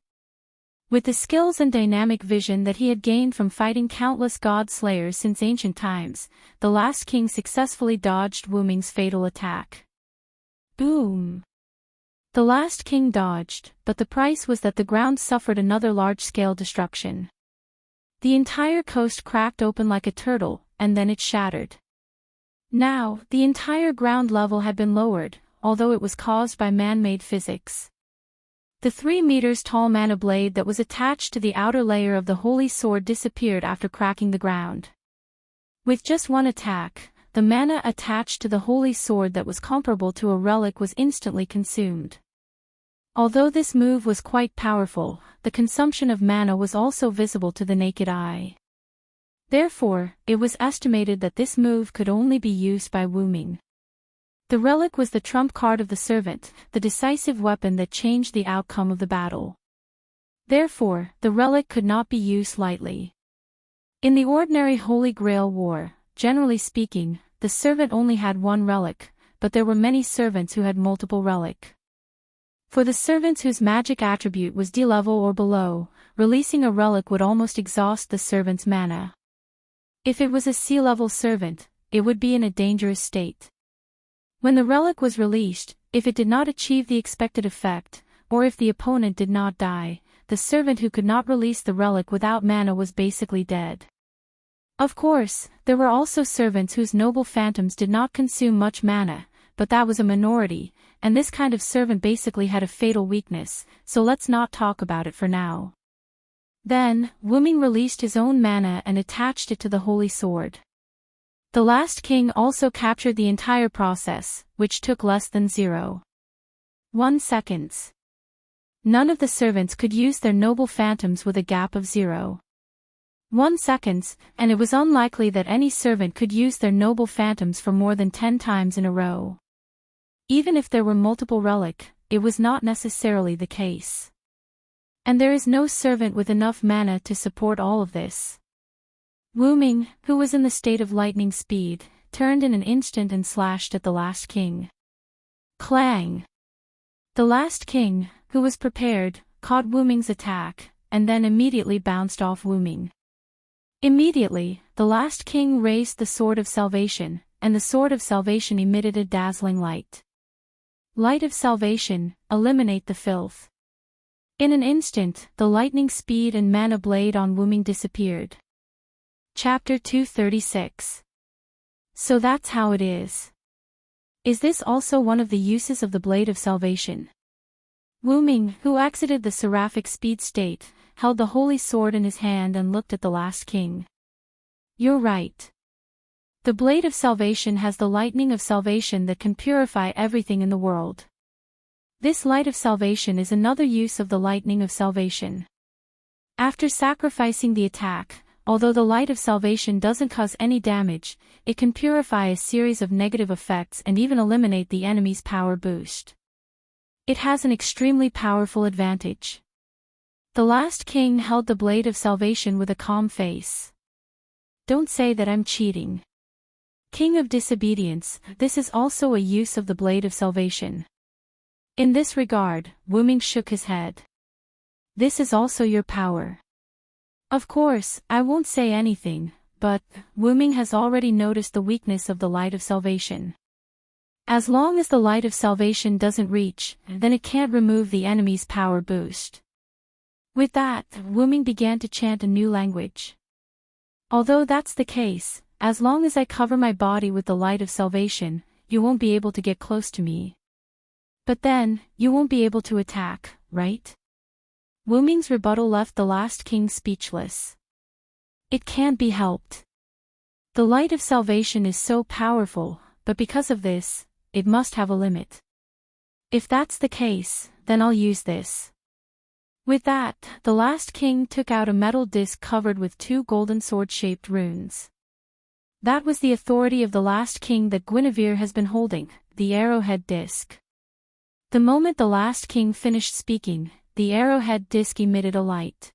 With the skills and dynamic vision that he had gained from fighting countless god slayers since ancient times, the last king successfully dodged Wu Ming's fatal attack. Boom! The last king dodged, but the price was that the ground suffered another large-scale destruction. The entire coast cracked open like a turtle, and then it shattered. Now, the entire ground level had been lowered, although it was caused by man-made physics. The 3 meters tall mana blade that was attached to the outer layer of the holy sword disappeared after cracking the ground. With just one attack, the mana attached to the holy sword that was comparable to a relic was instantly consumed. Although this move was quite powerful, the consumption of mana was also visible to the naked eye. Therefore, it was estimated that this move could only be used by Wu Ming. The relic was the trump card of the servant, the decisive weapon that changed the outcome of the battle. Therefore, the relic could not be used lightly. In the ordinary Holy Grail war, generally speaking, the servant only had one relic, but there were many servants who had multiple relic. For the servants whose magic attribute was D level or below, releasing a relic would almost exhaust the servant's mana. If it was a C-level servant, it would be in a dangerous state. When the relic was released, if it did not achieve the expected effect, or if the opponent did not die, the servant who could not release the relic without mana was basically dead. Of course, there were also servants whose noble phantoms did not consume much mana, but that was a minority, and this kind of servant basically had a fatal weakness, so let's not talk about it for now. Then, Wu Ming released his own mana and attached it to the holy sword. The last king also captured the entire process, which took less than 0.1 seconds. None of the servants could use their noble phantoms with a gap of 0.1 seconds, and it was unlikely that any servant could use their noble phantoms for more than 10 times in a row. Even if there were multiple relic, it was not necessarily the case. And there is no servant with enough mana to support all of this. Wu Ming, who was in the state of lightning speed, turned in an instant and slashed at the last king. Clang! The last king, who was prepared, caught Wu Ming's attack, and then immediately bounced off Wu Ming. Immediately, the last king raised the sword of salvation, and the sword of salvation emitted a dazzling light. Light of salvation, eliminate the filth. In an instant, the lightning speed and mana blade on Wu Ming disappeared. Chapter 236. So that's how it is. Is this also one of the uses of the Blade of Salvation? Wu Ming, who exited the seraphic speed state, held the holy sword in his hand and looked at the last king. You're right. The Blade of Salvation has the lightning of salvation that can purify everything in the world. This light of salvation is another use of the lightning of salvation. After sacrificing the attack, although the light of salvation doesn't cause any damage, it can purify a series of negative effects and even eliminate the enemy's power boost. It has an extremely powerful advantage. The last king held the blade of salvation with a calm face. Don't say that I'm cheating. King of disobedience, this is also a use of the blade of salvation. In this regard, Wu Ming shook his head. This is also your power. Of course, I won't say anything, but Wu Ming has already noticed the weakness of the light of salvation. As long as the light of salvation doesn't reach, then it can't remove the enemy's power boost. With that, Wu Ming began to chant a new language. Although that's the case, as long as I cover my body with the light of salvation, you won't be able to get close to me. But then, you won't be able to attack, right? Wu Ming's rebuttal left the last king speechless. It can't be helped. The light of salvation is so powerful, but because of this, it must have a limit. If that's the case, then I'll use this. With that, the last king took out a metal disc covered with 2 golden sword-shaped runes. That was the authority of the last king that Guinevere has been holding, the arrowhead disc. The moment the last king finished speaking, the arrowhead disc emitted a light.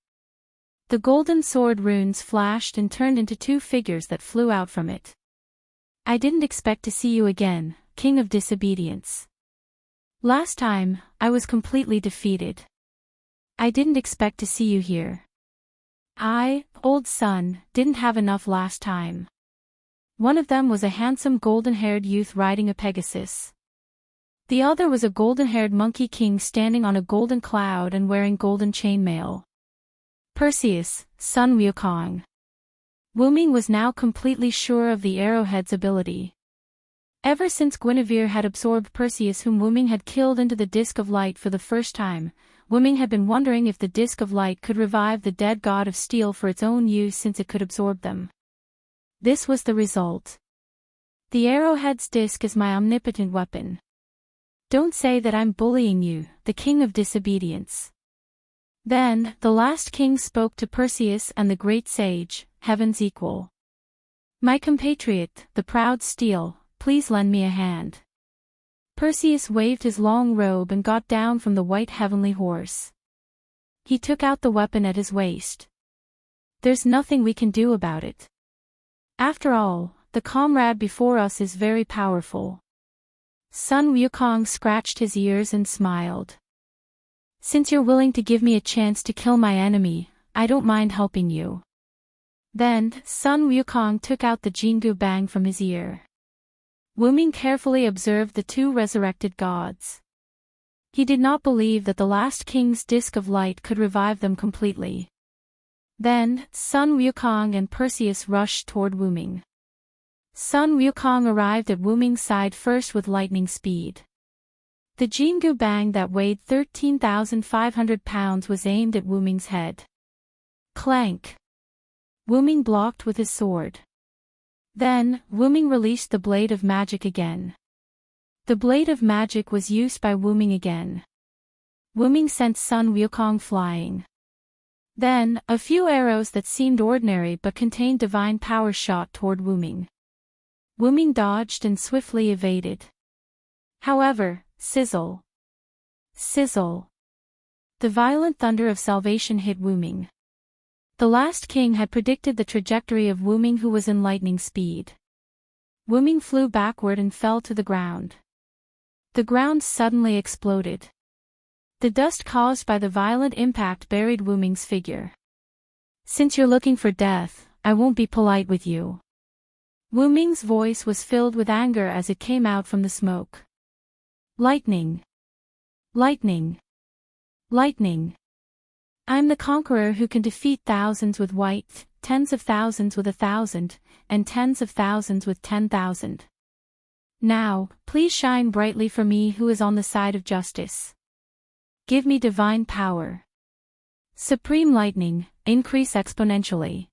The golden sword runes flashed and turned into 2 figures that flew out from it. I didn't expect to see you again, King of Disobedience. Last time, I was completely defeated. I didn't expect to see you here. I, old son, didn't have enough last time. One of them was a handsome golden-haired youth riding a Pegasus. The other was a golden-haired monkey king standing on a golden cloud and wearing golden chainmail. Perseus, son Wukong. Wu Ming was now completely sure of the arrowhead's ability. Ever since Guinevere had absorbed Perseus, whom Wu Ming had killed, into the Disc of Light for the first time, Wu Ming had been wondering if the Disc of Light could revive the dead god of steel for its own use, since it could absorb them. This was the result. The arrowhead's disc is my omnipotent weapon. Don't say that I'm bullying you, the king of disobedience. Then, the last king spoke to Perseus and the great sage, heaven's equal. My compatriot, the proud steel, please lend me a hand. Perseus waved his long robe and got down from the white heavenly horse. He took out the weapon at his waist. There's nothing we can do about it. After all, the comrade before us is very powerful. Sun Wukong scratched his ears and smiled. Since you're willing to give me a chance to kill my enemy, I don't mind helping you. Then, Sun Wukong took out the Jingu Bang from his ear. Wu Ming carefully observed the 2 resurrected gods. He did not believe that the last king's disc of light could revive them completely. Then, Sun Wukong and Perseus rushed toward Wu Ming. Sun Wukong arrived at Wu Ming's side first with lightning speed. The Jingu Bang that weighed 13,500 pounds was aimed at Wu Ming's head. Clank! Wu Ming blocked with his sword. Then, Wu Ming released the blade of magic again. The blade of magic was used by Wu Ming again. Wu Ming sent Sun Wukong flying. Then, a few arrows that seemed ordinary but contained divine power shot toward Wu Ming. Wu Ming dodged and swiftly evaded. However, sizzle! Sizzle! The violent thunder of salvation hit Wu Ming. The last king had predicted the trajectory of Wu Ming, who was in lightning speed. Wu Ming flew backward and fell to the ground. The ground suddenly exploded. The dust caused by the violent impact buried Wu Ming's figure. Since you're looking for death, I won't be polite with you. Wu Ming's voice was filled with anger as it came out from the smoke. Lightning! Lightning! Lightning! I'm the conqueror who can defeat thousands with white, tens of thousands with 1,000, and tens of thousands with 10,000. Now, please shine brightly for me who is on the side of justice. Give me divine power. Supreme lightning, increase exponentially.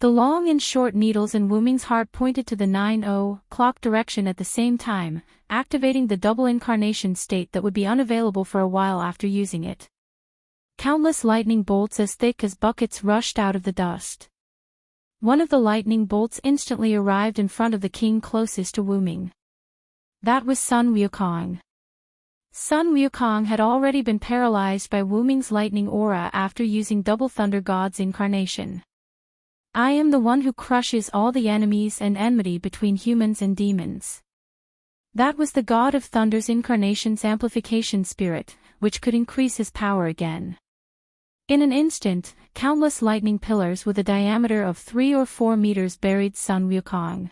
The long and short needles in Wu Ming's heart pointed to the 9-0 direction at the same time, activating the double incarnation state that would be unavailable for a while after using it. Countless lightning bolts as thick as buckets rushed out of the dust. One of the lightning bolts instantly arrived in front of the king closest to Wu Ming. That was Sun Wukong. Sun Wukong had already been paralyzed by Wu Ming's lightning aura after using Double Thunder God's incarnation. I am the one who crushes all the enemies and enmity between humans and demons. That was the God of Thunder's incarnation's amplification spirit, which could increase his power again. In an instant, countless lightning pillars with a diameter of 3 or 4 meters buried Sun Wukong.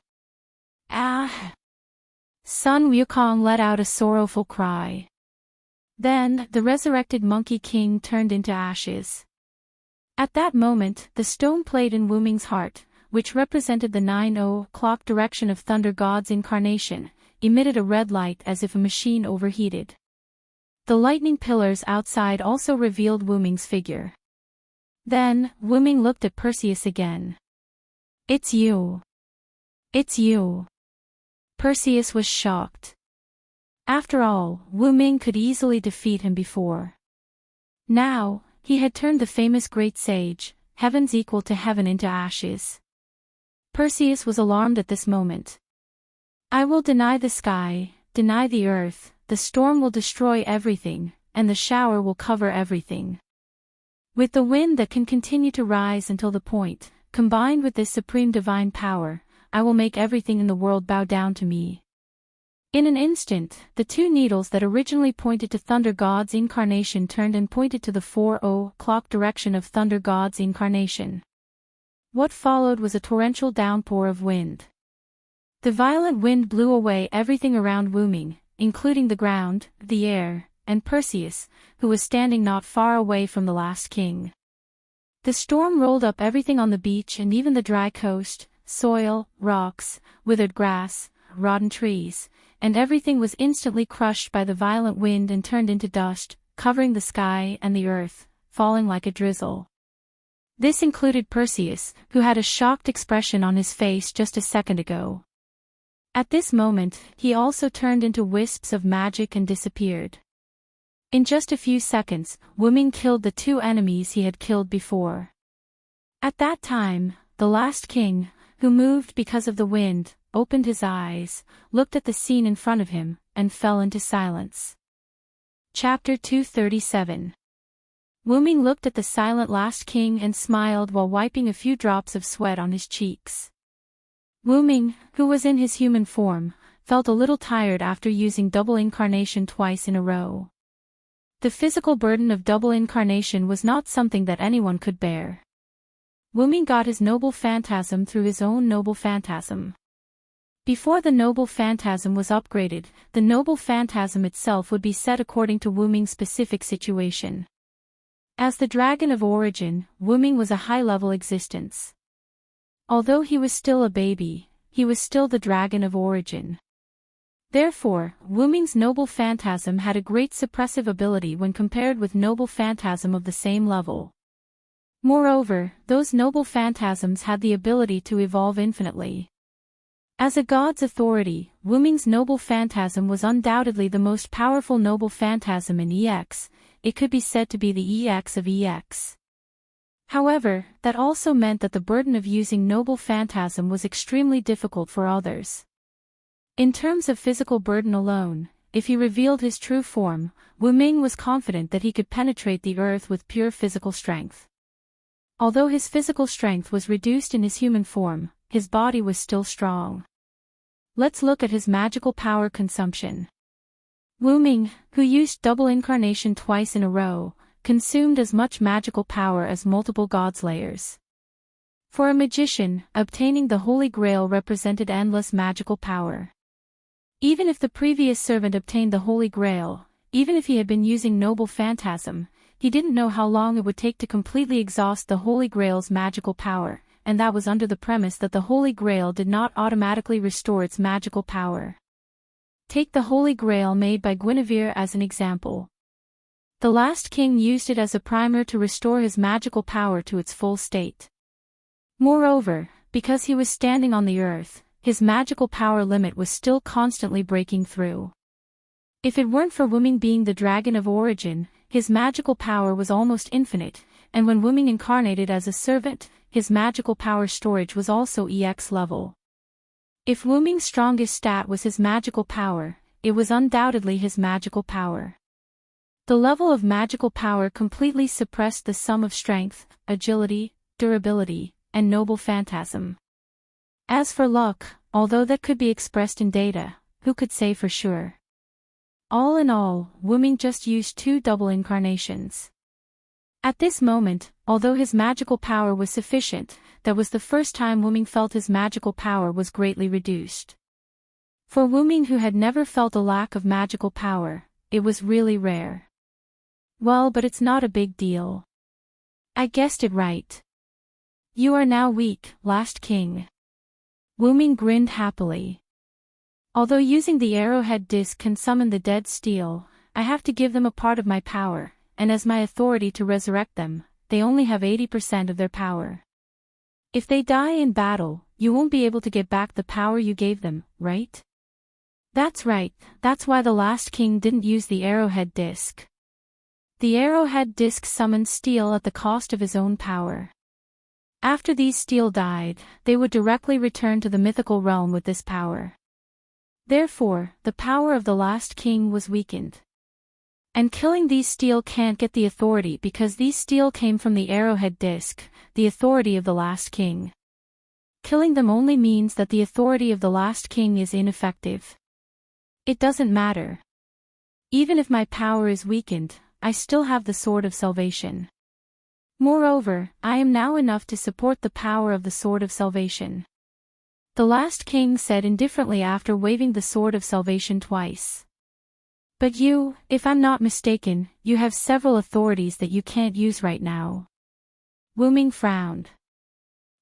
Ah! Sun Wukong let out a sorrowful cry. Then, the resurrected Monkey King turned into ashes. At that moment, the stone plate in Wu Ming's heart, which represented the 9 o'clock direction of Thunder God's incarnation, emitted a red light as if a machine overheated. The lightning pillars outside also revealed Wu Ming's figure. Then, Wu Ming looked at Perseus again. "It's you. It's you." Perseus was shocked. After all, Wu Ming could easily defeat him before. Now, he had turned the famous great sage, heaven's equal to heaven, into ashes. Perseus was alarmed at this moment. "I will deny the sky, deny the earth, the storm will destroy everything, and the shower will cover everything. With the wind that can continue to rise until the point, combined with this supreme divine power, I will make everything in the world bow down to me." In an instant, the two needles that originally pointed to Thunder God's incarnation turned and pointed to the 4 o'clock direction of Thunder God's incarnation. What followed was a torrential downpour of wind. The violent wind blew away everything around Wu Ming, including the ground, the air, and Perseus, who was standing not far away from the last king. The storm rolled up everything on the beach and even the dry coast, soil, rocks, withered grass, rotten trees, and everything was instantly crushed by the violent wind and turned into dust, covering the sky and the earth, falling like a drizzle. This included Perseus, who had a shocked expression on his face just a second ago. At this moment, he also turned into wisps of magic and disappeared. In just a few seconds, Wu Ming killed the two enemies he had killed before. At that time, the last king, who moved because of the wind, opened his eyes, looked at the scene in front of him, and fell into silence. Chapter 237. Wu Ming looked at the silent last king and smiled while wiping a few drops of sweat on his cheeks. Wu Ming, who was in his human form, felt a little tired after using double incarnation twice in a row. The physical burden of double incarnation was not something that anyone could bear. Wu Ming got his noble phantasm through his own noble phantasm. Before the noble phantasm was upgraded, the noble phantasm itself would be set according to Wu Ming's specific situation. As the dragon of origin, Wu Ming was a high-level existence. Although he was still a baby, he was still the dragon of origin. Therefore, Wu Ming's noble phantasm had a great suppressive ability when compared with noble phantasm of the same level. Moreover, those noble phantasms had the ability to evolve infinitely. As a god's authority, Wu Ming's noble phantasm was undoubtedly the most powerful noble phantasm in EX. It could be said to be the EX of EX. However, that also meant that the burden of using noble phantasm was extremely difficult for others. In terms of physical burden alone, if he revealed his true form, Wu Ming was confident that he could penetrate the earth with pure physical strength. Although his physical strength was reduced in his human form, his body was still strong. Let's look at his magical power consumption. Wu Ming, who used double incarnation twice in a row, consumed as much magical power as multiple gods' layers. For a magician, obtaining the Holy Grail represented endless magical power. Even if the previous servant obtained the Holy Grail, even if he had been using noble phantasm, he didn't know how long it would take to completely exhaust the Holy Grail's magical power, and that was under the premise that the Holy Grail did not automatically restore its magical power. Take the Holy Grail made by Guinevere as an example. The last king used it as a primer to restore his magical power to its full state. Moreover, because he was standing on the earth, his magical power limit was still constantly breaking through. If it weren't for Wu Ming being the dragon of origin, his magical power was almost infinite, and when Wu Ming incarnated as a servant, his magical power storage was also EX level. If Wu Ming's strongest stat was his magical power, it was undoubtedly his magical power. The level of magical power completely suppressed the sum of strength, agility, durability, and noble phantasm. As for luck, although that could be expressed in data, who could say for sure? All in all, Wu Ming just used 2 double incarnations. At this moment, although his magical power was sufficient, that was the first time Wu Ming felt his magical power was greatly reduced. For Wu Ming, who had never felt a lack of magical power, it was really rare. Well, but it's not a big deal. I guessed it right. You are now weak, last king. Wu Ming grinned happily. Although using the arrowhead disc can summon the dead steel, I have to give them a part of my power, and as my authority to resurrect them, they only have 80% of their power. If they die in battle, you won't be able to get back the power you gave them, right? That's right, that's why the last king didn't use the arrowhead disc. The arrowhead disc summoned steel at the cost of his own power. After these steel died, they would directly return to the mythical realm with this power. Therefore, the power of the last king was weakened. And killing these steel can't get the authority because these steel came from the arrowhead disc, the authority of the last king. Killing them only means that the authority of the last king is ineffective. It doesn't matter. Even if my power is weakened, I still have the sword of salvation. Moreover, I am now enough to support the power of the sword of salvation. The last king said indifferently after waving the sword of salvation twice. But you, if I'm not mistaken, you have several authorities that you can't use right now. Wu Ming frowned.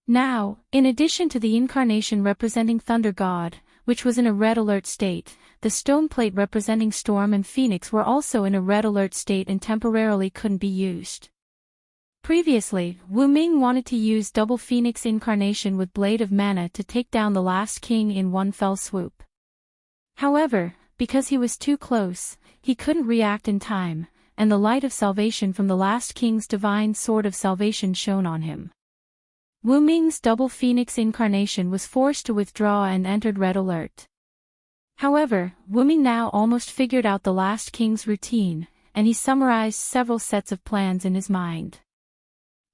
Now, in addition to the incarnation representing Thunder God, which was in a red alert state, the stone plate representing Storm and Phoenix were also in a red alert state and temporarily couldn't be used. Previously, Wu Ming wanted to use double Phoenix incarnation with Blade of Mana to take down the last king in one fell swoop. However, because he was too close, he couldn't react in time, and the light of salvation from the last king's divine sword of salvation shone on him. Wu Ming's double Phoenix incarnation was forced to withdraw and entered red alert. However, Wu Ming now almost figured out the last king's routine, and he summarized several sets of plans in his mind.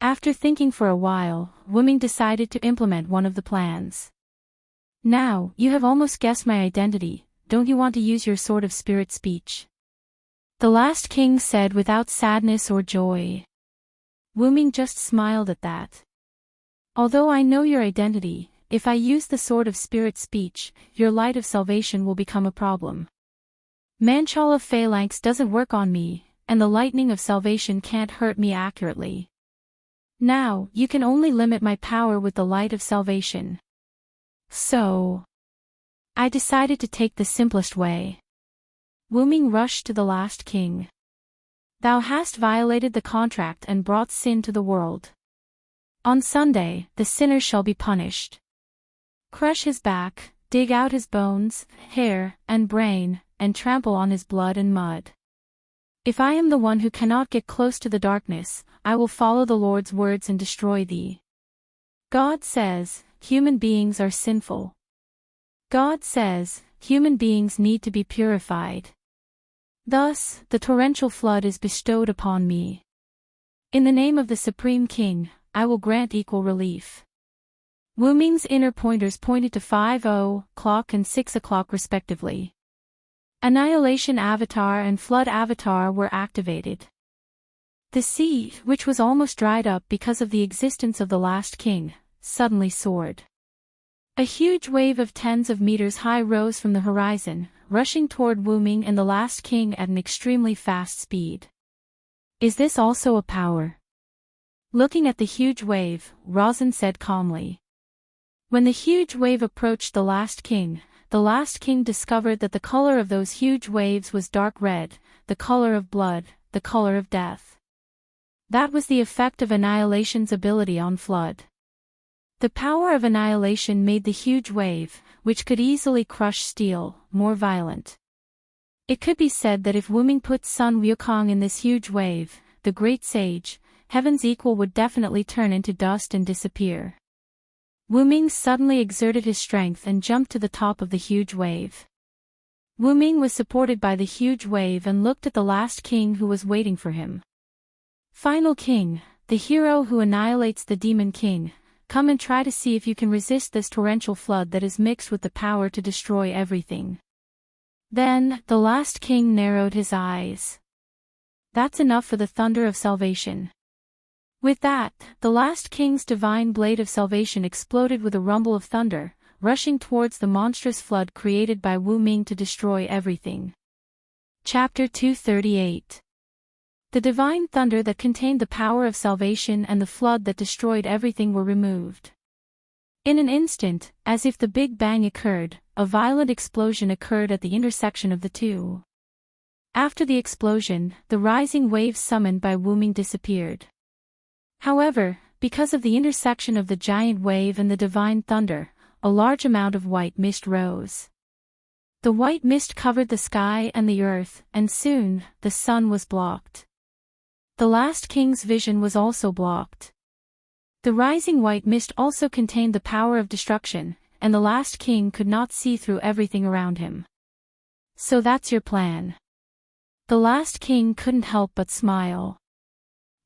After thinking for a while, Wu Ming decided to implement one of the plans. Now, you have almost guessed my identity. Don't you want to use your sword of spirit speech? The last king said without sadness or joy. Wu Ming just smiled at that. Although I know your identity, if I use the sword of spirit speech, your light of salvation will become a problem. Manchal of Phalanx doesn't work on me, and the lightning of salvation can't hurt me accurately. Now, you can only limit my power with the light of salvation. So, I decided to take the simplest way. Wu Ming rushed to the last king. Thou hast violated the contract and brought sin to the world. On Sunday, the sinner shall be punished. Crush his back, dig out his bones, hair, and brain, and trample on his blood and mud. If I am the one who cannot get close to the darkness, I will follow the Lord's words and destroy thee. God says, human beings are sinful. God says, human beings need to be purified. Thus, the torrential flood is bestowed upon me. In the name of the Supreme King, I will grant equal relief. Wu Ming's inner pointers pointed to 5:00 and 6:00 respectively. Annihilation Avatar and Flood Avatar were activated. The sea, which was almost dried up because of the existence of the last king, suddenly soared. A huge wave of tens of meters high rose from the horizon, rushing toward Wu Ming and the last king at an extremely fast speed. Is this also a power? Looking at the huge wave, Rosin said calmly. When the huge wave approached the last king discovered that the color of those huge waves was dark red, the color of blood, the color of death. That was the effect of Annihilation's ability on Flood. The power of annihilation made the huge wave, which could easily crush steel, more violent. It could be said that if Wu Ming put Sun Wukong in this huge wave, the great sage, heaven's equal would definitely turn into dust and disappear. Wu Ming suddenly exerted his strength and jumped to the top of the huge wave. Wu Ming was supported by the huge wave and looked at the last king who was waiting for him. Final king, the hero who annihilates the demon king, come and try to see if you can resist this torrential flood that is mixed with the power to destroy everything. Then, the last king narrowed his eyes. That's enough for the thunder of salvation. With that, the last king's divine blade of salvation exploded with a rumble of thunder, rushing towards the monstrous flood created by Wu Ming to destroy everything. Chapter 238. The divine thunder that contained the power of salvation and the flood that destroyed everything were removed. In an instant, as if the Big Bang occurred, a violent explosion occurred at the intersection of the two. After the explosion, the rising wave summoned by Wu Ming disappeared. However, because of the intersection of the giant wave and the divine thunder, a large amount of white mist rose. The white mist covered the sky and the earth, and soon, the sun was blocked. The last king's vision was also blocked. The rising white mist also contained the power of destruction, and the last king could not see through everything around him. So that's your plan. The last king couldn't help but smile.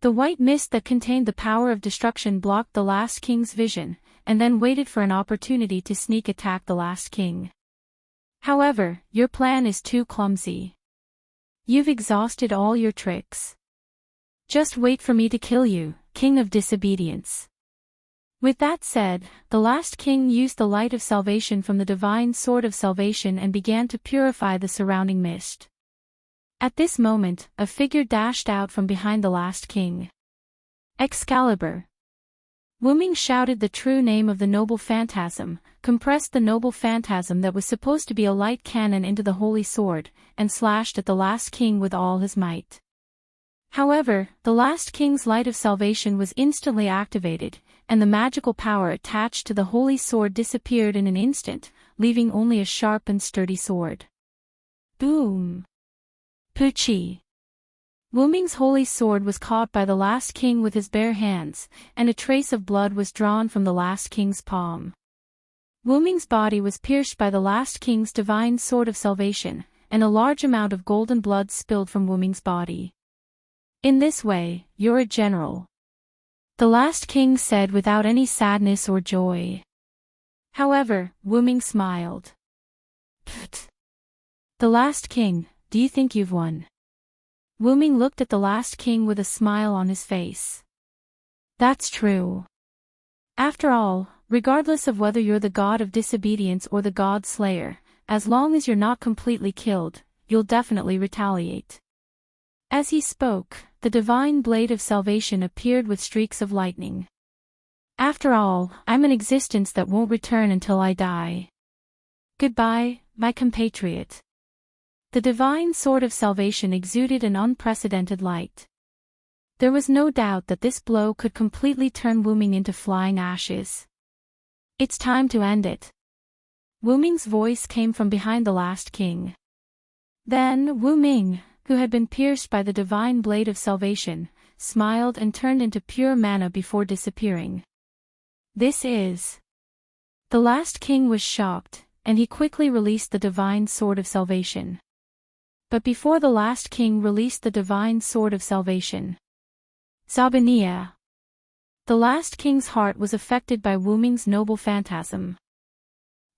The white mist that contained the power of destruction blocked the last king's vision, and then waited for an opportunity to sneak attack the last king. However, your plan is too clumsy. You've exhausted all your tricks. Just wait for me to kill you, king of disobedience. With that said, the last king used the light of salvation from the divine sword of salvation and began to purify the surrounding mist. At this moment, a figure dashed out from behind the last king. Excalibur. Wu Ming shouted the true name of the noble phantasm, compressed the noble phantasm that was supposed to be a light cannon into the holy sword, and slashed at the last king with all his might. However, the last king's light of salvation was instantly activated, and the magical power attached to the holy sword disappeared in an instant, leaving only a sharp and sturdy sword. Boom! Puchi! Wu Ming's holy sword was caught by the last king with his bare hands, and a trace of blood was drawn from the last king's palm. Wu Ming's body was pierced by the last king's divine sword of salvation, and a large amount of golden blood spilled from Wu Ming's body. In this way, you're a general. The last king said without any sadness or joy. However, Wu Ming smiled. Pfft. The last king, do you think you've won? Wu Ming looked at the last king with a smile on his face. That's true. After all, regardless of whether you're the god of disobedience or the god slayer, as long as you're not completely killed, you'll definitely retaliate. As he spoke, the divine blade of salvation appeared with streaks of lightning. After all, I'm an existence that won't return until I die. Goodbye, my compatriot. The divine sword of salvation exuded an unprecedented light. There was no doubt that this blow could completely turn Wu Ming into flying ashes. It's time to end it. Wu Ming's voice came from behind the last king. Then Wu Ming, who had been pierced by the divine blade of salvation, smiled and turned into pure mana before disappearing. This is... The last king was shocked, and he quickly released the divine sword of salvation. But before the last king released the divine sword of salvation, Zabania. The last king's heart was affected by Wu Ming's noble phantasm.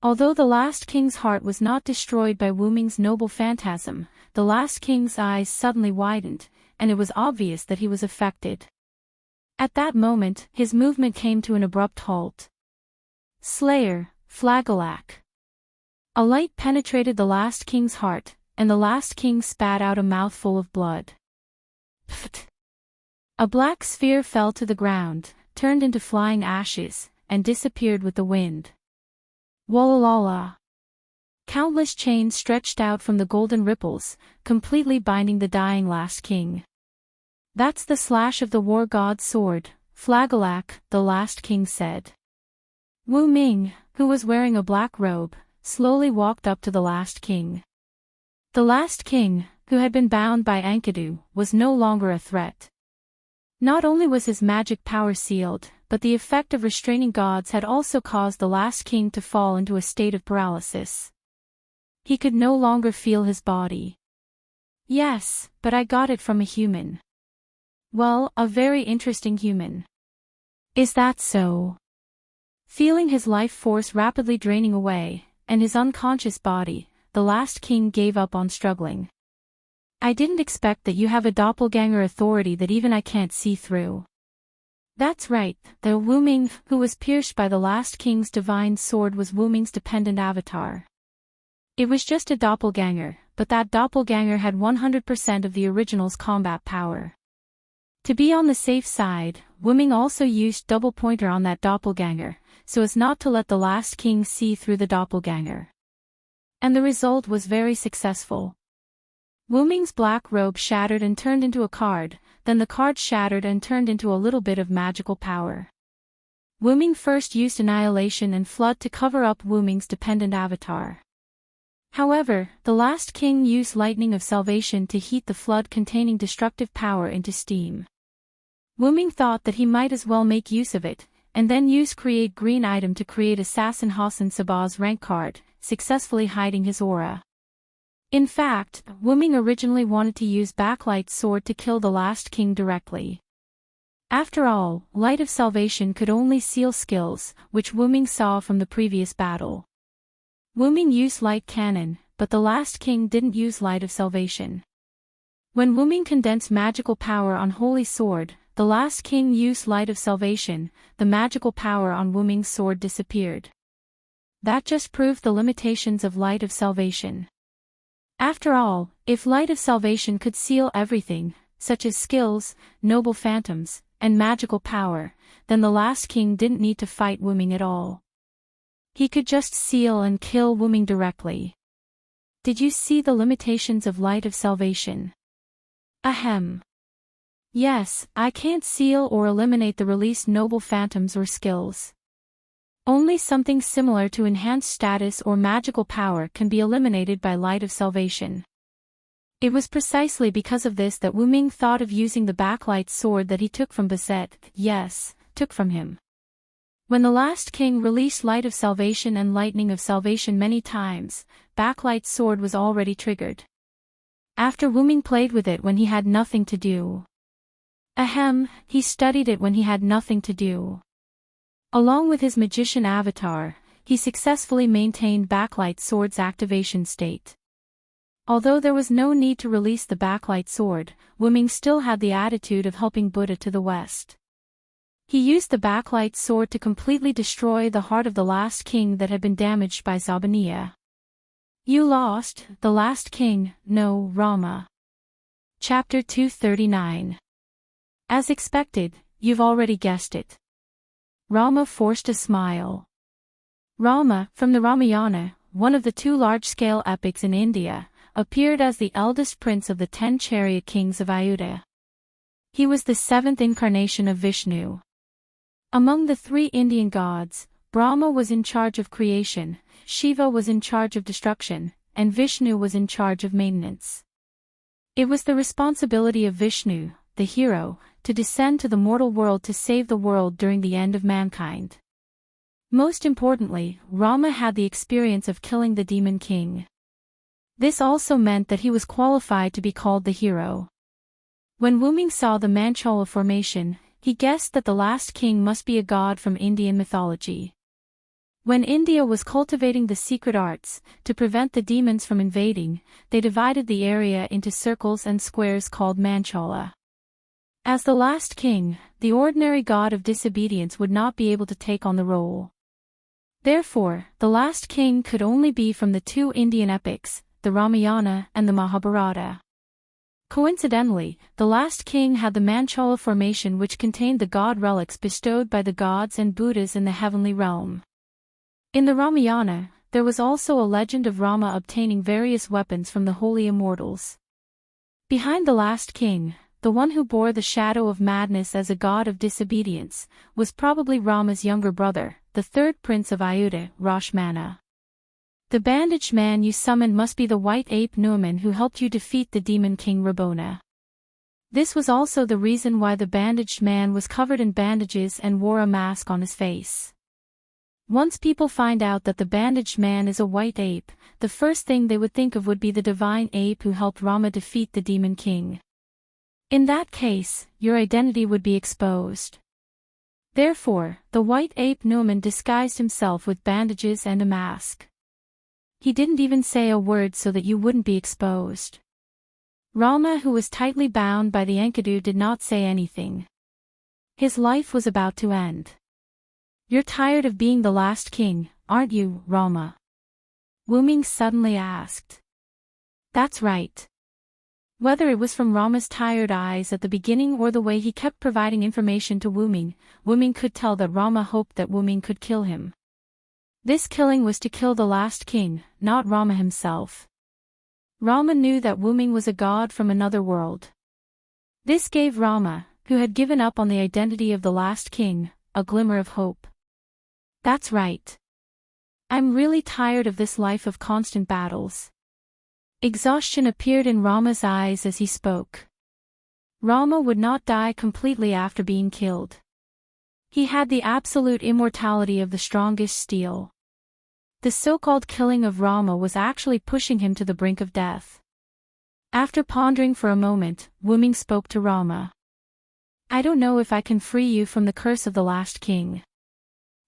Although the last king's heart was not destroyed by Wu Ming's noble phantasm, the last king's eyes suddenly widened, and it was obvious that he was affected. At that moment, his movement came to an abrupt halt. Slayer, Flagellak. A light penetrated the last king's heart, and the last king spat out a mouthful of blood. Pfft! A black sphere fell to the ground, turned into flying ashes, and disappeared with the wind. Wallalala. Countless chains stretched out from the golden ripples, completely binding the dying last king. That's the slash of the war god's sword, Flagellak, the last king said. Wu Ming, who was wearing a black robe, slowly walked up to the last king. The last king, who had been bound by Enkidu, was no longer a threat. Not only was his magic power sealed, but the effect of restraining gods had also caused the last king to fall into a state of paralysis. He could no longer feel his body. Yes, but I got it from a human. Well, a very interesting human. Is that so? Feeling his life force rapidly draining away, and his unconscious body, the last king gave up on struggling. I didn't expect that you have a doppelganger authority that even I can't see through. That's right, the Wu Ming who was pierced by the last king's divine sword was Wu Ming's dependent avatar. It was just a doppelganger, but that doppelganger had 100% of the original's combat power. To be on the safe side, Wu Ming also used double pointer on that doppelganger, so as not to let the last king see through the doppelganger. And the result was very successful. Wu Ming's black robe shattered and turned into a card, then the card shattered and turned into a little bit of magical power. Wu Ming first used annihilation and flood to cover up Wu Ming's dependent avatar. However, the last king used lightning of salvation to heat the flood containing destructive power into steam. Wu Ming thought that he might as well make use of it, and then use create green item to create Assassin Hassan Sabah's rank card, successfully hiding his aura. In fact, Wu Ming originally wanted to use Backlight's sword to kill the last king directly. After all, Light of Salvation could only seal skills, which Wu Ming saw from the previous battle. Wu Ming used Light Cannon, but the last king didn't use Light of Salvation. When Wu Ming condensed magical power on Holy Sword, the last king used Light of Salvation, the magical power on Wu Ming's sword disappeared. That just proved the limitations of Light of Salvation. After all, if Light of Salvation could seal everything, such as skills, noble phantoms, and magical power, then the last king didn't need to fight Wu Ming at all. He could just seal and kill Wu Ming directly. Did you see the limitations of Light of Salvation? Ahem. Yes, I can't seal or eliminate the released noble phantoms or skills. Only something similar to enhanced status or magical power can be eliminated by Light of Salvation. It was precisely because of this that Wu Ming thought of using the backlight sword that he took from Basset, yes, took from him. When the last king released Light of Salvation and Lightning of Salvation many times, backlight sword was already triggered. After Wu Ming played with it when he had nothing to do. Ahem, he studied it when he had nothing to do. Along with his magician avatar, he successfully maintained backlight sword's activation state. Although there was no need to release the backlight sword, Wu Ming still had the attitude of helping Buddha to the west. He used the backlight sword to completely destroy the heart of the last king that had been damaged by Zabaniya. You lost, the last king, no, Rama. Chapter 239. As expected, you've already guessed it. Rama forced a smile. Rama, from the Ramayana, one of the two large-scale epics in India, appeared as the eldest prince of the 10 chariot kings of Ayodhya. He was the 7th incarnation of Vishnu. Among the 3 Indian gods, Brahma was in charge of creation, Shiva was in charge of destruction, and Vishnu was in charge of maintenance. It was the responsibility of Vishnu, the hero, to descend to the mortal world to save the world during the end of mankind. Most importantly, Rama had the experience of killing the demon king. This also meant that he was qualified to be called the hero. When Wu Ming saw the Manchola formation, he guessed that the last king must be a god from Indian mythology. When India was cultivating the secret arts, to prevent the demons from invading, they divided the area into circles and squares called Manchola. As the last king, the ordinary god of disobedience would not be able to take on the role. Therefore, the last king could only be from the 2 Indian epics, the Ramayana and the Mahabharata. Coincidentally, the last king had the Manchola formation which contained the god relics bestowed by the gods and Buddhas in the heavenly realm. In the Ramayana, there was also a legend of Rama obtaining various weapons from the holy immortals. Behind the last king, the one who bore the shadow of madness as a god of disobedience, was probably Rama's younger brother, the 3rd prince of Ayodhya, Rashmana. The bandaged man you summoned must be the white ape Numan who helped you defeat the demon king Rabona. This was also the reason why the bandaged man was covered in bandages and wore a mask on his face. Once people find out that the bandaged man is a white ape, the first thing they would think of would be the divine ape who helped Rama defeat the demon king. In that case, your identity would be exposed. Therefore, the white ape Numan disguised himself with bandages and a mask. He didn't even say a word so that you wouldn't be exposed. Rama, who was tightly bound by the Enkidu, did not say anything. His life was about to end. You're tired of being the last king, aren't you, Rama? Wu Ming suddenly asked. That's right. Whether it was from Rama's tired eyes at the beginning or the way he kept providing information to Wu Ming could tell that Rama hoped that Wu Ming could kill him. This killing was to kill the last king, not Rama himself. Rama knew that Wu Ming was a god from another world. This gave Rama, who had given up on the identity of the last king, a glimmer of hope. That's right. I'm really tired of this life of constant battles. Exhaustion appeared in Rama's eyes as he spoke. Rama would not die completely after being killed. He had the absolute immortality of the strongest steel. The so-called killing of Rama was actually pushing him to the brink of death. After pondering for a moment, Wu Ming spoke to Rama. I don't know if I can free you from the curse of the last king.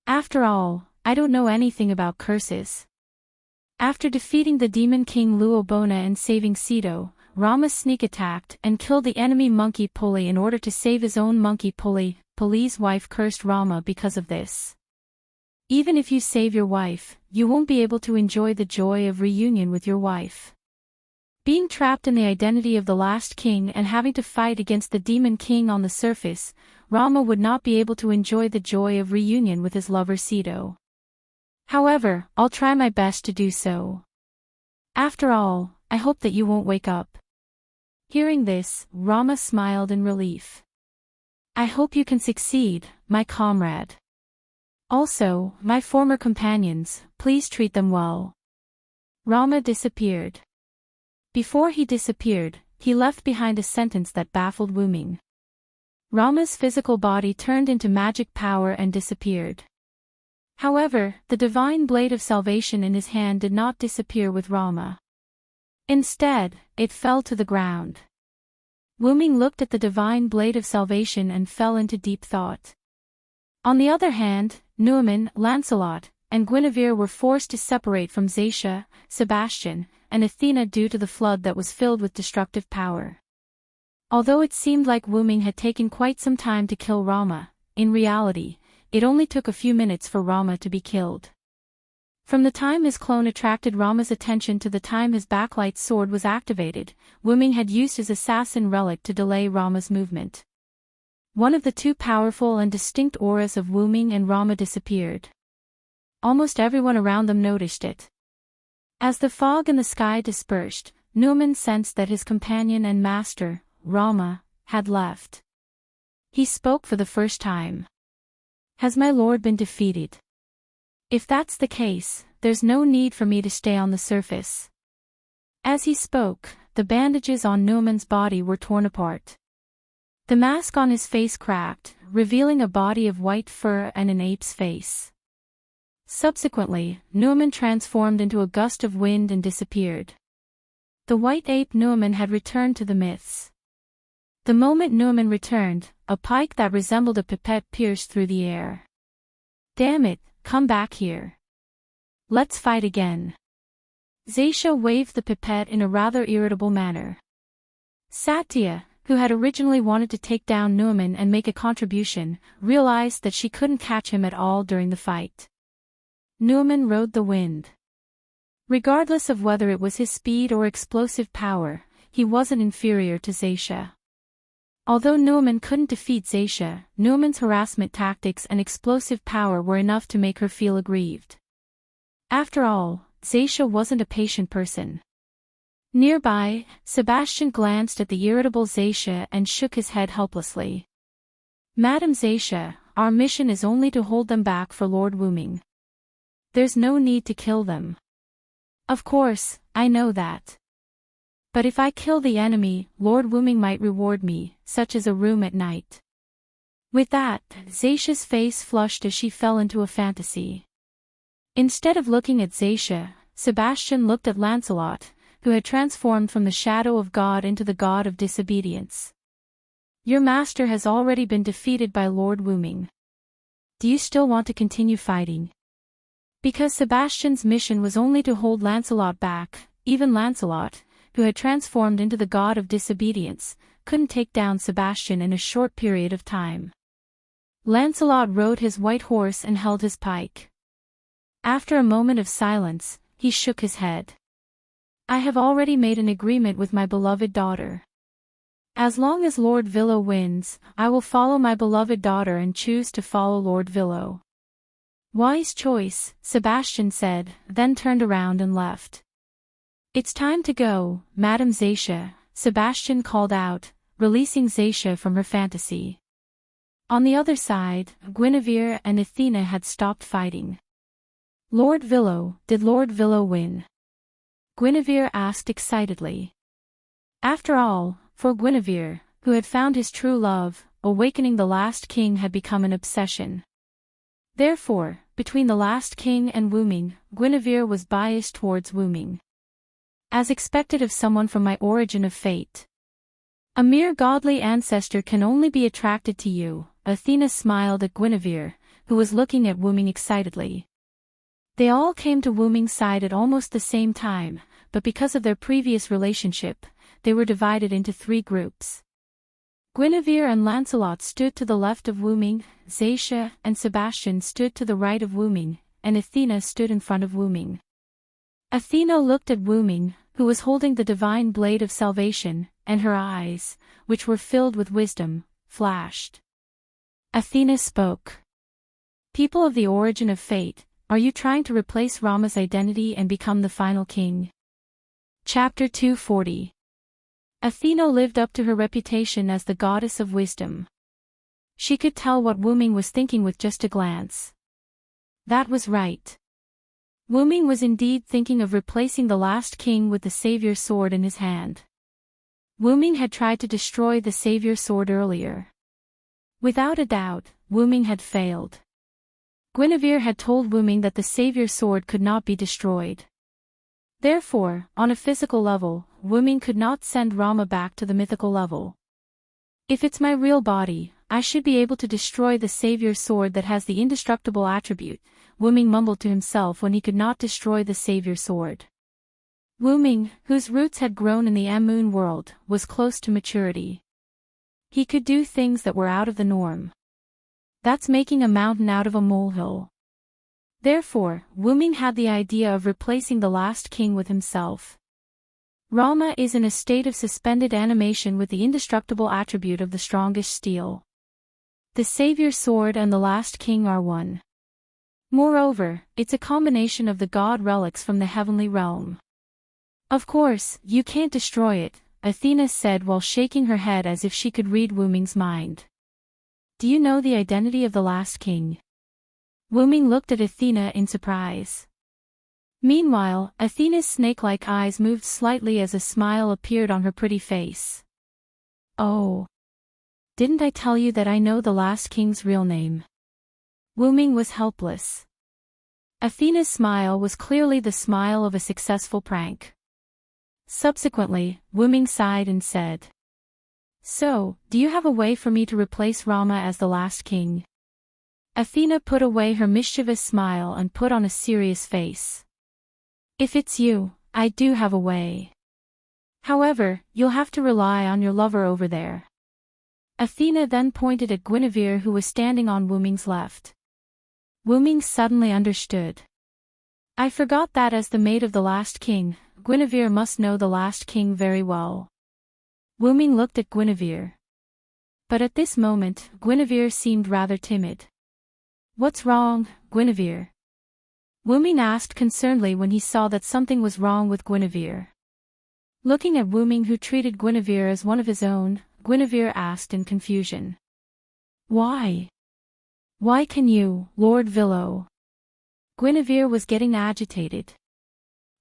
After all, I don't know anything about curses. After defeating the demon king Luobona and saving Sito, Rama sneak attacked and killed the enemy monkey Puli in order to save his own monkey Puli. Puli's wife cursed Rama because of this. Even if you save your wife, you won't be able to enjoy the joy of reunion with your wife. Being trapped in the identity of the last king and having to fight against the demon king on the surface, Rama would not be able to enjoy the joy of reunion with his lover Sito. However, I'll try my best to do so. After all, I hope that you won't wake up. Hearing this, Rama smiled in relief. I hope you can succeed, my comrade. Also, my former companions, please treat them well. Rama disappeared. Before he disappeared, he left behind a sentence that baffled Wu Ming. Rama's physical body turned into magic power and disappeared. However, the divine blade of salvation in his hand did not disappear with Rama. Instead, it fell to the ground. Wu Ming looked at the divine blade of salvation and fell into deep thought. On the other hand, Numan, Lancelot, and Guinevere were forced to separate from Zaisha, Sebastian, and Athena due to the flood that was filled with destructive power. Although it seemed like Wu Ming had taken quite some time to kill Rama, in reality, it only took a few minutes for Rama to be killed. From the time his clone attracted Rama's attention to the time his backlight sword was activated, Wu Ming had used his assassin relic to delay Rama's movement. One of the two powerful and distinct auras of Wu Ming and Rama disappeared. Almost everyone around them noticed it. As the fog in the sky dispersed, Numan sensed that his companion and master, Rama, had left. He spoke for the first time. Has my lord been defeated? If that's the case, there's no need for me to stay on the surface. As he spoke, the bandages on Numan's body were torn apart. The mask on his face cracked, revealing a body of white fur and an ape's face. Subsequently, Numan transformed into a gust of wind and disappeared. The white ape Numan had returned to the myths. The moment Numan returned, a pike that resembled a pipette pierced through the air. Damn it, come back here. Let's fight again. Zaisha waved the pipette in a rather irritable manner. Satya, who had originally wanted to take down Numan and make a contribution, realized that she couldn't catch him at all during the fight. Numan rode the wind. Regardless of whether it was his speed or explosive power, he wasn't inferior to Zaisha. Although Numan couldn't defeat Zaisha, Numan's harassment tactics and explosive power were enough to make her feel aggrieved. After all, Zaisha wasn't a patient person. Nearby, Sebastian glanced at the irritable Zaisha and shook his head helplessly. Madam Zaisha, our mission is only to hold them back for Lord Wu Ming. There's no need to kill them. Of course, I know that. But if I kill the enemy, Lord Wuming might reward me, such as a room at night. With that, Zaisha's face flushed as she fell into a fantasy. Instead of looking at Zaisha, Sebastian looked at Lancelot, who had transformed from the shadow of God into the god of disobedience. Your master has already been defeated by Lord Wuming. Do you still want to continue fighting? Because Sebastian's mission was only to hold Lancelot back, even Lancelot, who had transformed into the god of disobedience, couldn't take down Sebastian in a short period of time. Lancelot rode his white horse and held his pike. After a moment of silence, he shook his head. I have already made an agreement with my beloved daughter. As long as Lord Villo wins, I will follow my beloved daughter and choose to follow Lord Villo. Wise choice, Sebastian said, then turned around and left. It's time to go, Madame Zaisha, Sebastian called out, releasing Zaisha from her fantasy. On the other side, Guinevere and Athena had stopped fighting. Lord Villo, did Lord Villo win? Guinevere asked excitedly. After all, for Guinevere, who had found his true love, awakening the last king had become an obsession. Therefore, between the last king and Wuming, Guinevere was biased towards Wuming. As expected of someone from my origin of fate. A mere godly ancestor can only be attracted to you, Athena smiled at Guinevere, who was looking at Wuming excitedly. They all came to Wuming's side at almost the same time, but because of their previous relationship, they were divided into 3 groups. Guinevere and Lancelot stood to the left of Wuming, Zaisha and Sebastian stood to the right of Wuming, and Athena stood in front of Wuming. Athena looked at Wuming, who was holding the divine blade of salvation, and her eyes, which were filled with wisdom, flashed. Athena spoke. People of the origin of fate, are you trying to replace Rama's identity and become the final king? Chapter 240. Athena lived up to her reputation as the goddess of wisdom. She could tell what Wuming was thinking with just a glance. That was right. Wuming was indeed thinking of replacing the last king with the savior sword in his hand. Wuming had tried to destroy the savior sword earlier. Without a doubt, Wuming had failed. Guinevere had told Wuming that the savior sword could not be destroyed. Therefore, on a physical level, Wuming could not send Rama back to the mythical level. If it's my real body, I should be able to destroy the savior sword that has the indestructible attribute, Wuming mumbled to himself when he could not destroy the savior sword. Wuming, whose roots had grown in the Moon world, was close to maturity. He could do things that were out of the norm. That's making a mountain out of a molehill. Therefore, Wuming had the idea of replacing the last king with himself. Rama is in a state of suspended animation with the indestructible attribute of the strongest steel. The savior sword and the last king are one. Moreover, it's a combination of the god relics from the heavenly realm. Of course, you can't destroy it, Athena said while shaking her head as if she could read Wuming's mind. Do you know the identity of the last king? Wuming looked at Athena in surprise. Meanwhile, Athena's snake-like eyes moved slightly as a smile appeared on her pretty face. Oh. Didn't I tell you that I know the last king's real name? Wuming was helpless. Athena's smile was clearly the smile of a successful prank. Subsequently, Wuming sighed and said, So, do you have a way for me to replace Rama as the last king? Athena put away her mischievous smile and put on a serious face. If it's you, I do have a way. However, you'll have to rely on your lover over there. Athena then pointed at Guinevere who was standing on Wuming's left. Wuming suddenly understood. I forgot that as the maid of the last king, Guinevere must know the last king very well. Wuming looked at Guinevere. But at this moment, Guinevere seemed rather timid. What's wrong, Guinevere? Wuming asked concernedly when he saw that something was wrong with Guinevere. Looking at Wuming who treated Guinevere as one of his own, Guinevere asked in confusion. Why? Why can you, Lord Villo? Guinevere was getting agitated.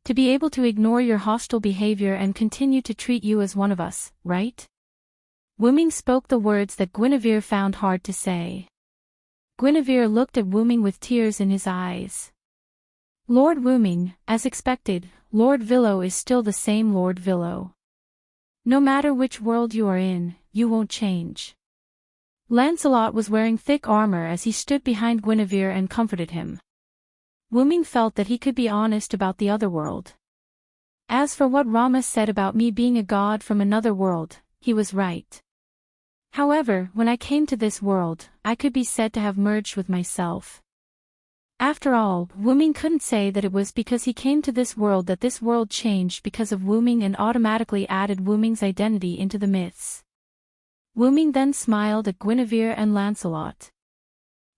To be able to ignore your hostile behavior and continue to treat you as one of us, right? Wu Ming spoke the words that Guinevere found hard to say. Guinevere looked at Wu Ming with tears in his eyes. Lord Wu Ming, as expected, Lord Villo is still the same Lord Villo. No matter which world you are in, you won't change. Lancelot was wearing thick armor as he stood behind Guinevere and comforted him. Wu Ming felt that he could be honest about the other world. As for what Rama said about me being a god from another world, he was right. However, when I came to this world, I could be said to have merged with myself. After all, Wu Ming couldn't say that it was because he came to this world that this world changed because of Wu Ming and automatically added Wu Ming's identity into the myths. Wu Ming then smiled at Guinevere and Lancelot.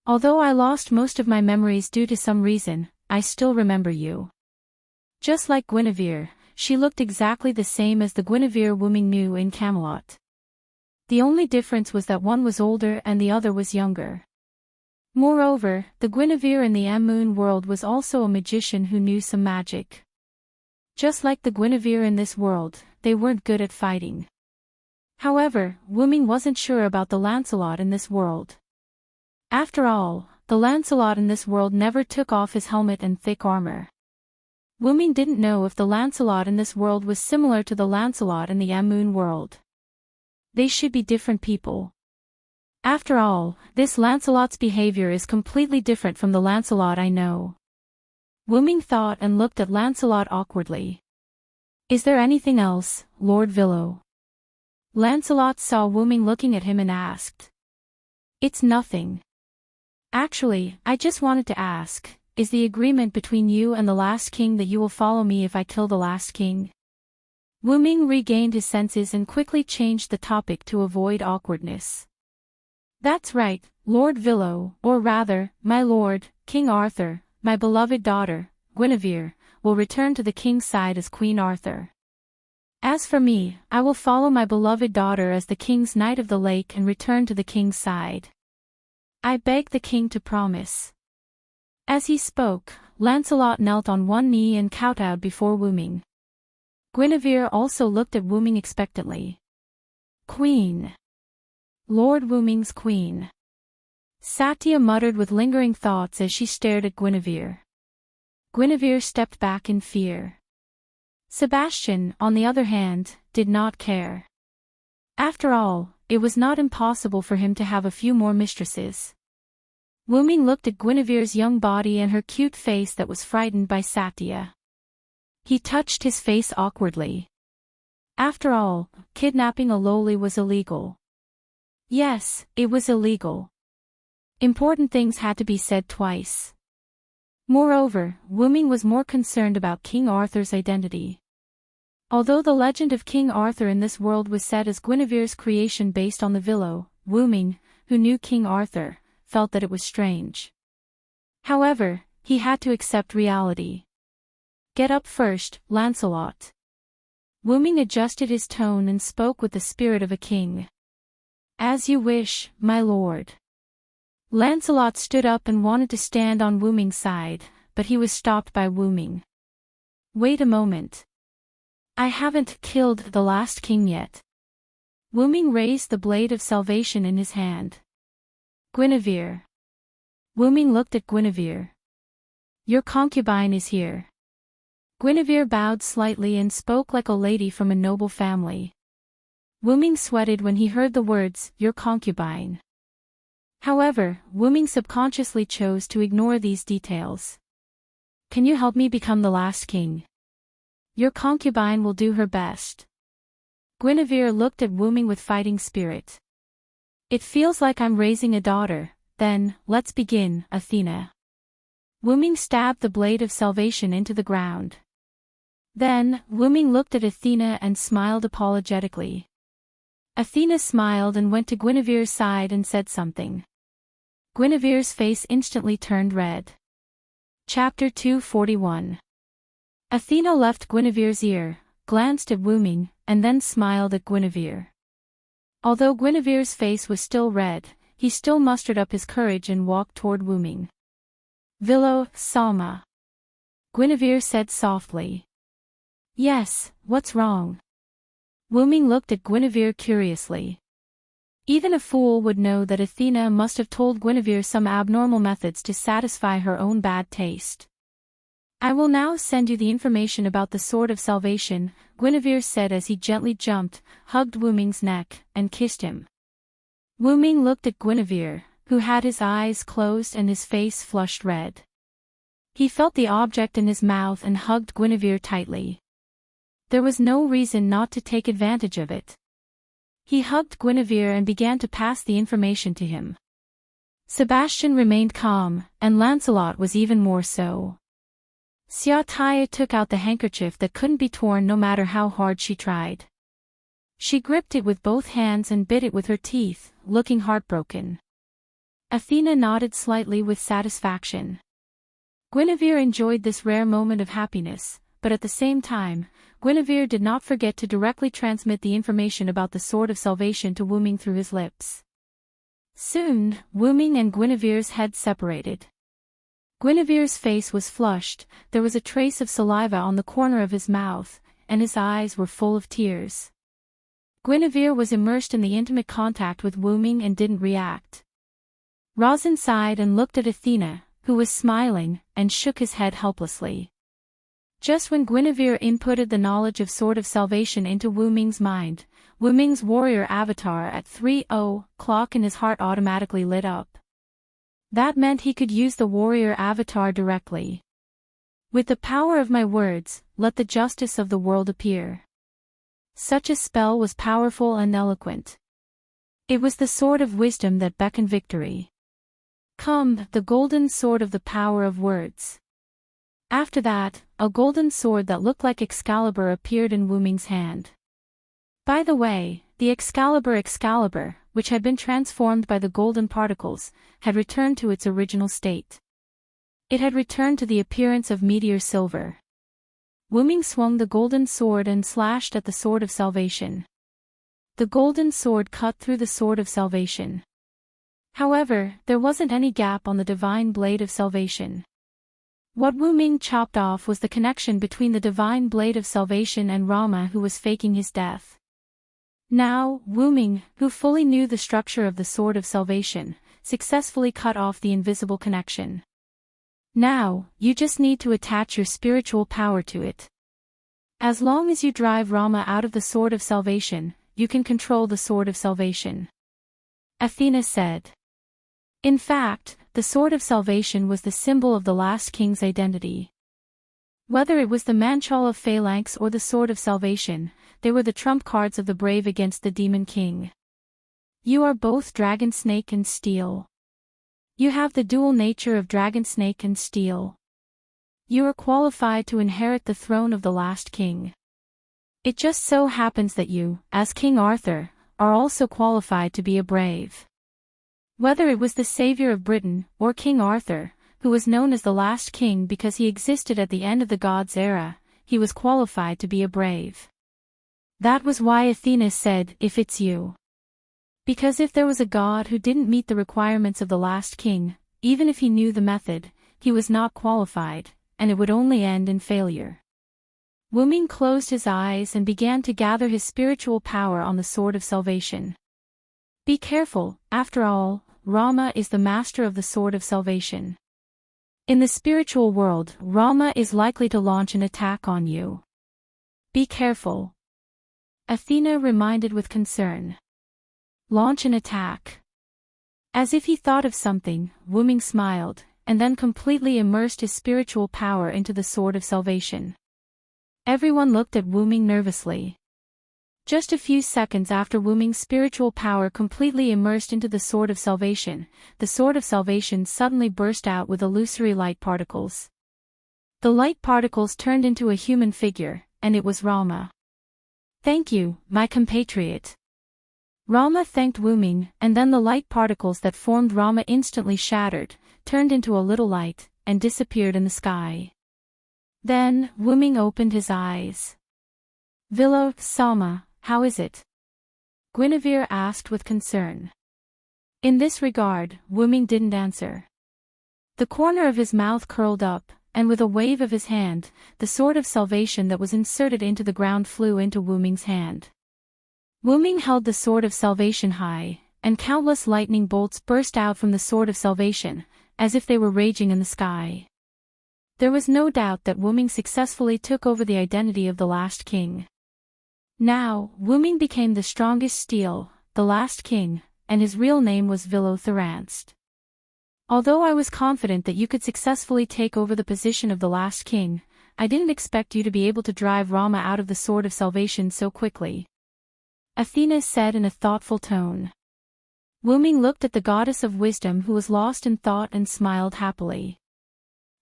Although I lost most of my memories due to some reason, I still remember you. Just like Guinevere, she looked exactly the same as the Guinevere Wu Ming knew in Camelot. The only difference was that one was older and the other was younger. Moreover, the Guinevere in the Moon world was also a magician who knew some magic. Just like the Guinevere in this world, they weren't good at fighting. However, Wu Ming wasn't sure about the Lancelot in this world. After all, the Lancelot in this world never took off his helmet and thick armor. Wu Ming didn't know if the Lancelot in this world was similar to the Lancelot in the Moon world. They should be different people. After all, this Lancelot's behavior is completely different from the Lancelot I know. Wu Ming thought and looked at Lancelot awkwardly. Is there anything else, Lord Villo? Lancelot saw Wu Ming looking at him and asked. It's nothing. Actually, I just wanted to ask, is the agreement between you and the last king that you will follow me if I kill the last king? Wu Ming regained his senses and quickly changed the topic to avoid awkwardness. That's right, Lord Villo, or rather, my lord, King Arthur, my beloved daughter, Guinevere, will return to the king's side as Queen Arthur. As for me, I will follow my beloved daughter as the king's knight of the lake and return to the king's side. I beg the king to promise. As he spoke, Lancelot knelt on one knee and kowtowed before Wu Ming. Guinevere also looked at Wu Ming expectantly. Queen. Lord Wu Ming's queen. Satya muttered with lingering thoughts as she stared at Guinevere. Guinevere stepped back in fear. Sebastian, on the other hand, did not care. After all, it was not impossible for him to have a few more mistresses. Wu Ming looked at Guinevere's young body and her cute face that was frightened by Satya. He touched his face awkwardly. After all, kidnapping a lowly was illegal. Yes, it was illegal. Important things had to be said twice. Moreover, Wu Ming was more concerned about King Arthur's identity. Although the legend of King Arthur in this world was set as Guinevere's creation based on the Villo, Wu Ming, who knew King Arthur, felt that it was strange. However, he had to accept reality. Get up first, Lancelot. Wu Ming adjusted his tone and spoke with the spirit of a king. As you wish, my lord. Lancelot stood up and wanted to stand on Wu Ming's side, but he was stopped by Wu Ming. Wait a moment. I haven't killed the last king yet. Wu Ming raised the blade of salvation in his hand. Guinevere. Wu Ming looked at Guinevere. Your concubine is here. Guinevere bowed slightly and spoke like a lady from a noble family. Wu Ming sweated when he heard the words, your concubine. However, Wu Ming subconsciously chose to ignore these details. Can you help me become the last king? Your concubine will do her best. Guinevere looked at Wu Ming with fighting spirit. It feels like I'm raising a daughter, then, let's begin, Athena. Wu Ming stabbed the blade of salvation into the ground. Then, Wu Ming looked at Athena and smiled apologetically. Athena smiled and went to Guinevere's side and said something. Guinevere's face instantly turned red. Chapter 241. Athena left Guinevere's ear, glanced at Wu Ming, and then smiled at Guinevere. Although Guinevere's face was still red, he still mustered up his courage and walked toward Wu Ming. Villo, Salma. Guinevere said softly. Yes, what's wrong? Wu-ming looked at Guinevere curiously. Even a fool would know that Athena must have told Guinevere some abnormal methods to satisfy her own bad taste. I will now send you the information about the Sword of Salvation, Guinevere said as he gently jumped, hugged Wu-ming's neck, and kissed him. Wu-ming looked at Guinevere, who had his eyes closed and his face flushed red. He felt the object in his mouth and hugged Guinevere tightly. There was no reason not to take advantage of it. He hugged Guinevere and began to pass the information to him. Sebastian remained calm, and Lancelot was even more so. Xiaotaya took out the handkerchief that couldn't be torn no matter how hard she tried. She gripped it with both hands and bit it with her teeth, looking heartbroken. Athena nodded slightly with satisfaction. Guinevere enjoyed this rare moment of happiness, but at the same time, Guinevere did not forget to directly transmit the information about the Sword of Salvation to Wu-ming through his lips. Soon, Wu-ming and Guinevere's heads separated. Guinevere's face was flushed, there was a trace of saliva on the corner of his mouth, and his eyes were full of tears. Guinevere was immersed in the intimate contact with Wu-ming and didn't react. Rosin sighed and looked at Athena, who was smiling, and shook his head helplessly. Just when Guinevere inputted the knowledge of Sword of Salvation into Wu-ming's mind, Wu-ming's warrior avatar at 3:00 in his heart automatically lit up. That meant he could use the warrior avatar directly. With the power of my words, let the justice of the world appear. Such a spell was powerful and eloquent. It was the sword of wisdom that beckoned victory. Come, the golden sword of the power of words. After that, a golden sword that looked like Excalibur appeared in Wu-ming's hand. By the way, the Excalibur, which had been transformed by the golden particles, had returned to its original state. It had returned to the appearance of meteor silver. Wu-ming swung the golden sword and slashed at the Sword of Salvation. The golden sword cut through the Sword of Salvation. However, there wasn't any gap on the divine blade of salvation. What Wu-ming chopped off was the connection between the divine blade of salvation and Rama, who was faking his death. Now, Wu-ming, who fully knew the structure of the Sword of Salvation, successfully cut off the invisible connection. Now, you just need to attach your spiritual power to it. As long as you drive Rama out of the Sword of Salvation, you can control the Sword of Salvation. Athena said. In fact, the Sword of Salvation was the symbol of the last king's identity. Whether it was the Manchal of Phalanx or the Sword of Salvation, they were the trump cards of the brave against the demon king. You are both dragon snake and steel. You have the dual nature of dragon snake and steel. You are qualified to inherit the throne of the last king. It just so happens that you, as King Arthur, are also qualified to be a brave. Whether it was the savior of Britain, or King Arthur, who was known as the last king because he existed at the end of the gods' era, he was qualified to be a brave. That was why Athena said, if it's you. Because if there was a god who didn't meet the requirements of the last king, even if he knew the method, he was not qualified, and it would only end in failure. Wu-ming closed his eyes and began to gather his spiritual power on the Sword of Salvation. Be careful, after all, Rama is the master of the Sword of Salvation. In the spiritual world, Rama is likely to launch an attack on you. Be careful. Athena reminded with concern. Launch an attack. As if he thought of something, Wu-ming smiled, and then completely immersed his spiritual power into the Sword of Salvation. Everyone looked at Wu-ming nervously. Just a few seconds after Wu-ming's spiritual power completely immersed into the Sword of Salvation, the Sword of Salvation suddenly burst out with illusory light particles. The light particles turned into a human figure, and it was Rama. Thank you, my compatriot. Rama thanked Wu-ming, and then the light particles that formed Rama instantly shattered, turned into a little light, and disappeared in the sky. Then, Wu-ming opened his eyes. Villa, Sama, how is it? Guinevere asked with concern. In this regard, Wu-ming didn't answer. The corner of his mouth curled up, and with a wave of his hand, the sword of salvation that was inserted into the ground flew into Wu Ming's hand. Wu Ming held the sword of salvation high, and countless lightning bolts burst out from the sword of salvation, as if they were raging in the sky. There was no doubt that Wu Ming successfully took over the identity of the last king. Now, Wu Ming became the strongest steel, the last king, and his real name was Vilo-Thranst. Although I was confident that you could successfully take over the position of the last king, I didn't expect you to be able to drive Rama out of the sword of salvation so quickly. Athena said in a thoughtful tone. Wu Ming looked at the goddess of wisdom who was lost in thought and smiled happily.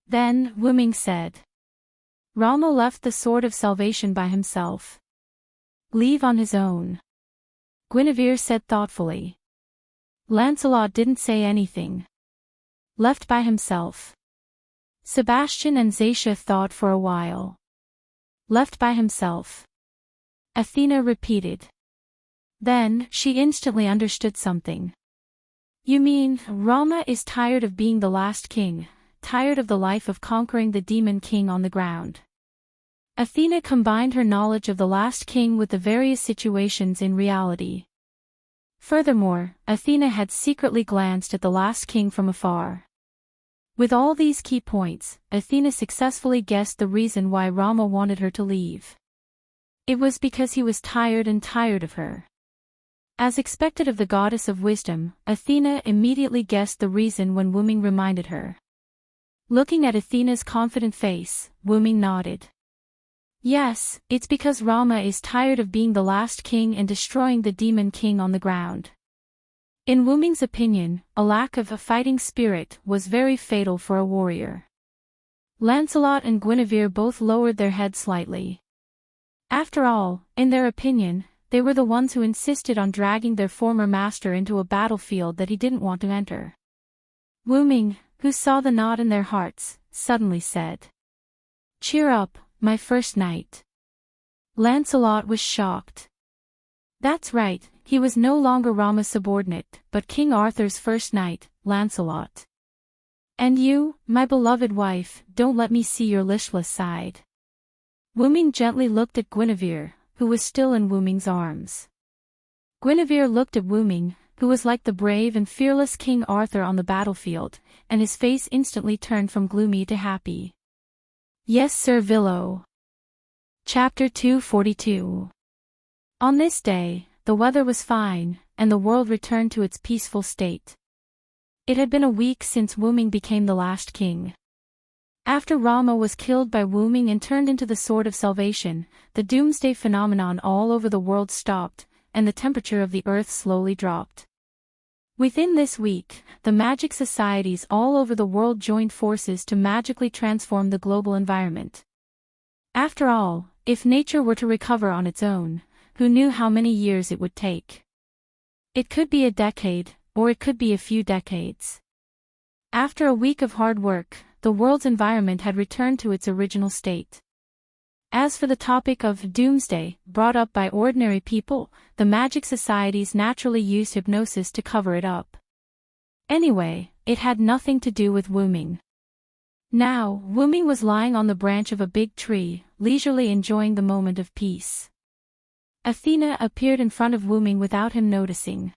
Then, Wu Ming said. Rama left the sword of salvation by himself. Leave on his own. Guinevere said thoughtfully. Lancelot didn't say anything. Left by himself. Sebastian and Zacia thought for a while. Left by himself. Athena repeated. Then, she instantly understood something. You mean, Rama is tired of being the last king, tired of the life of conquering the demon king on the ground. Athena combined her knowledge of the last king with the various situations in reality. Furthermore, Athena had secretly glanced at the last king from afar. With all these key points, Athena successfully guessed the reason why Rama wanted her to leave. It was because he was tired of her. As expected of the goddess of wisdom, Athena immediately guessed the reason when Wu Ming reminded her. Looking at Athena's confident face, Wu Ming nodded. Yes, it's because Rama is tired of being the last king and destroying the demon king on the ground. In Wu Ming's opinion, a lack of a fighting spirit was very fatal for a warrior. Lancelot and Guinevere both lowered their heads slightly. After all, in their opinion, they were the ones who insisted on dragging their former master into a battlefield that he didn't want to enter. Wu Ming, who saw the knot in their hearts, suddenly said. Cheer up, my first knight. Lancelot was shocked. That's right, he was no longer Rama's subordinate, but King Arthur's first knight, Lancelot. And you, my beloved wife, don't let me see your listless side. Wu Ming gently looked at Guinevere, who was still in Wu Ming's arms. Guinevere looked at Wu Ming, who was like the brave and fearless King Arthur on the battlefield, and his face instantly turned from gloomy to happy. Yes, Sir Vilo. Chapter 242. On this day, the weather was fine, and the world returned to its peaceful state. It had been a week since Wu Ming became the last king. After Rama was killed by Wu Ming and turned into the Sword of Salvation, the doomsday phenomenon all over the world stopped, and the temperature of the earth slowly dropped. Within this week, the magic societies all over the world joined forces to magically transform the global environment. After all, if nature were to recover on its own, who knew how many years it would take? It could be a decade, or it could be a few decades. After a week of hard work, the world's environment had returned to its original state. As for the topic of doomsday, brought up by ordinary people, the magic societies naturally used hypnosis to cover it up. Anyway, it had nothing to do with Wu Ming. Now, Wu Ming was lying on the branch of a big tree, leisurely enjoying the moment of peace. Athena appeared in front of Wu Ming without him noticing.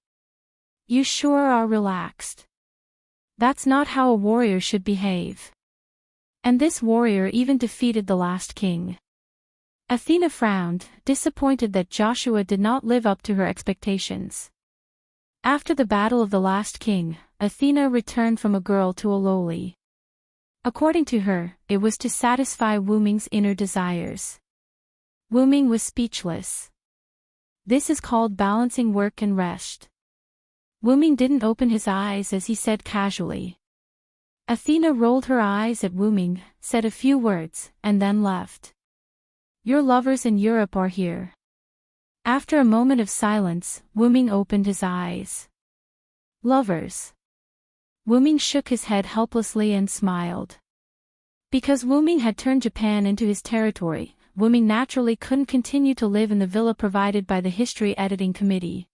You sure are relaxed. That's not how a warrior should behave. And this warrior even defeated the last king. Athena frowned, disappointed that Joshua did not live up to her expectations. After the battle of the last king, Athena returned from a girl to a lowly. According to her, it was to satisfy Wu Ming's inner desires. Wu Ming was speechless. This is called balancing work and rest. Wu Ming didn't open his eyes as he said casually. Athena rolled her eyes at Wu Ming, said a few words, and then left. Your lovers in Europe are here. After a moment of silence, Wu Ming opened his eyes. Lovers. Wu Ming shook his head helplessly and smiled. Because Wu Ming had turned Japan into his territory, Wu Ming naturally couldn't continue to live in the villa provided by the History Editing Committee.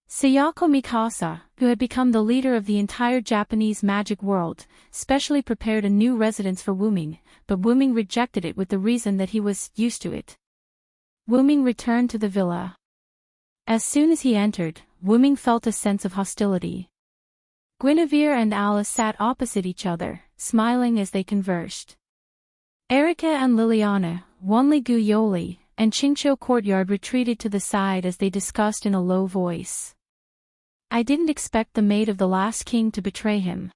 Sayako Mikasa, who had become the leader of the entire Japanese magic world, specially prepared a new residence for Wuming, but Wuming rejected it with the reason that he was used to it. Wuming returned to the villa. As soon as he entered, Wuming felt a sense of hostility. Guinevere and Alice sat opposite each other, smiling as they conversed. Erika and Liliana, Wanli Gu Yoli, and Qingqiu Courtyard retreated to the side as they discussed in a low voice. I didn't expect the maid of the last king to betray him.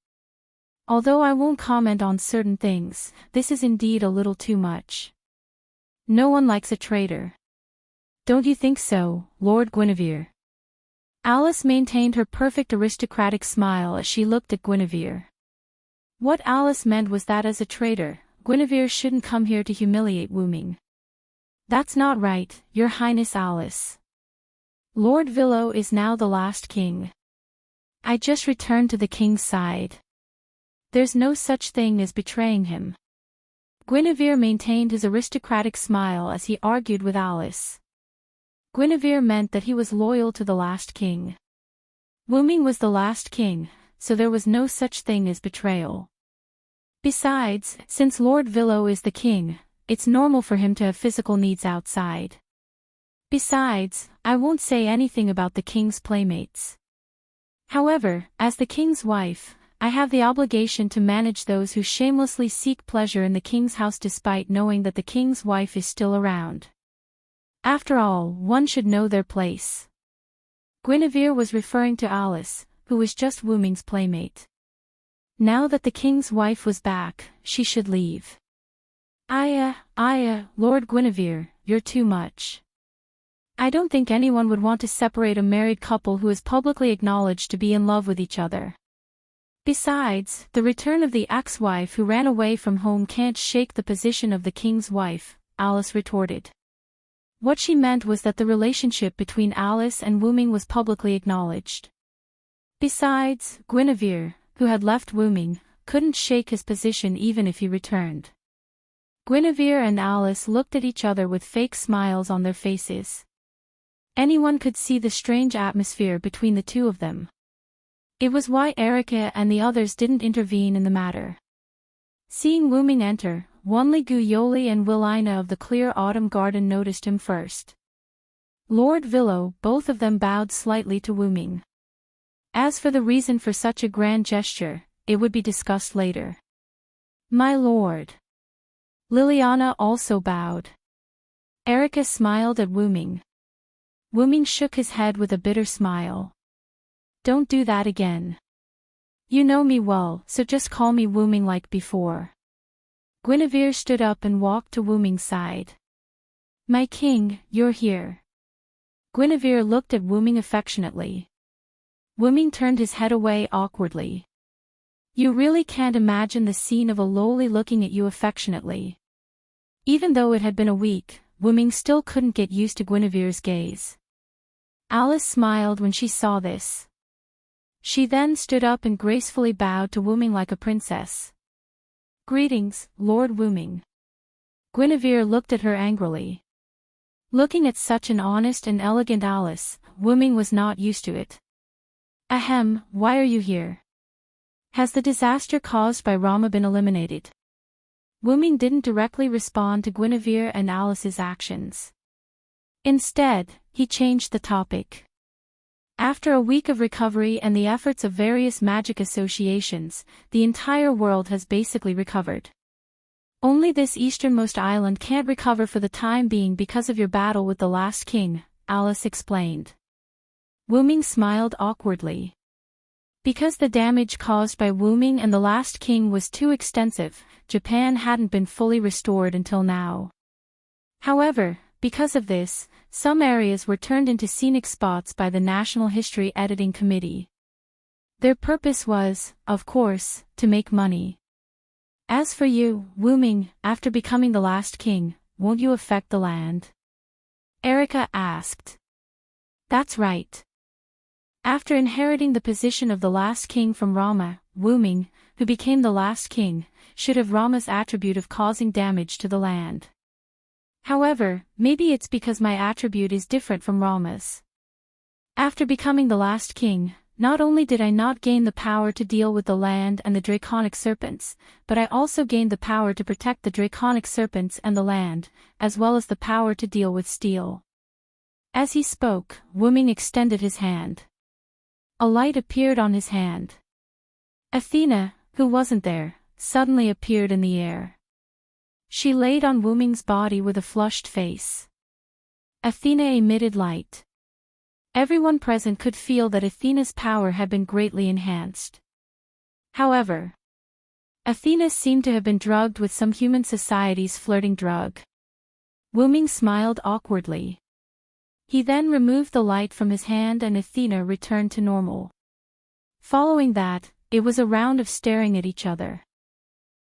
Although I won't comment on certain things, this is indeed a little too much. No one likes a traitor. Don't you think so, Lord Guinevere? Alice maintained her perfect aristocratic smile as she looked at Guinevere. What Alice meant was that as a traitor, Guinevere shouldn't come here to humiliate Wuming. That's not right, Your Highness Alice. Lord Villo is now the last king. I just returned to the king's side. There's no such thing as betraying him. Guinevere maintained his aristocratic smile as he argued with Alice. Guinevere meant that he was loyal to the last king. Wuming was the last king, so there was no such thing as betrayal. Besides, since Lord Villo is the king, it's normal for him to have physical needs outside. Besides, I won't say anything about the king's playmates. However, as the king's wife, I have the obligation to manage those who shamelessly seek pleasure in the king's house despite knowing that the king's wife is still around. After all, one should know their place. Guinevere was referring to Alice, who was just Wuming's playmate. Now that the king's wife was back, she should leave. Lord Guinevere, you're too much. I don't think anyone would want to separate a married couple who is publicly acknowledged to be in love with each other. Besides, the return of the ex-wife who ran away from home can't shake the position of the king's wife, Alice retorted. What she meant was that the relationship between Alice and Wuming was publicly acknowledged. Besides, Guinevere, who had left Wuming, couldn't shake his position even if he returned. Guinevere and Alice looked at each other with fake smiles on their faces. Anyone could see the strange atmosphere between the two of them. It was why Erika and the others didn't intervene in the matter. Seeing Wuming enter, Wanli Gu Yoli and Willina of the Clear Autumn Garden noticed him first. Lord Villo, both of them bowed slightly to Wuming. As for the reason for such a grand gesture, it would be discussed later. My lord. Liliana also bowed. Erika smiled at Wuming. Wuming shook his head with a bitter smile. Don't do that again. You know me well, so just call me Wuming like before. Guinevere stood up and walked to Wuming's side. My king, you're here. Guinevere looked at Wuming affectionately. Wuming turned his head away awkwardly. You really can't imagine the scene of a lowly looking at you affectionately. Even though it had been a week, Wuming still couldn't get used to Guinevere's gaze. Alice smiled when she saw this. She then stood up and gracefully bowed to Wuming like a princess. Greetings, Lord Wuming. Guinevere looked at her angrily. Looking at such an honest and elegant Alice, Wuming was not used to it. Ahem, why are you here? Has the disaster caused by Rama been eliminated? Wuming didn't directly respond to Guinevere and Alice's actions. Instead, he changed the topic. After a week of recovery and the efforts of various magic associations, the entire world has basically recovered. Only this easternmost island can't recover for the time being because of your battle with the last king, Alice explained. Wuming smiled awkwardly. Because the damage caused by Wuming and the last king was too extensive, Japan hadn't been fully restored until now. However, because of this, some areas were turned into scenic spots by the National History Editing Committee. Their purpose was, of course, to make money. As for you, Wuming, after becoming the last king, won't you affect the land? Erika asked. That's right. After inheriting the position of the last king from Rama, Wuming, who became the last king, should have Rama's attribute of causing damage to the land. However, maybe it's because my attribute is different from Rama's. After becoming the last king, not only did I not gain the power to deal with the land and the draconic serpents, but I also gained the power to protect the draconic serpents and the land, as well as the power to deal with steel. As he spoke, Wuming extended his hand. A light appeared on his hand. Athena, who wasn't there, suddenly appeared in the air. She laid on Wuming's body with a flushed face. Athena emitted light. Everyone present could feel that Athena's power had been greatly enhanced. However, Athena seemed to have been drugged with some human society's flirting drug. Wuming smiled awkwardly. He then removed the light from his hand and Athena returned to normal. Following that, it was a round of staring at each other.